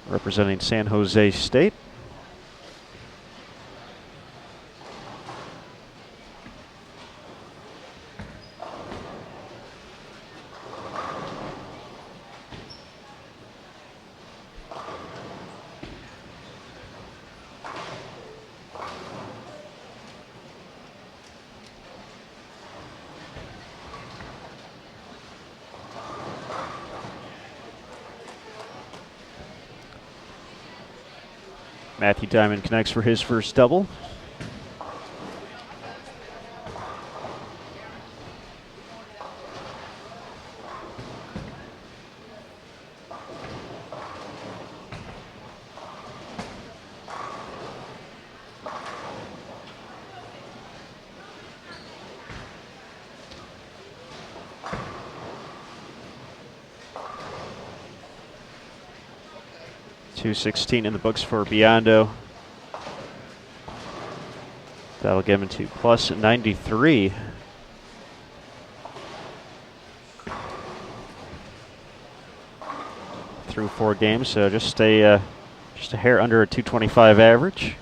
Representing San Jose State. Matthew Diamond connects for his first double. .216 in the books for Biondo. That'll get him to plus 93. Through 4 games, so just a hair under a 225 average.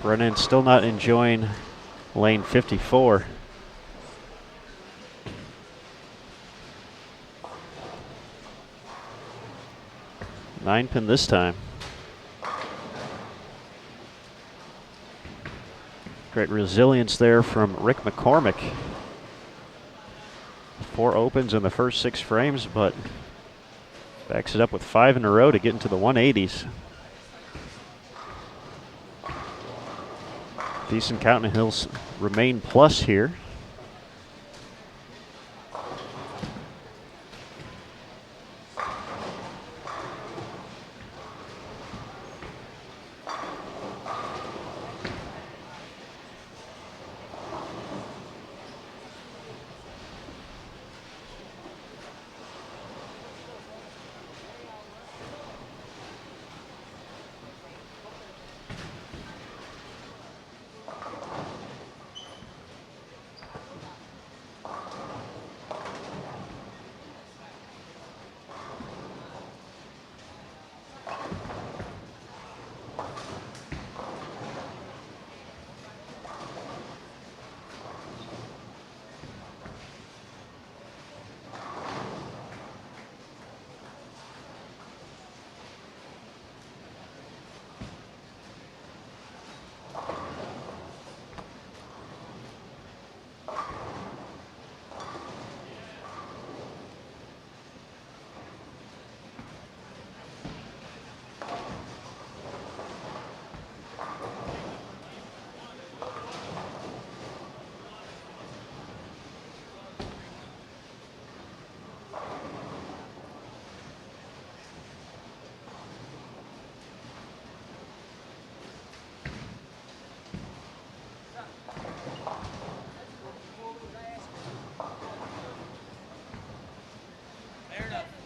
Brennan still not enjoying lane 54. Nine pin this time. Great resilience there from Rick McCormick. 4 opens in the first 6 frames, but backs it up with 5 in a row to get into the 180s. Decent count in remain plus here. Fair enough.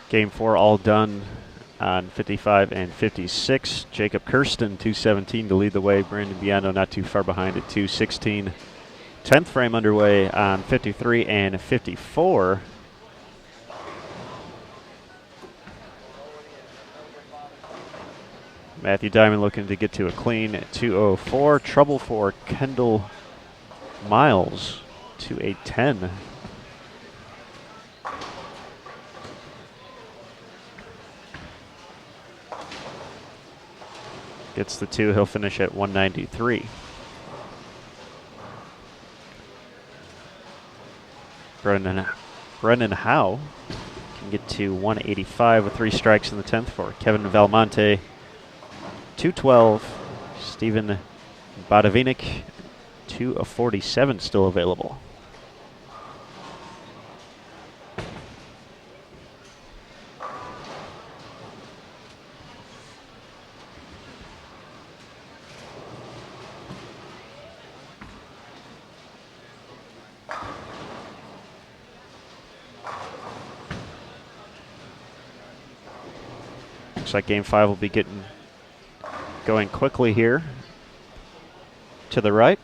Game 4 all done On 55 and 56, Jacob Kirsten, 217 to lead the way. Brandon Biondo not too far behind at 216. 10th frame underway on 53 and 54. Matthew Diamond looking to get to a clean 204. Trouble for Kendall Miles to a 10. Gets the 2, he'll finish at 193. Brennan Howe can get to 185 with 3 strikes in the 10th for Kevin Valmonte. 212. Stephen Bodavinik, 2 of 47 still available. Looks like Game 5 will be going quickly here to the right.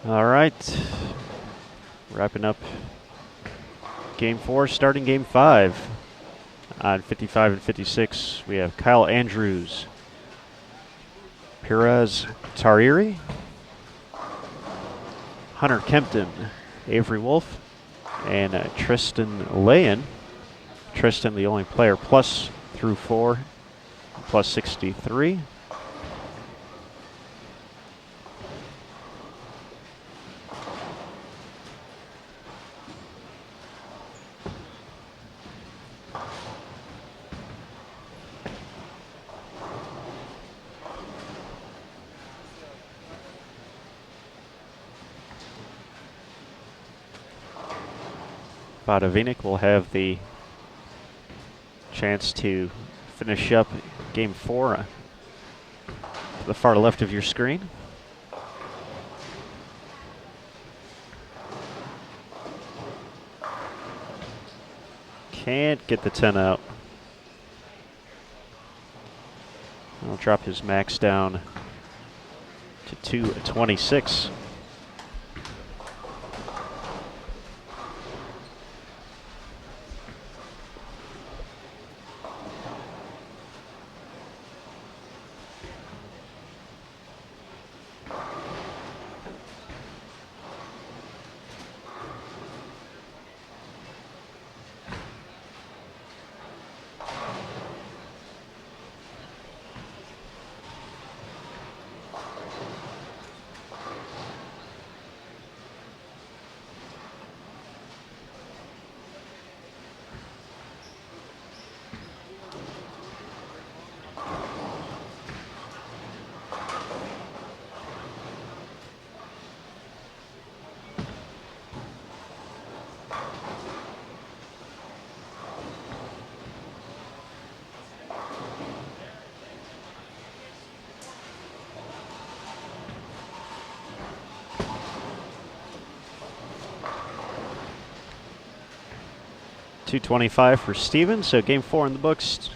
All right, wrapping up Game 4, starting Game 5. On 55 and 56, we have Kyle Andrews, Perez Tariri, Hunter Kempton, Avery Wolf, and Tristan Layan. Tristan, the only player plus through 4, plus 63. Bodavinik will have the chance to finish up Game 4 to the far left of your screen. Can't get the 10 out. I'll drop his max down to 226. 225 for Stevens. So game 4 in the books.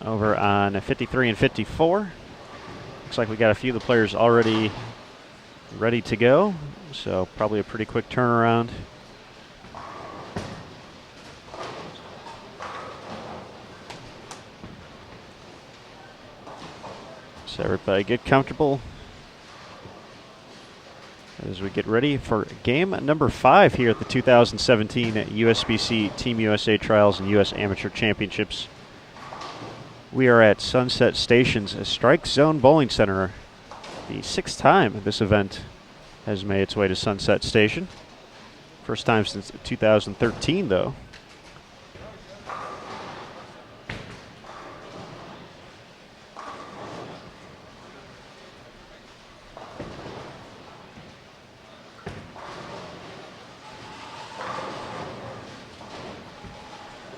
Over on 53 and 54. Looks like we got a few of the players already ready to go. So probably a pretty quick turnaround. So everybody get comfortable as we get ready for game number 5 here at the 2017 USBC Team USA Trials and US Amateur Championships. We are at Sunset Station's Strike Zone Bowling Center. The 6th time this event has made its way to Sunset Station. First time since 2013, though.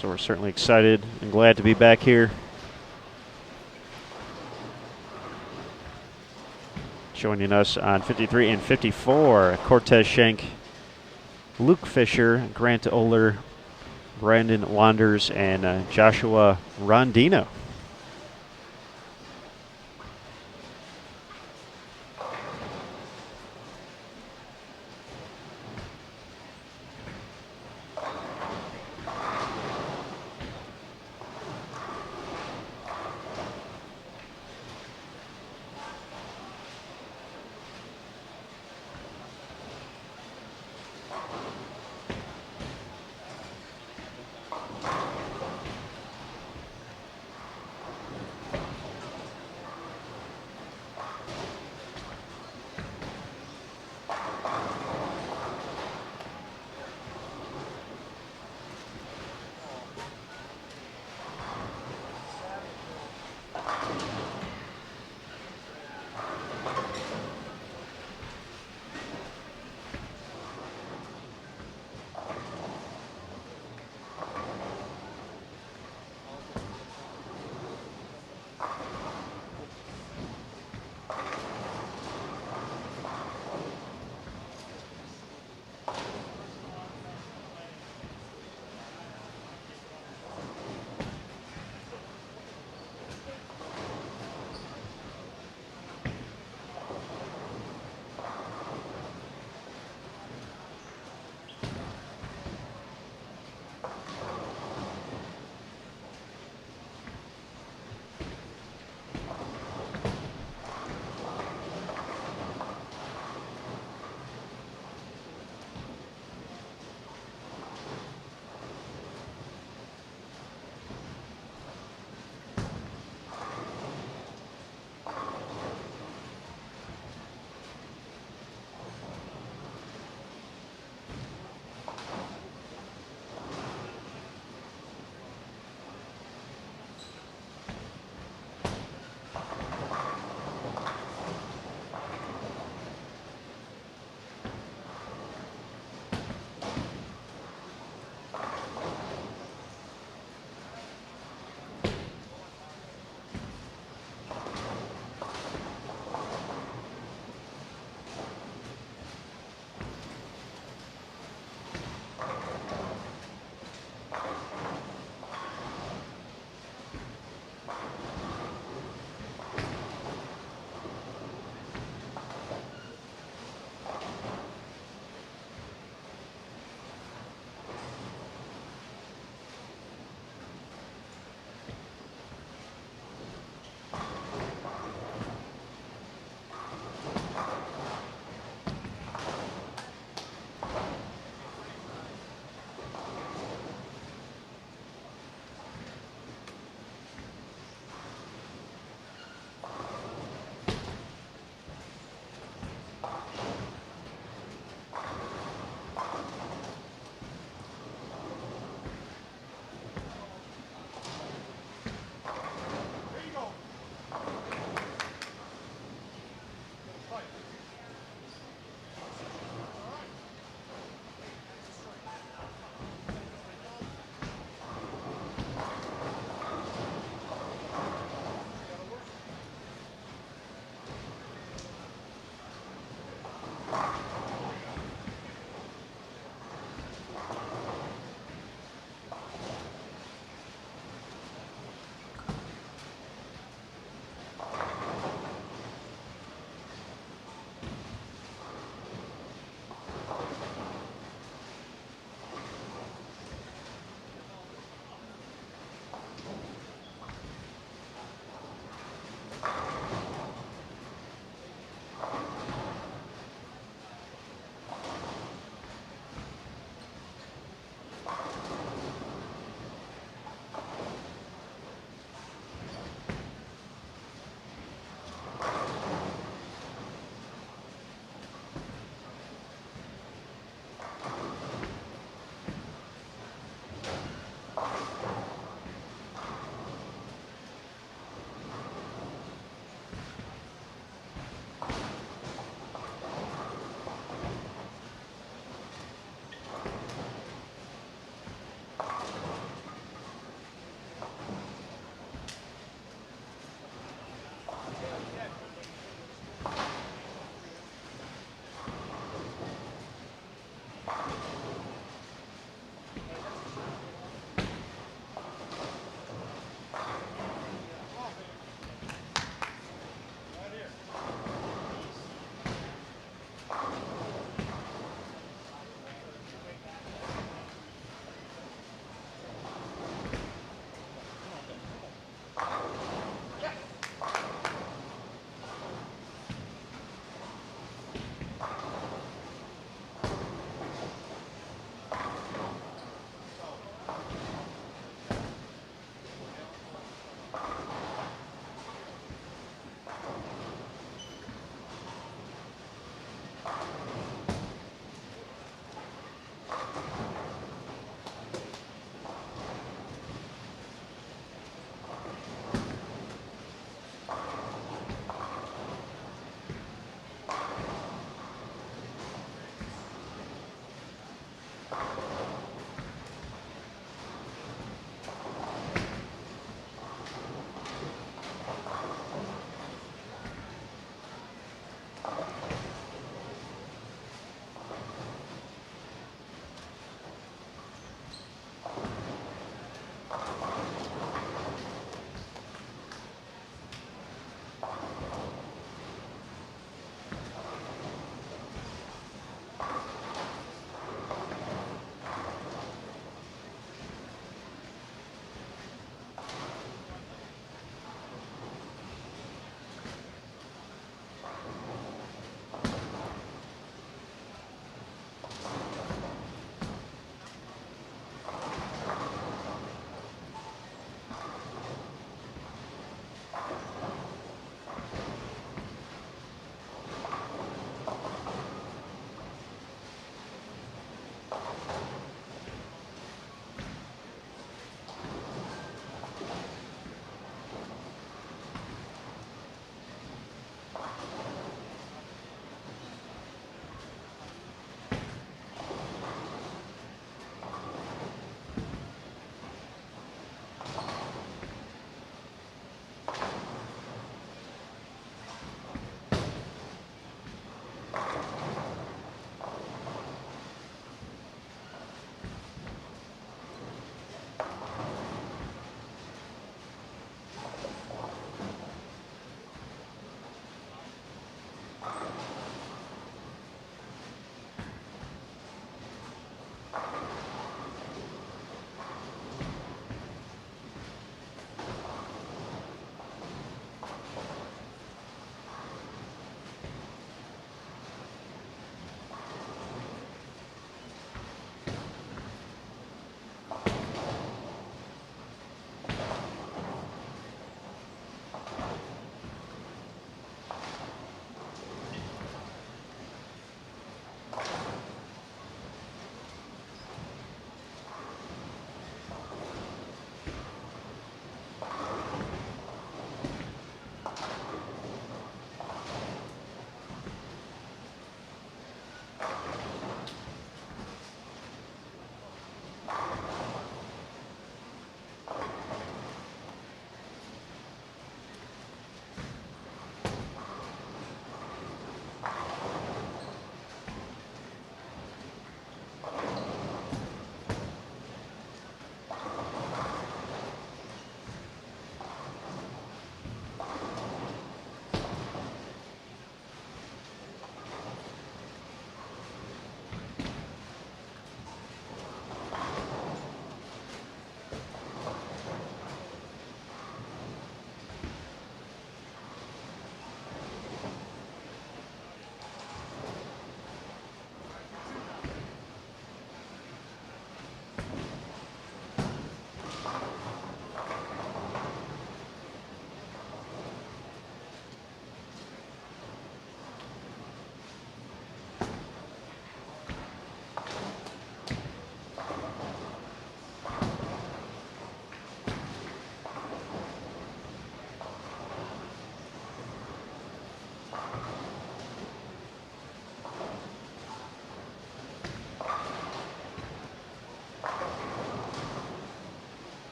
So we're certainly excited and glad to be back here. Joining us on 53 and 54, Cortez Schenk, Luke Fisher, Grant Oler, Brandon Wanders, and Joshua Rondino.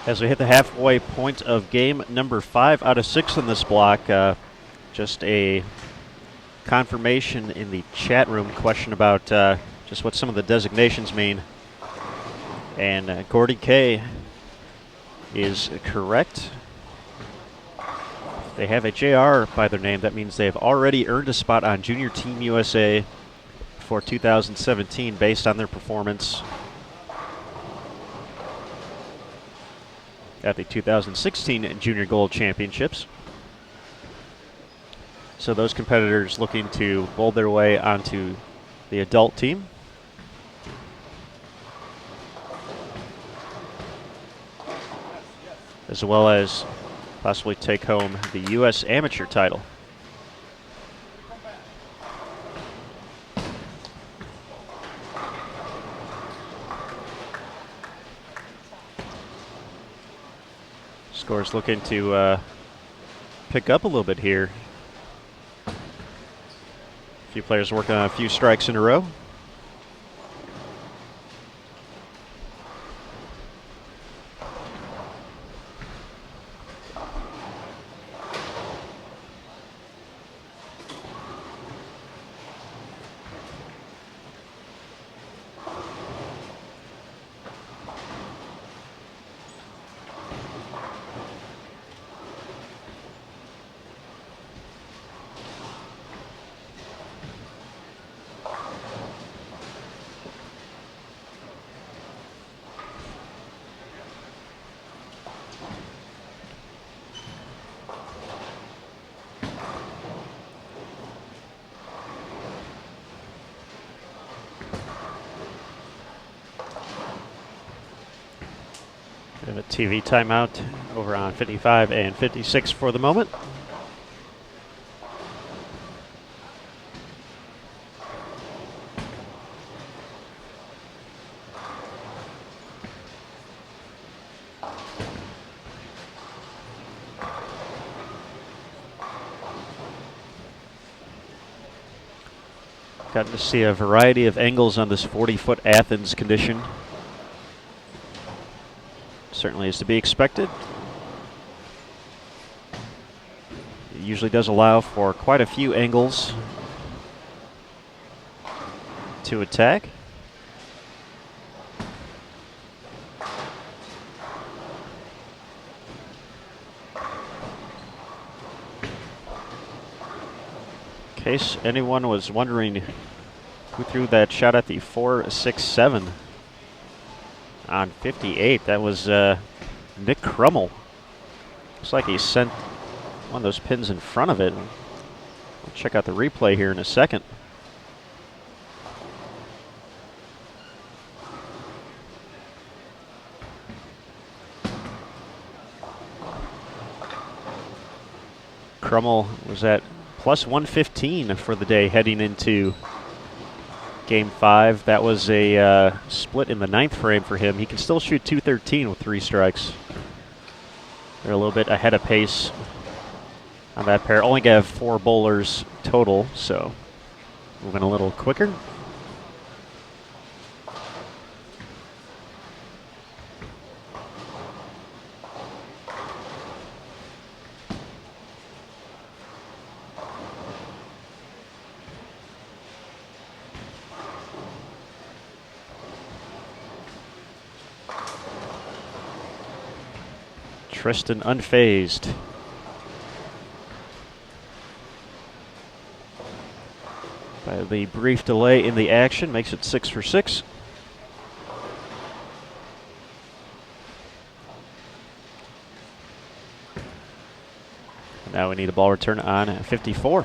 As we hit the halfway point of game number 5 out of 6 in this block, just a confirmation in the chat room question about just what some of the designations mean. And Gordy K is correct. They have a JR by their name. That means they have already earned a spot on Junior Team USA for 2017 based on their performance at the 2016 Junior Gold Championships. So those competitors looking to bowl their way onto the adult team. As well as possibly take home the U.S. Amateur title. Score's looking to pick up a little bit here. A few players working on a few strikes in a row. We have a TV timeout over on 55 and 56 for the moment. Gotten to see a variety of angles on this 40-foot Athens condition. Certainly is to be expected. It usually does allow for quite a few angles to attack. In case anyone was wondering who threw that shot at the 4.67 on 58, that was Nick Crummell. Looks like he sent one of those pins in front of it. We'll check out the replay here in a second. Crummell was at plus 115 for the day heading into Game 5. That was a split in the 9th frame for him. He can still shoot 213 with 3 strikes. They're a little bit ahead of pace on that pair. Only have 4 bowlers total, so moving a little quicker. Tristan unfazed. By the brief delay in the action, makes it 6 for 6. And now we need a ball return on 54.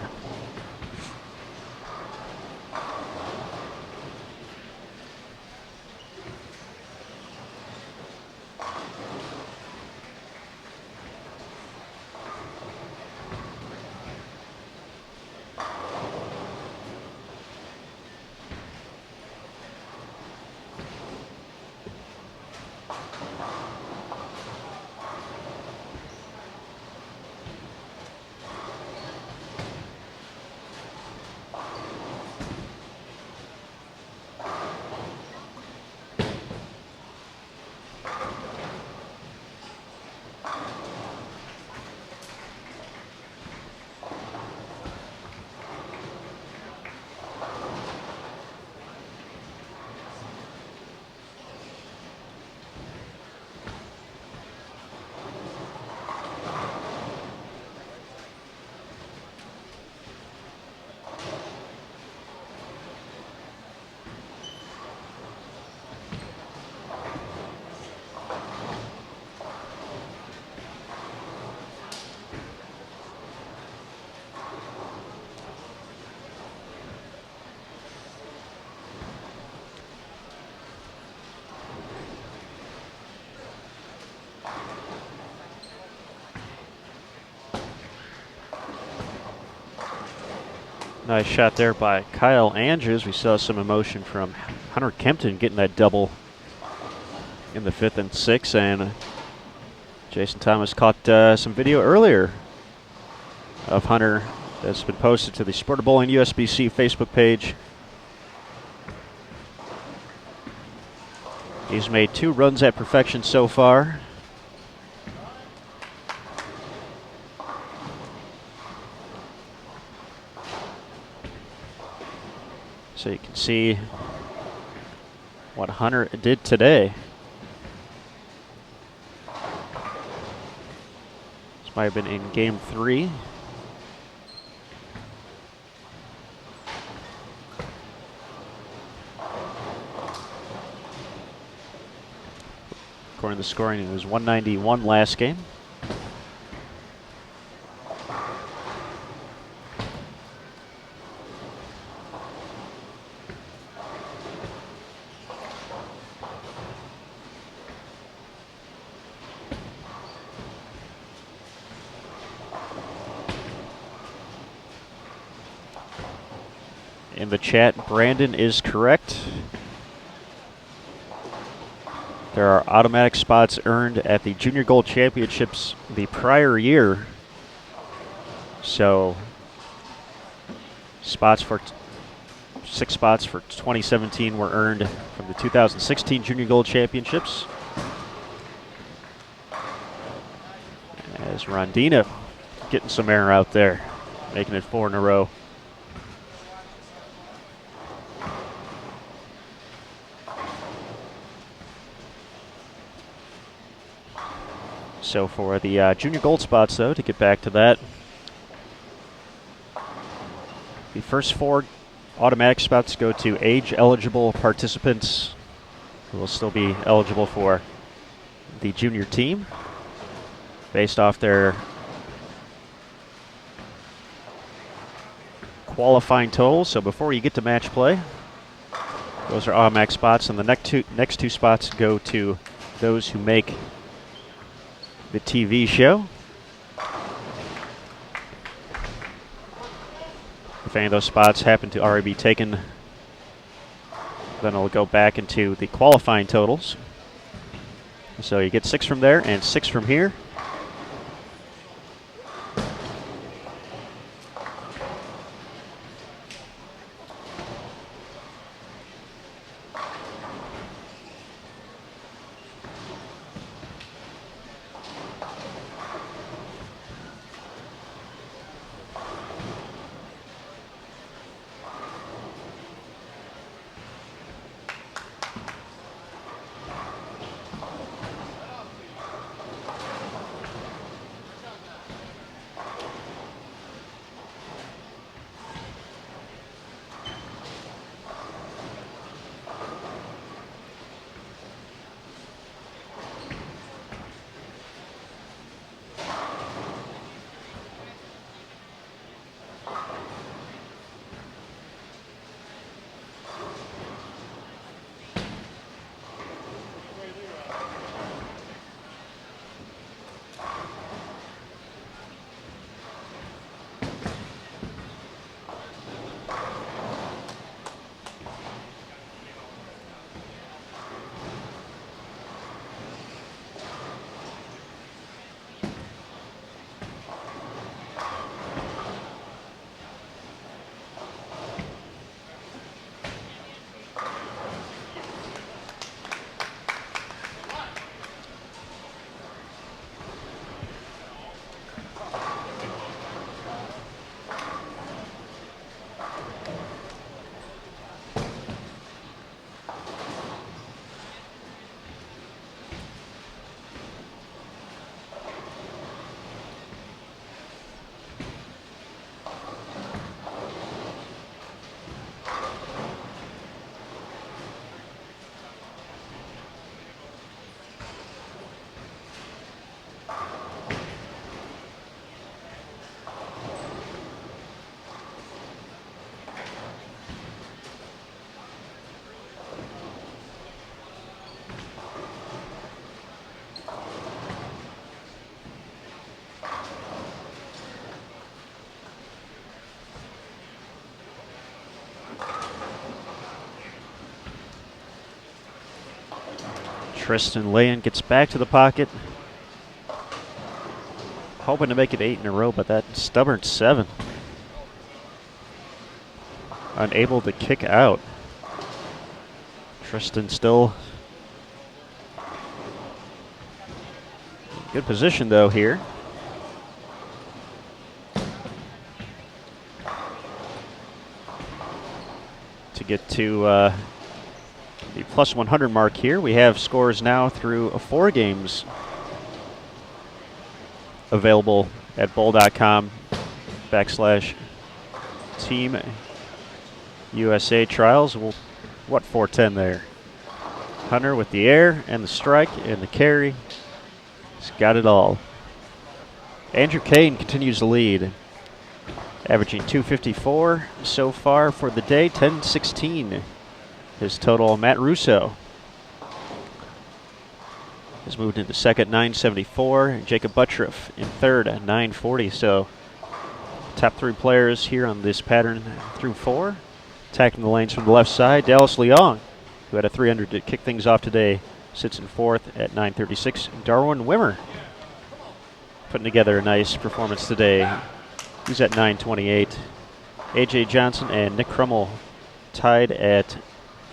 Nice shot there by Kyle Andrews. We saw some emotion from Hunter Kempton getting that double in the 5th and 6th, and Jason Thomas caught some video earlier of Hunter that's been posted to the Sporter Bowling USBC Facebook page. He's made 2 runs at perfection so far. So you can see what Hunter did today. This might have been in game 3. According to the scoring, it was 191 last game. In the chat, Brandon is correct. There are automatic spots earned at the Junior Gold Championships the prior year. So, 6 spots for 2017 were earned from the 2016 Junior Gold Championships. As Rondina getting some air out there, making it 4 in a row. So for the Junior Gold spots, though, to get back to that, the first 4 automatic spots go to age-eligible participants who will still be eligible for the junior team based off their qualifying totals. So before you get to match play, those are automatic spots, and the next two spots go to those who make the TV show. If any of those spots happen to already be taken, then it'll go back into the qualifying totals. So you get 6 from there and 6 from here. Tristan Layan gets back to the pocket. Hoping to make it 8 in a row, but that stubborn 7. Unable to kick out. Tristan still good position though here. To get to the plus 100 mark here. We have scores now through 4 games available at bowl.com/Team USA Trials. What 410 there? Hunter with the air and the strike and the carry. He's got it all. Andrew Kane continues to lead, averaging 254 so far for the day, 10-16. His total. Matt Russo has moved into second, 974. Jacob Buttriff in third at 940. So top 3 players here on this pattern through 4. Attacking the lanes from the left side. Dallas Leong, who had a 300 to kick things off today, sits in fourth at 936. Darwin Wimmer putting together a nice performance today. He's at 928. A.J. Johnson and Nick Crummell tied at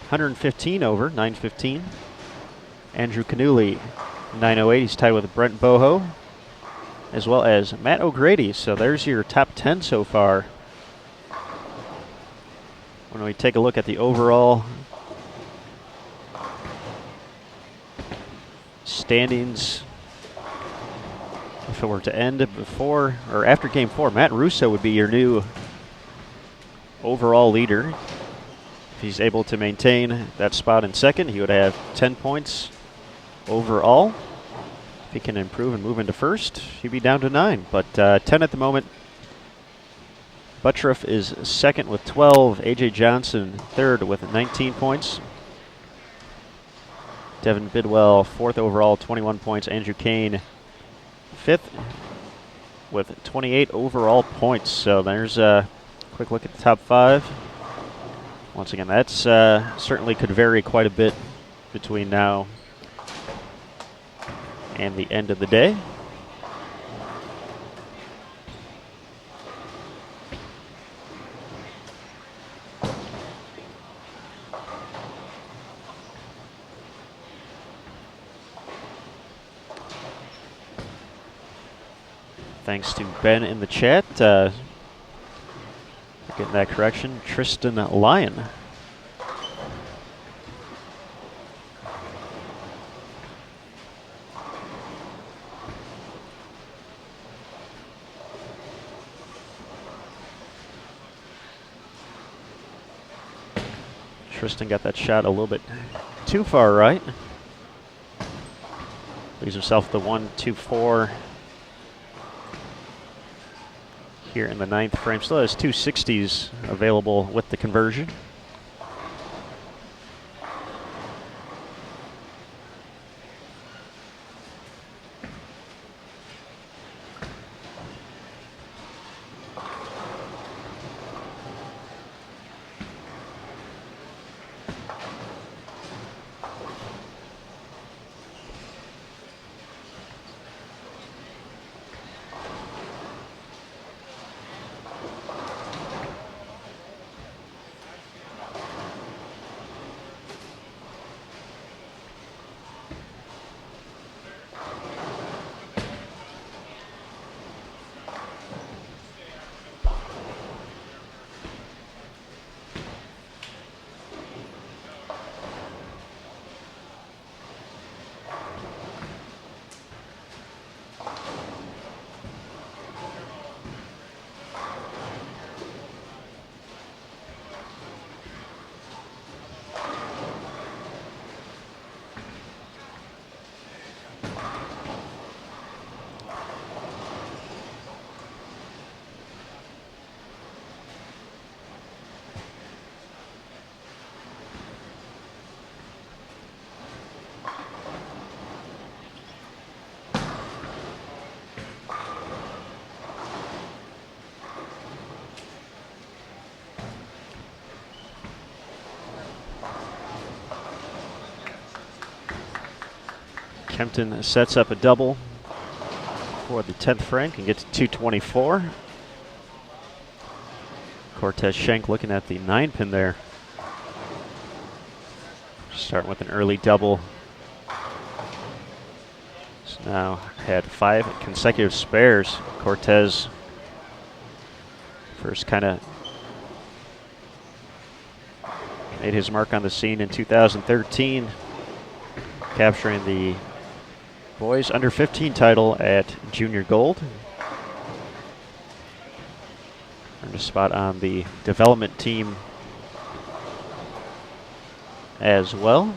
115 over, 915. Andrew Canuli, 908. He's tied with Brent Boho, as well as Matt O'Grady. So there's your top 10 so far. When we take a look at the overall standings, if it were to end before or after Game 4, Matt Russo would be your new overall leader. If he's able to maintain that spot in second, he would have 10 points overall. If he can improve and move into first, he'd be down to 9. But 10 at the moment. Buttriff is second with 12. A.J. Johnson third with 19 points. Devin Bidwell fourth overall, 21 points. Andrew Kane fifth with 28 overall points. So there's a quick look at the top 5. Once again, that's certainly could vary quite a bit between now and the end of the day. Thanks to Ben in the chat. Getting that correction. Tristan Lyon. Tristan got that shot a little bit too far right. Leaves himself the 1-2-4 here in the 9th frame. Still has 2 60s available with the conversion. Kempton sets up a double for the 10th frame, can get to 224. Cortez Schenk looking at the 9-pin there. Starting with an early double. So now had 5 consecutive spares. Cortez first kind of made his mark on the scene in 2013, capturing the boys under 15 title at Junior Gold. Earned a spot on the development team as well.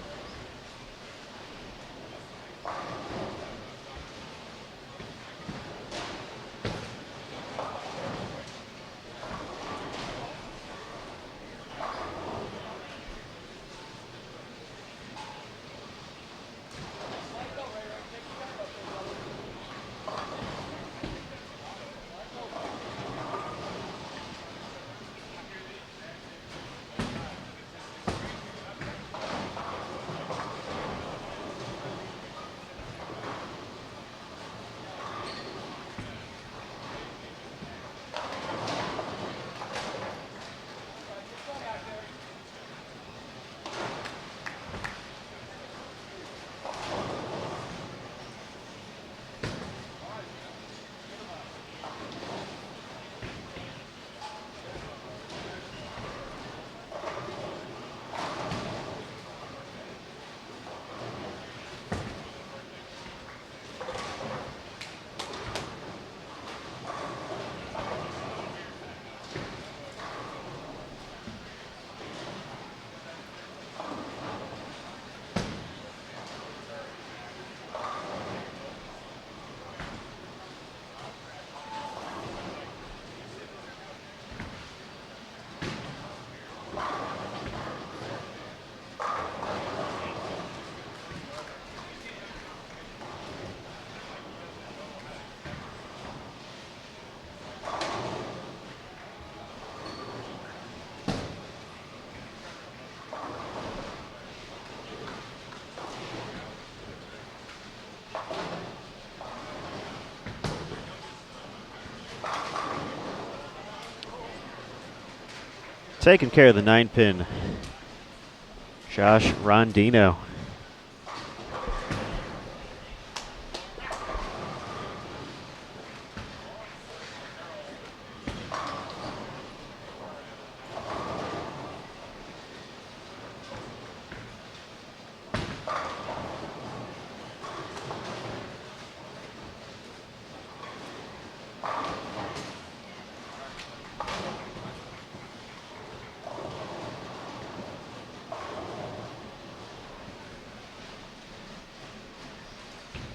Taking care of the 9-pin, Josh Rondino.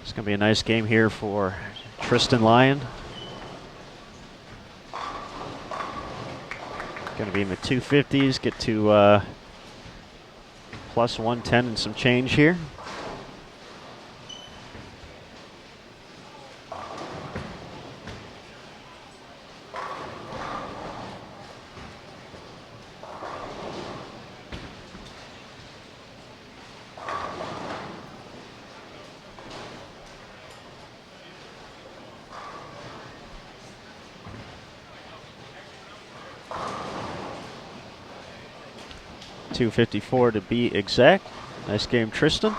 It's going to be a nice game here for Tristan Lyon. Going to be in the 250s, get to plus 110 and some change here. .254 to be exact. Nice game, Tristan.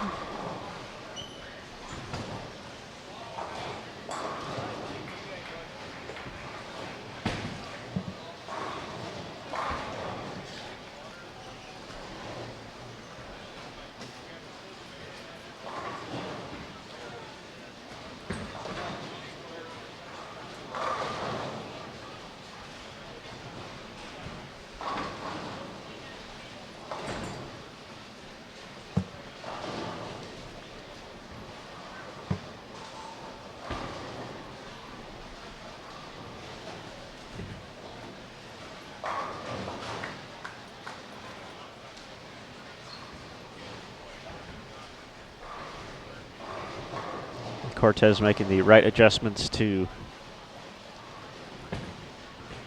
Cortez making the right adjustments to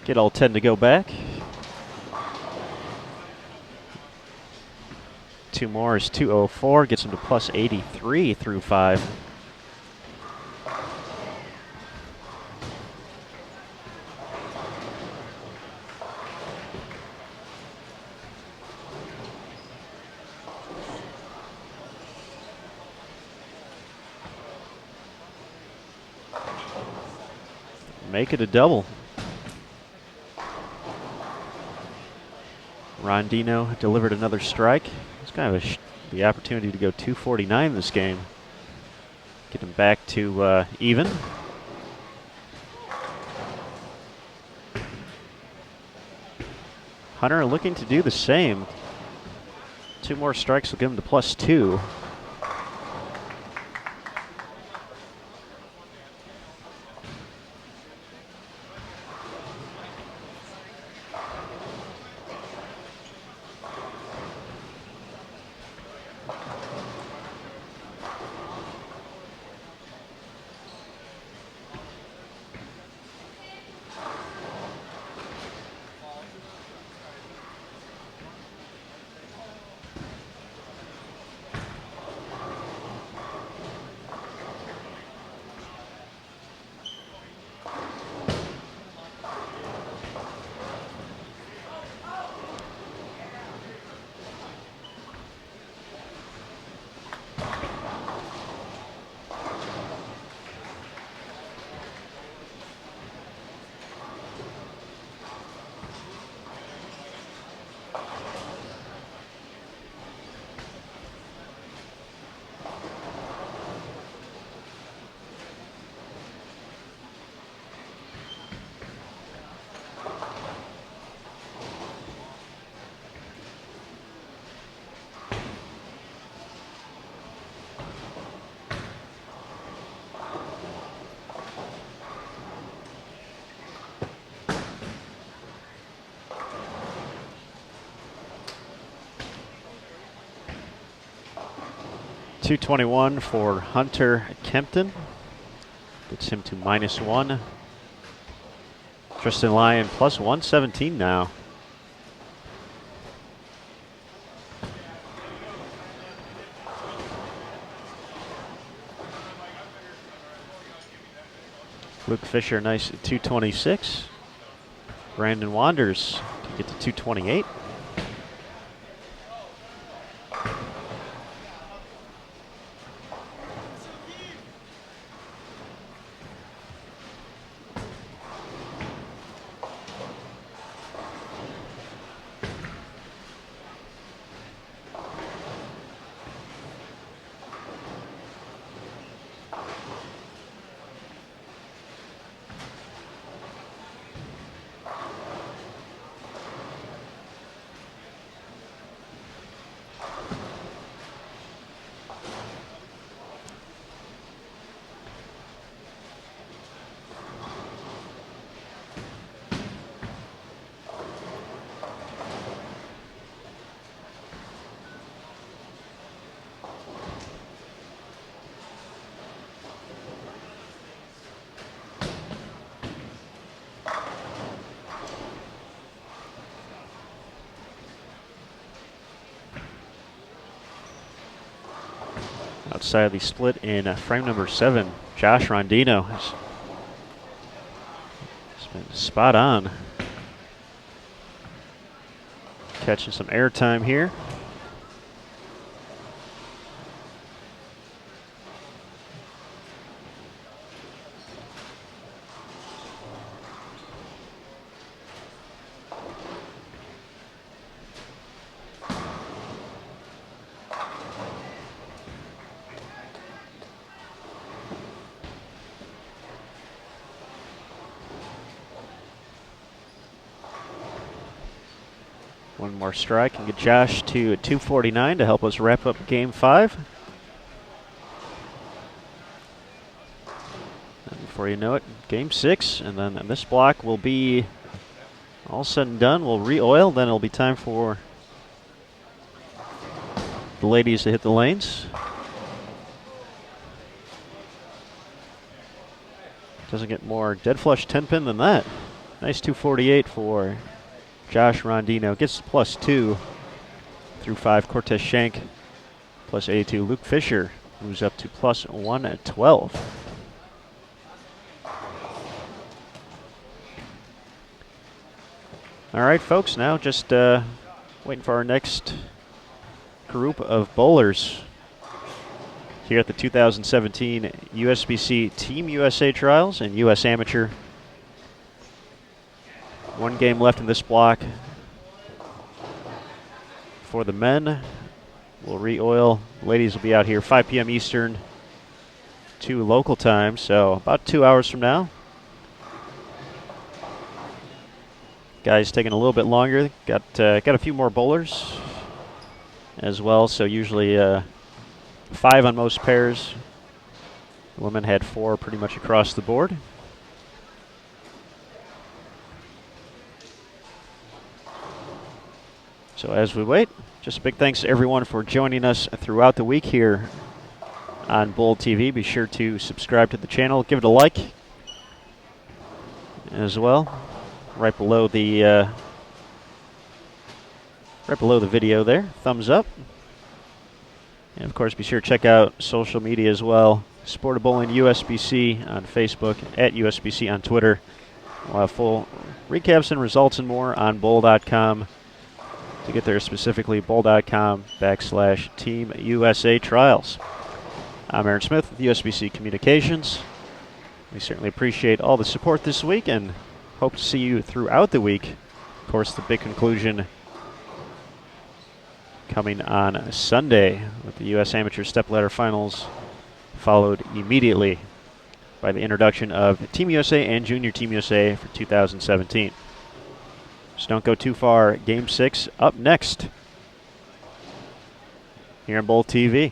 get all 10 to go back. 2 more is 204, gets him to plus 83 through 5. make it a double. Rondino delivered another strike. It's kind of the opportunity to go 249 this game. Get him back to even. Hunter looking to do the same. 2 more strikes will give him to +2. .221 for Hunter Kempton. Gets him to -1. Tristan Lyon +117 now. Luke Fisher, nice at 226. Brandon Wanders can get to 228. Outside of the split in frame number 7, Josh Rondino has been spot on. Catching some airtime here. One more strike and get Josh to 249 to help us wrap up Game 5. And before you know it, Game 6, and then this block will be all said and done. We'll re-oil, then it'll be time for the ladies to hit the lanes. Doesn't get more dead flush 10 pin than that. Nice 248 for Josh Rondino. Gets +2 through 5. Cortez Shank +82. Luke Fisher moves up to +112. All right, folks, now just waiting for our next group of bowlers here at the 2017 USBC Team USA Trials and US Amateur One game left in this block for the men. We'll re-oil. Ladies will be out here 5 p.m. Eastern, 2 local time, so about 2 hours from now. Guys taking a little bit longer. Got a few more bowlers as well, so usually 5 on most pairs. The women had 4 pretty much across the board. So as we wait, just a big thanks to everyone for joining us throughout the week here on Bowl TV. Be sure to subscribe to the channel, give it a like as well, right below the video there. Thumbs up, and of course, be sure to check out social media as well. Sport of Bowling USBC on Facebook, at USBC on Twitter. We'll have full recaps and results and more on bowl.com. To get there specifically, bowl.com/Team USA Trials. I'm Aaron Smith with USBC Communications. We certainly appreciate all the support this week and hope to see you throughout the week. Of course, the big conclusion coming on Sunday with the U.S. Amateur Stepladder Finals, followed immediately by the introduction of Team USA and Junior Team USA for 2017. So don't go too far. Game 6 up next here on Bowl TV.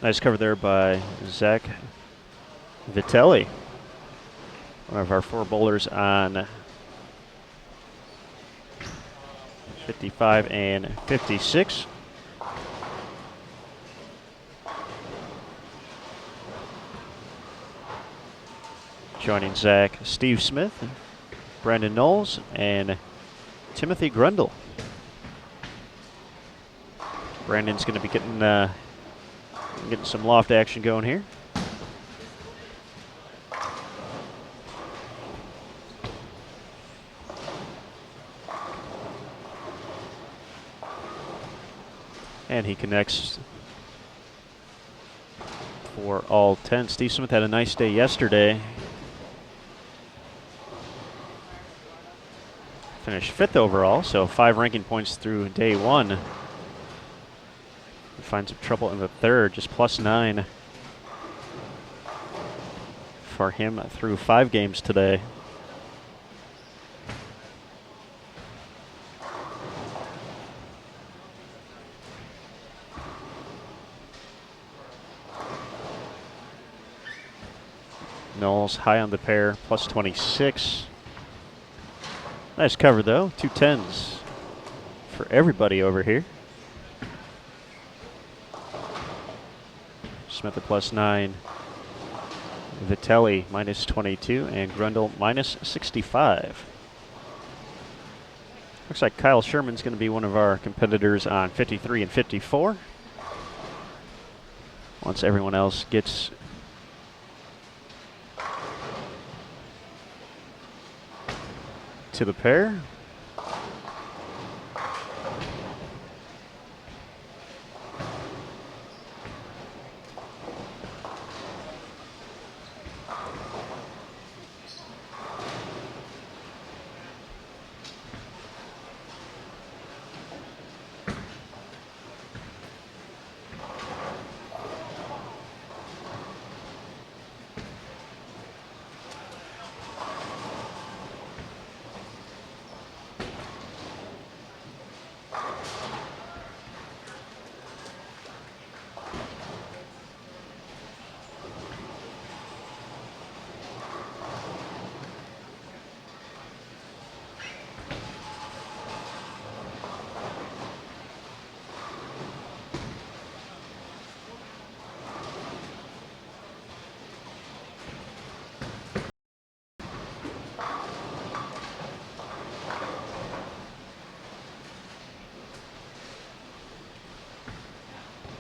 Nice cover there by Zach Vitelli, one of our 4 bowlers on 55 and 56. Joining Zach, Steve Smith, Brandon Knowles, and Timothy Grundle. Brandon's going to be getting some loft action going here. And he connects for all 10. Steve Smith had a nice day yesterday. Finished 5th overall, so 5 ranking points through day 1. He finds some trouble in the 3rd, just +9 for him through 5 games today. Knowles high on the pair, +26. Nice cover though, 2 10s for everybody over here. Smith at +9, Vitelli -22, and Grundle -65. Looks like Kyle Sherman's going to be one of our competitors on 53 and 54. Once everyone else gets to the pair.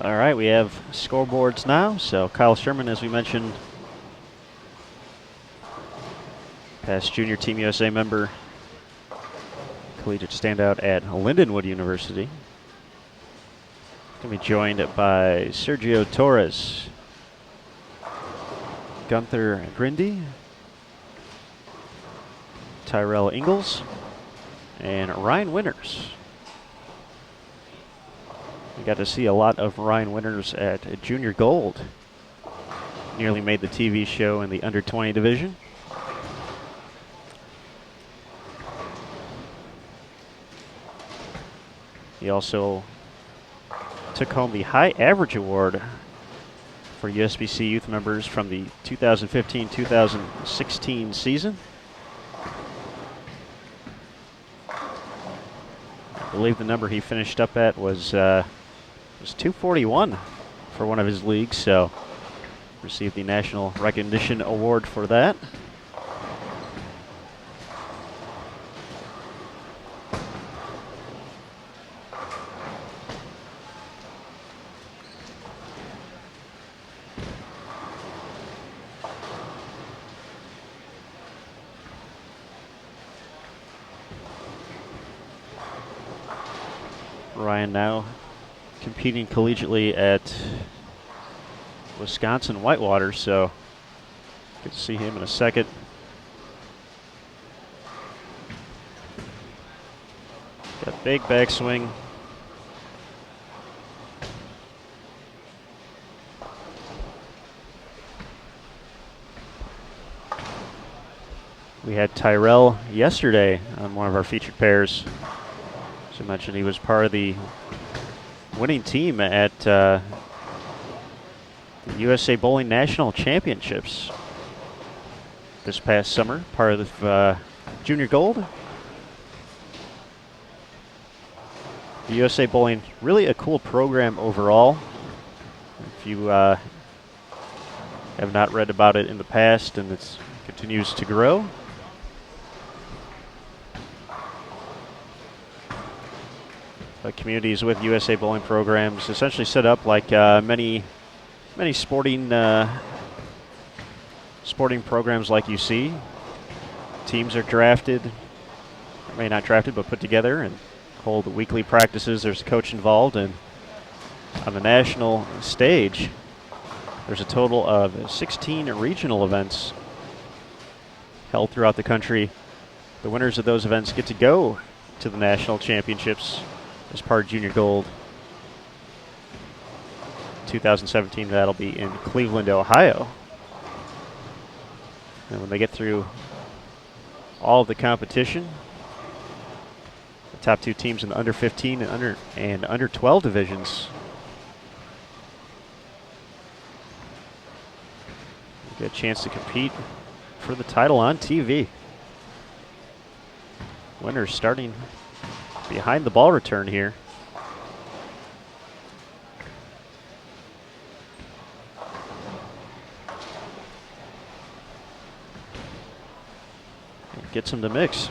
All right, we have scoreboards now. So Kyle Sherman, as we mentioned, past junior Team USA member, collegiate standout at Lindenwood University. Going to be joined by Sergio Torres, Gunther Grindy, Tyrell Ingalls, and Ryan Winters. We got to see a lot of Ryan Winters at Junior Gold. Nearly made the TV show in the under 20 division. He also took home the High Average Award for USBC youth members from the 2015-2016 season. I believe the number he finished up at was 241 for one of his leagues, so received the National Recognition Award for that. Ryan now competing collegiately at Wisconsin Whitewater, so good to see him in a second. Got big backswing. We had Tyrell yesterday on one of our featured pairs. As I mentioned, he was part of the winning team at USA Bowling National Championships this past summer, part of Junior Gold. The USA Bowling, really a cool program overall. If you have not read about it in the past, and it continues to grow. Communities with USA Bowling programs essentially set up like many sporting programs like you see. Teams are drafted, maybe not drafted, but put together and hold weekly practices. There's a coach involved, and on the national stage, there's a total of 16 regional events held throughout the country. The winners of those events get to go to the national championships as part of Junior Gold. 2017, that'll be in Cleveland, Ohio. And when they get through all of the competition, the top two teams in the under 15 and under 12 divisions get a chance to compete for the title on TV. Winners starting behind the ball return here. Gets him to mix.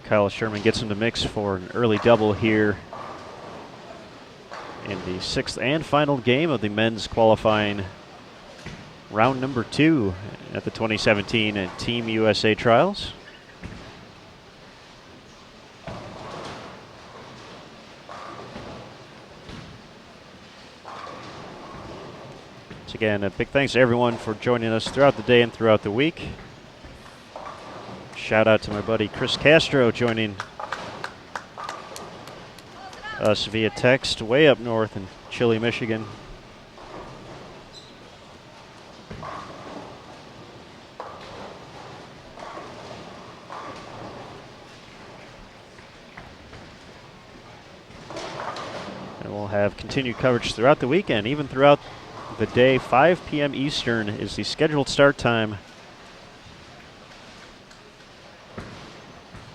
Kyle Sherman gets in the mix for an early double here in the 6th and final game of the men's qualifying round number 2 at the 2017 Team USA Trials. Once again, a big thanks to everyone for joining us throughout the day and throughout the week. Shout out to my buddy Chris Castro joining us via text way up north in chilly Michigan. And we'll have continued coverage throughout the weekend, even throughout the day. 5 p.m. Eastern is the scheduled start time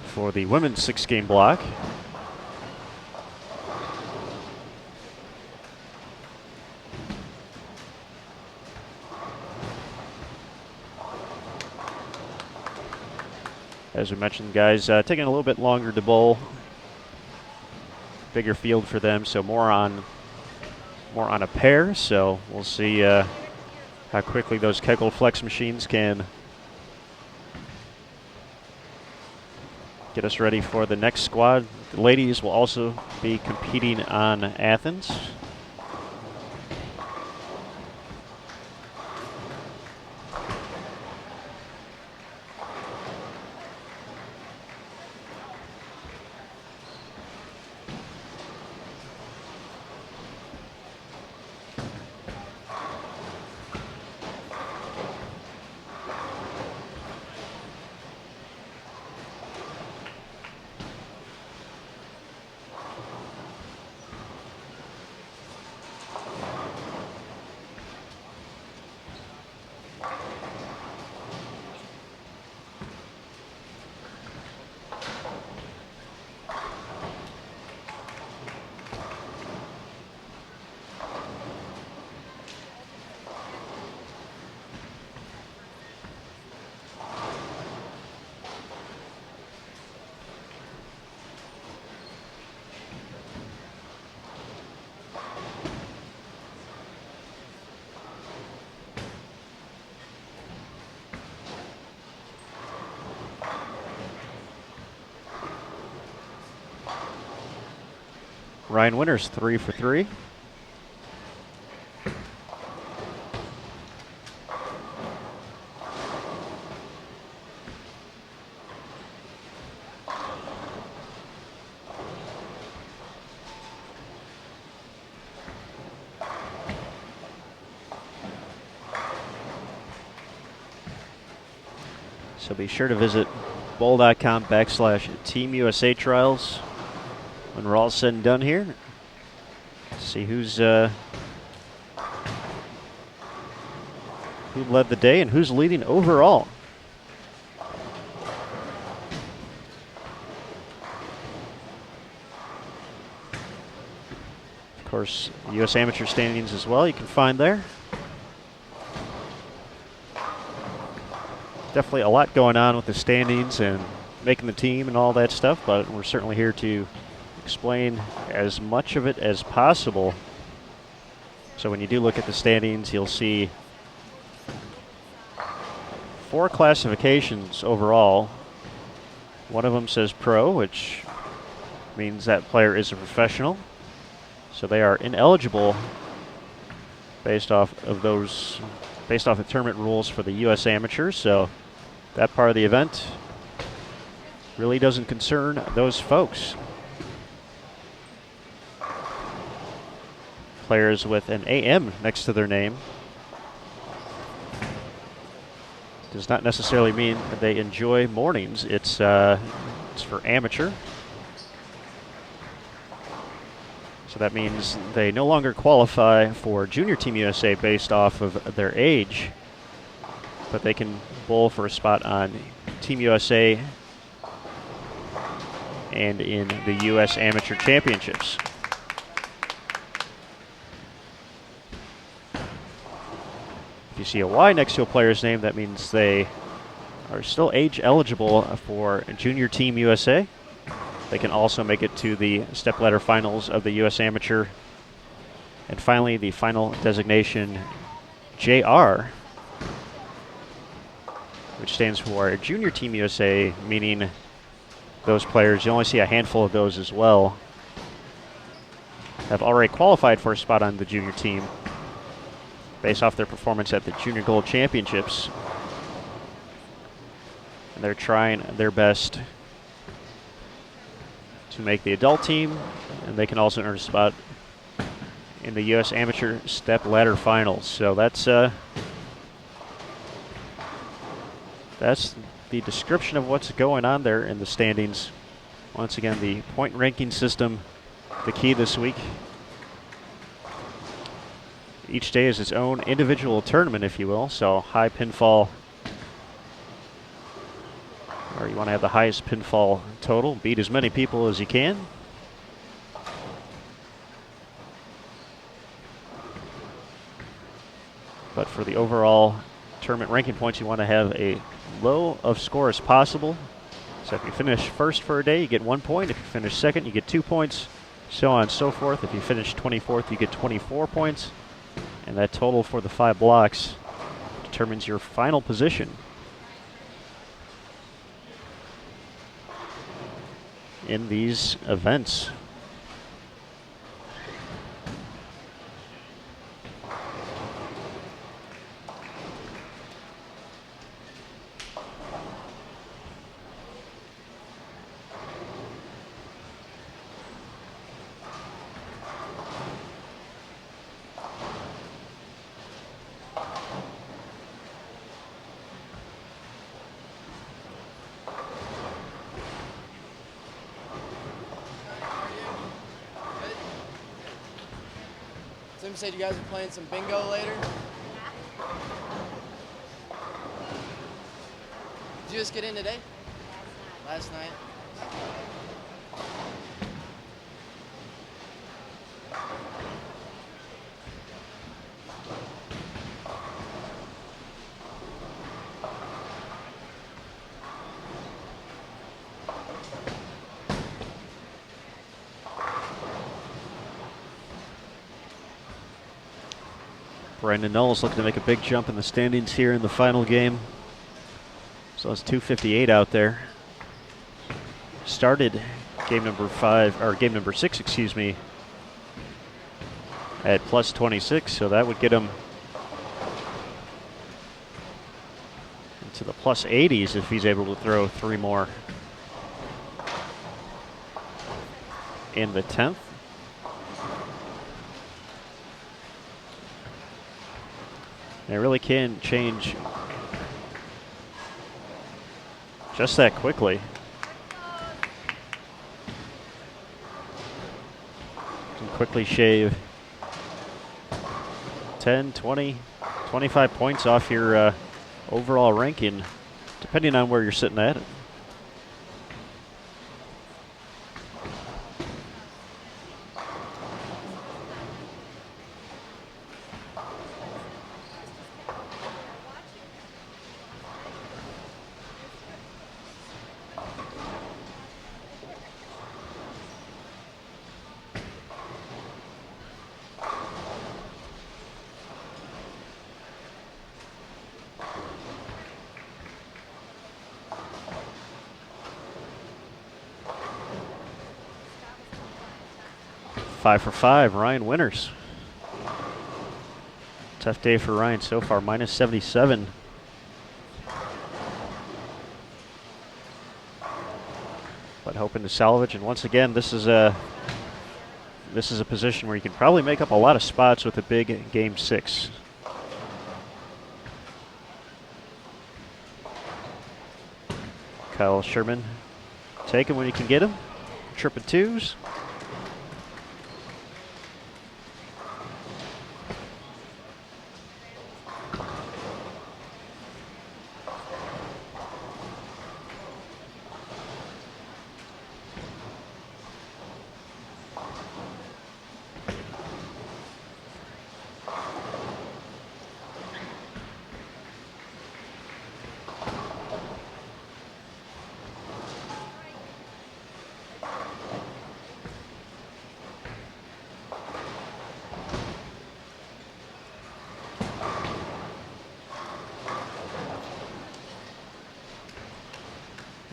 for the women's 6-game block. As we mentioned, guys, taking a little bit longer to bowl. Bigger field for them, so more on a pair. So we'll see how quickly those Kegel Flex machines can get us ready for the next squad. The ladies will also be competing on Athens. Ryan Winters 3 for 3. So be sure to visit bowl.com/Team USA Trials when we're all said and done here. See who's who led the day and who's leading overall. Of course, U.S. Amateur standings as well you can find there. Definitely a lot going on with the standings and making the team and all that stuff, but we're certainly here to explain as much of it as possible. So when you do look at the standings, you'll see 4 classifications overall. One of them says pro, which means that player is a professional. So they are ineligible based off the tournament rules for the U.S. amateurs. So that part of the event really doesn't concern those folks. Players with an AM next to their name does not necessarily mean that they enjoy mornings. It's for amateur. So that means they no longer qualify for Junior Team USA based off of their age, but they can bowl for a spot on Team USA and in the U.S. Amateur Championships. If you see a Y next to a player's name, that means they are still age eligible for Junior Team USA. They can also make it to the stepladder finals of the U.S. Amateur. And finally, the final designation, JR, which stands for Junior Team USA, meaning those players, you only see a handful of those as well, have already qualified for a spot on the junior team based off their performance at the Junior Gold Championships. And they're trying their best to make the adult team, and they can also earn a spot in the U.S. Amateur Step Ladder Finals. So that's the description of what's going on there in the standings. Once again, the point ranking system, the key this week. Each day is its own individual tournament, if you will. So high pinfall, or you want to have the highest pinfall total, beat as many people as you can. But for the overall tournament ranking points, you want to have a low of score as possible. So if you finish first for a day, you get 1 point. If you finish second, you get 2 points. So on and so forth. If you finish 24th, you get 24 points. And that total for the 5 blocks determines your final position in these events. Tim said you guys are playing some bingo later. Did you just get in today? Last night? Brandon Knowles looking to make a big jump in the standings here in the final game. So it's 258 out there. Started game number 6, excuse me, at plus 26, so that would get him into the plus 80s if he's able to throw 3 more in the 10th. It really can change just that quickly. Can quickly shave 10, 20, 25 points off your overall ranking, depending on where you're sitting at it. Five for 5, Ryan Winters. Tough day for Ryan so far, minus 77. But hoping to salvage, and once again, this is a position where you can probably make up a lot of spots with a big game 6. Kyle Sherman, take him when you can get him. Tripping 2s.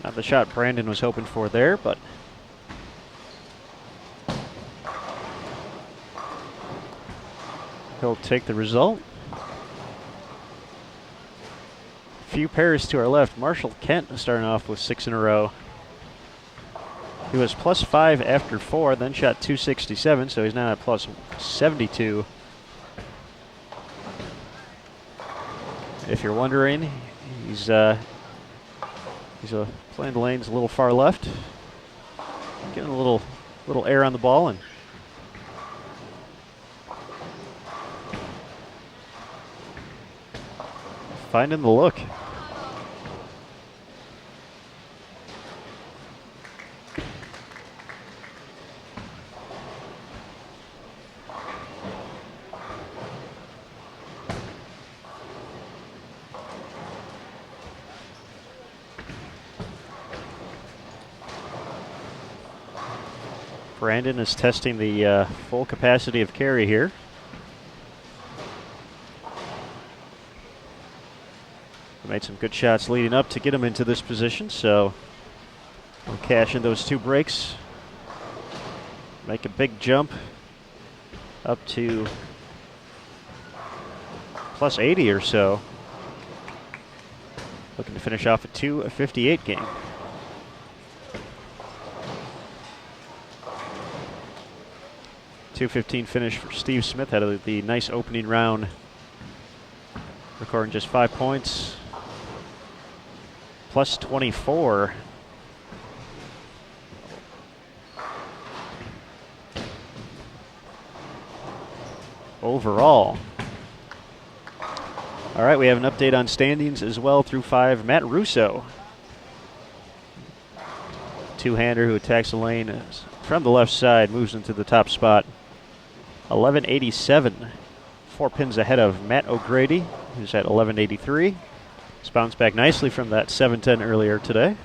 Not the shot Brandon was hoping for there, but he'll take the result. Few pairs to our left. Marshall Kent starting off with 6 in a row. He was +5 after 4, then shot .267, so he's now at +72. If you're wondering, he's playing the lanes a little far left, getting a little air on the ball and finding the look. Brandon is testing the full capacity of carry here. Made some good shots leading up to get him into this position, so we'll cash in those 2 breaks. Make a big jump up to +80 or so. Looking to finish off a 2:58 game. .215 finish for Steve Smith. Had the nice opening round, recording just 5 points. +24. Overall. All right, we have an update on standings as well through 5. Matt Russo, two-hander who attacks the lane from the left side, moves into the top spot. 1187, 4 pins ahead of Matt O'Grady, who's at 1183. He's bounced back nicely from that 710 earlier today.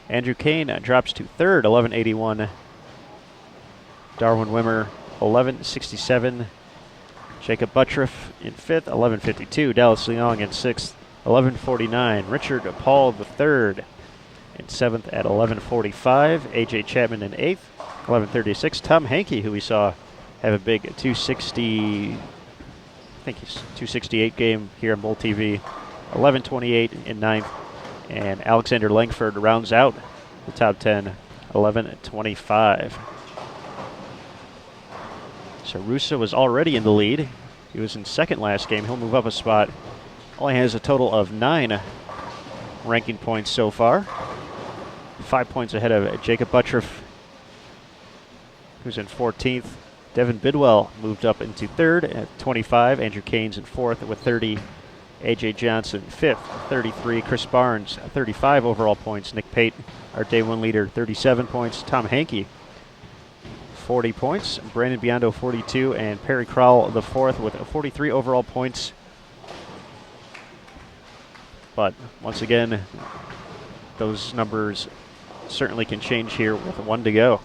Andrew Kane drops to 3rd, 1181. Darwin Wimmer, 1167. Jacob Buttriff in 5th, 1152. Dallas Leong in 6th, 1149. Richard Paul III in 7th at 1145. AJ Chapman in 8th, 1136. Tom Hankey, who we saw have a big 260, I think he's 268 game here on Bull TV, 1128 in 9th. And Alexander Langford rounds out the top 10, 1125. So Russo was already in the lead. He was in 2nd last game. He'll move up a spot. Only has a total of 9 ranking points so far. 5 points ahead of Jacob Buttriff, who's in 14th. Devin Bidwell moved up into 3rd at 25. Andrew Kane's in 4th with 30. A.J. Johnson 5th, 33. Chris Barnes, 35 overall points. Nick Pate, our day 1 leader, 37 points. Tom Hankey, 40 points. Brandon Biondo, 42. And Perry Crowell, the 4th, with 43 overall points. But once again, those numbers certainly can change here with 1 to go.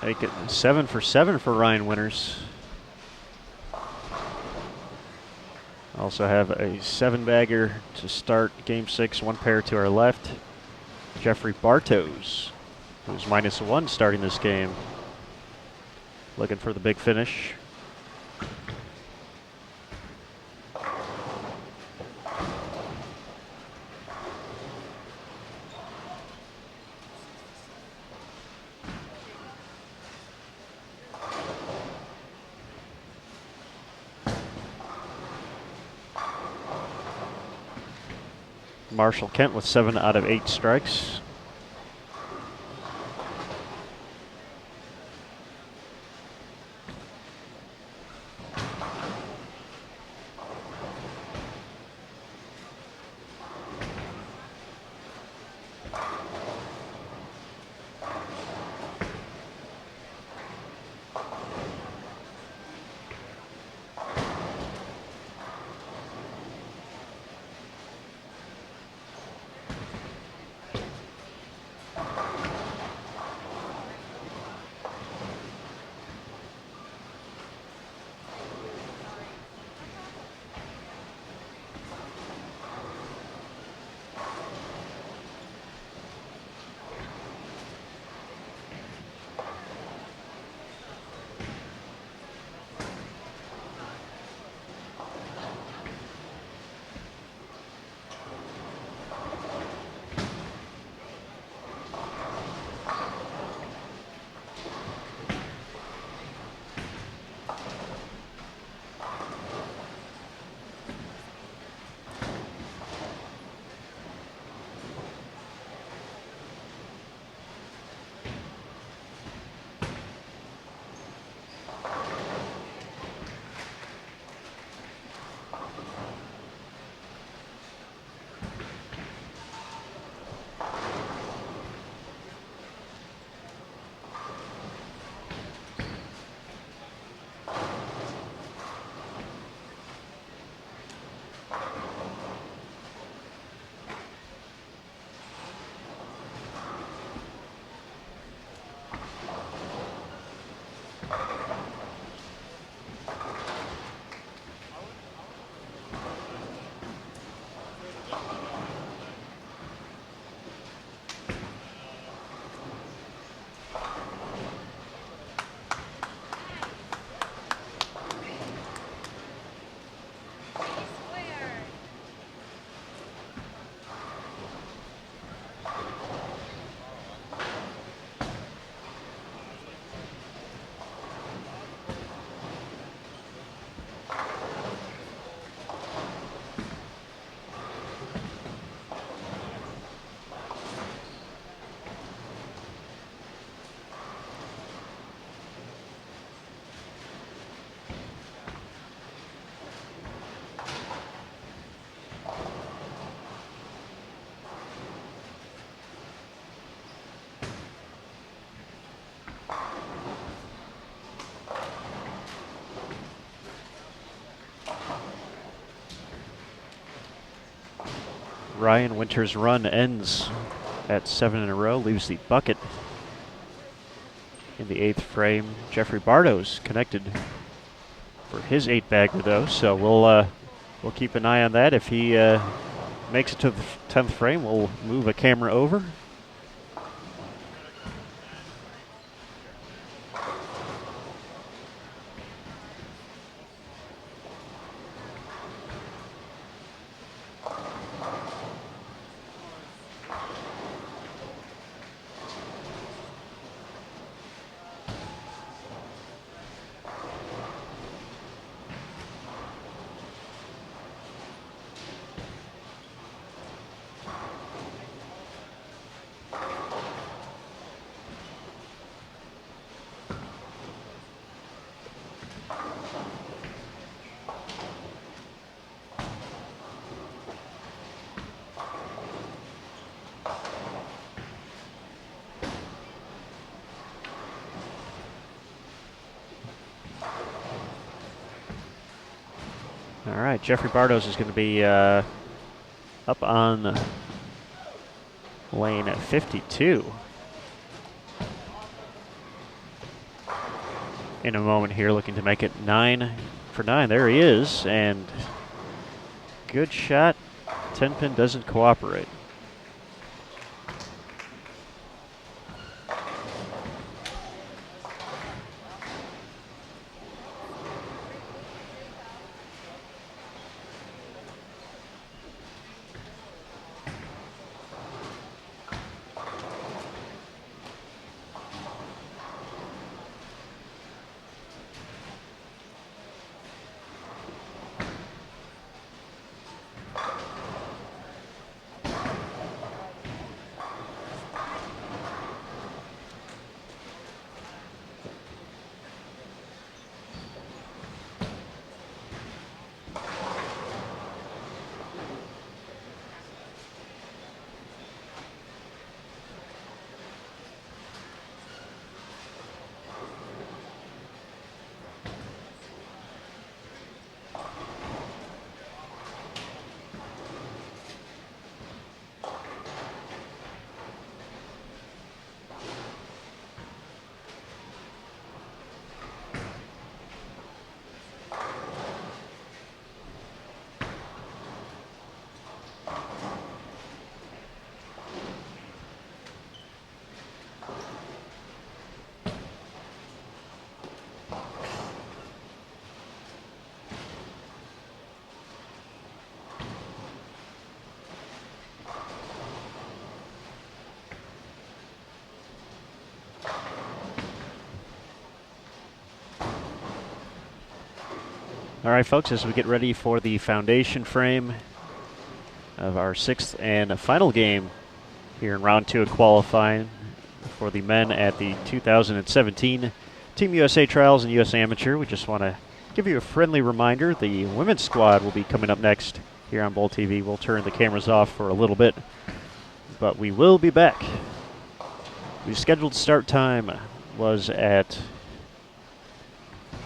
Make it 7 for 7 for Ryan Winters. Also have a 7-bagger to start Game 6, 1 pair to our left. Jeffrey Bartos, who's -1 starting this game. Looking for the big finish. Marshall Kent with 7 out of 8 strikes. Ryan Winters' run ends at 7 in a row, leaves the bucket in the 8th frame. Jeffrey Bartos connected for his 8-bagger though, so we'll keep an eye on that. If he makes it to the 10th frame, we'll move a camera over. All right, Jeffrey Bartos is going to be up on lane 52. in a moment here, looking to make it 9 for 9. There he is, and good shot. 10-pin doesn't cooperate. All right, folks, as we get ready for the foundation frame of our 6th and final game here in round 2 of qualifying for the men at the 2017 Team USA Trials and US Amateur, we just want to give you a friendly reminder. The women's squad will be coming up next here on Bowl TV. We'll turn the cameras off for a little bit, but we will be back. The scheduled start time was at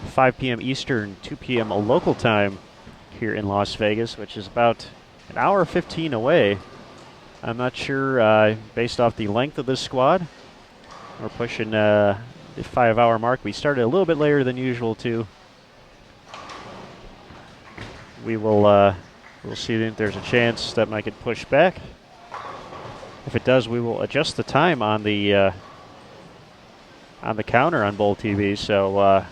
5 p.m. Eastern, 2 p.m. local time here in Las Vegas, which is about an hour 15 away. I'm not sure, based off the length of this squad. We're pushing the 5-hour mark. We started a little bit later than usual, too. We'll see if there's a chance that might get pushed back. If it does, we will adjust the time on the counter on Bowl TV. So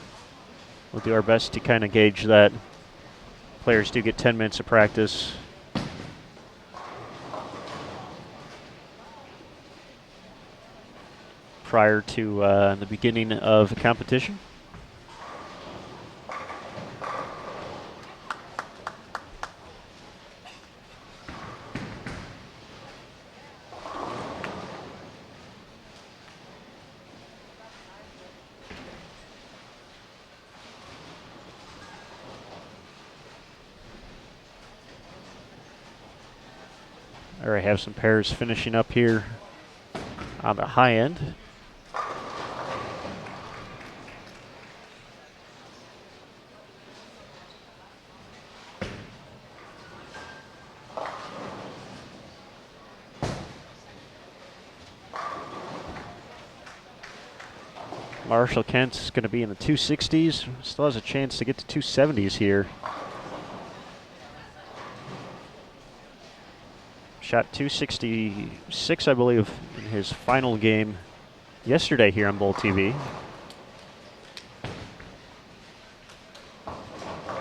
we'll do our best to kind of gauge that. Players do get 10 minutes of practice. Prior to the beginning of competition. All right, have some pairs finishing up here on the high end. Marshall Kent's going to be in the 260s. Still has a chance to get to 270s here. Shot 266, I believe, in his final game yesterday here on Bowl TV.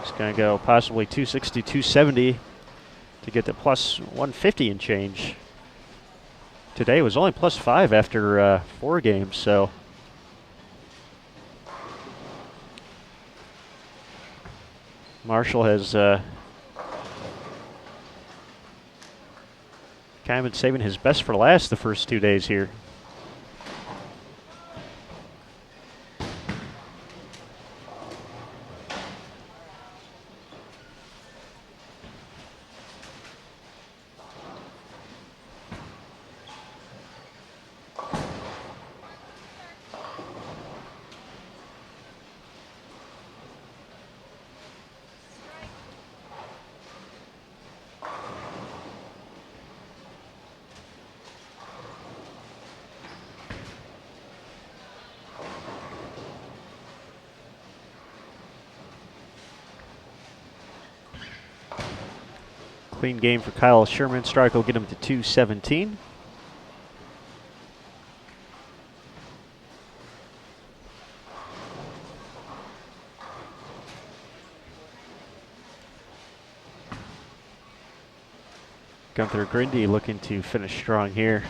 He's going to go possibly 260, 270 to get to plus 150 and change. Today was only plus 5 after 4 games, so. Marshall has kind of been saving his best for last the first 2 days here. Clean game for Kyle Sherman. Strike will get him to 217. Gunther Grindy looking to finish strong here.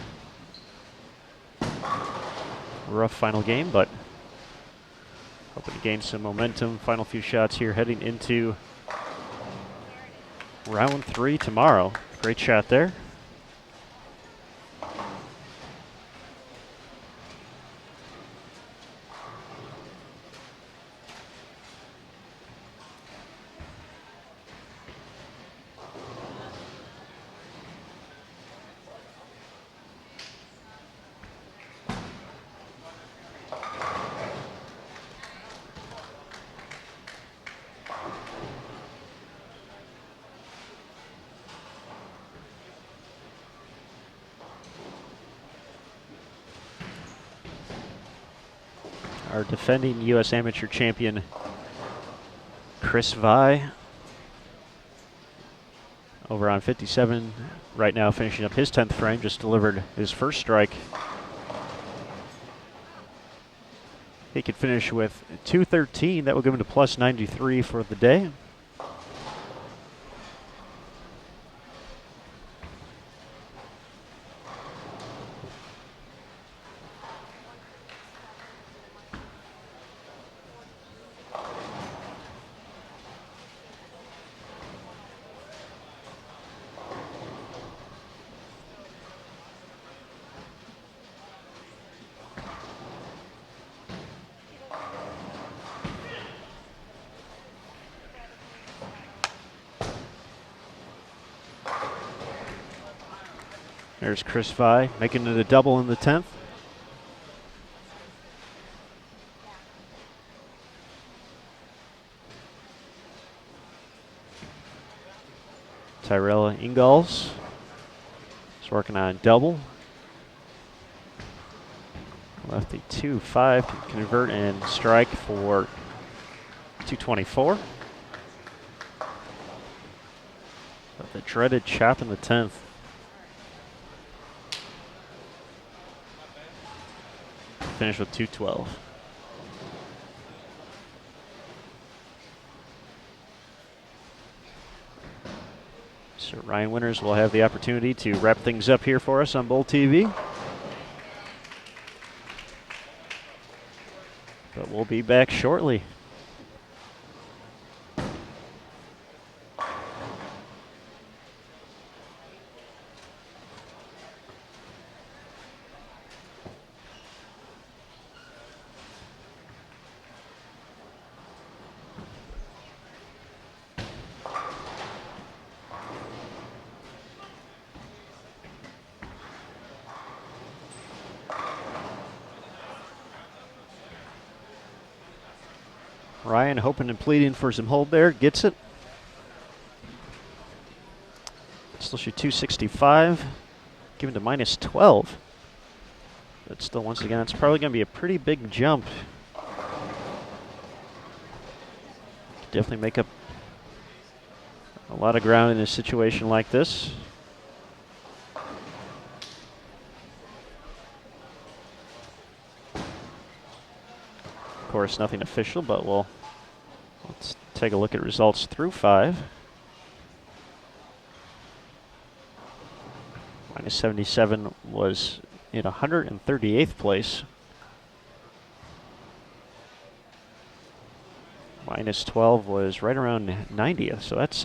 Rough final game, but hoping to gain some momentum. Final few shots here heading into round 3 tomorrow. Great shot there. Our defending U.S. Amateur Champion, Chris Vi, over on 57, right now finishing up his 10th frame, just delivered his first strike. He could finish with 213. That will give him to plus 93 for the day. There's Chris Vi making it a double in the 10th. Tyrell Ingalls is working on double. Left the 2-5 to convert and strike for 224. But the dreaded chop in the 10th. Finish with 212. So Ryan Winters will have the opportunity to wrap things up here for us on Bowl TV. But we'll be back shortly. Ryan hoping and pleading for some hold there, gets it. Still shoot 265, given to minus 12. But still, once again, it's probably going to be a pretty big jump. Definitely make up a lot of ground in a situation like this. Of course, nothing official, but let's take a look at results through 5. Minus 77 was in 138th place. Minus 12 was right around 90th, so that's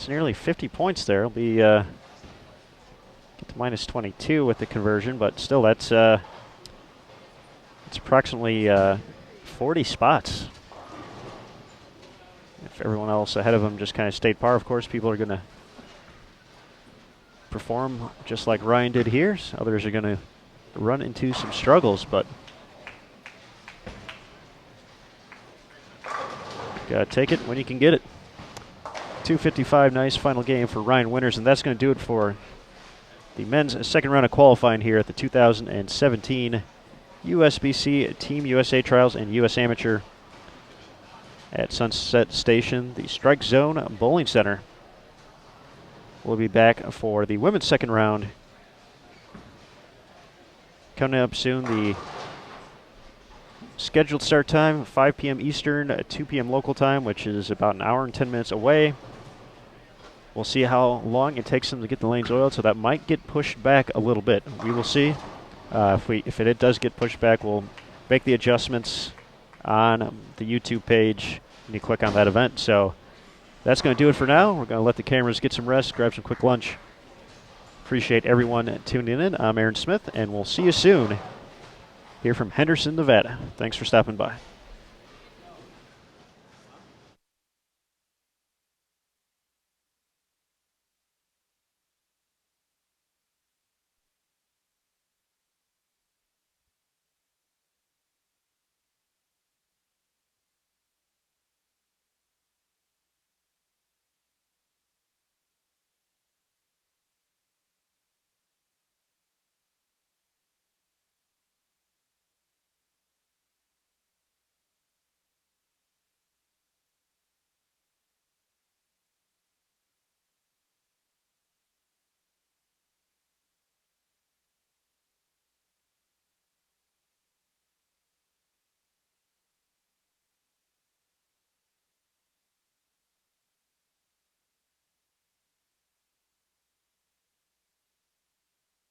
nearly 50 points there. It'll be get to minus 22 with the conversion, but still that's it's approximately 40 spots. If everyone else ahead of them just kind of stayed par, of course, people are going to perform just like Ryan did here. So others are going to run into some struggles, but gotta take it when you can get it. 255, nice final game for Ryan Winters, and that's going to do it for the men's second round of qualifying here at the 2017 USBC Team USA Trials and US Amateur at Sunset Station, the Strike Zone Bowling Center. We'll be back for the women's second round. Coming up soon, the scheduled start time, 5 p.m. Eastern, 2 p.m. local time, which is about an hour and 10 minutes away. We'll see how long it takes them to get the lanes oiled, so that might get pushed back a little bit. We will see. If it does get pushed back, we'll make the adjustments on the YouTube page, and you click on that event. So that's going to do it for now. We're going to let the cameras get some rest, grab some quick lunch. Appreciate everyone tuning in. I'm Aaron Smith, and we'll see you soon here from Henderson, Nevada. Thanks for stopping by.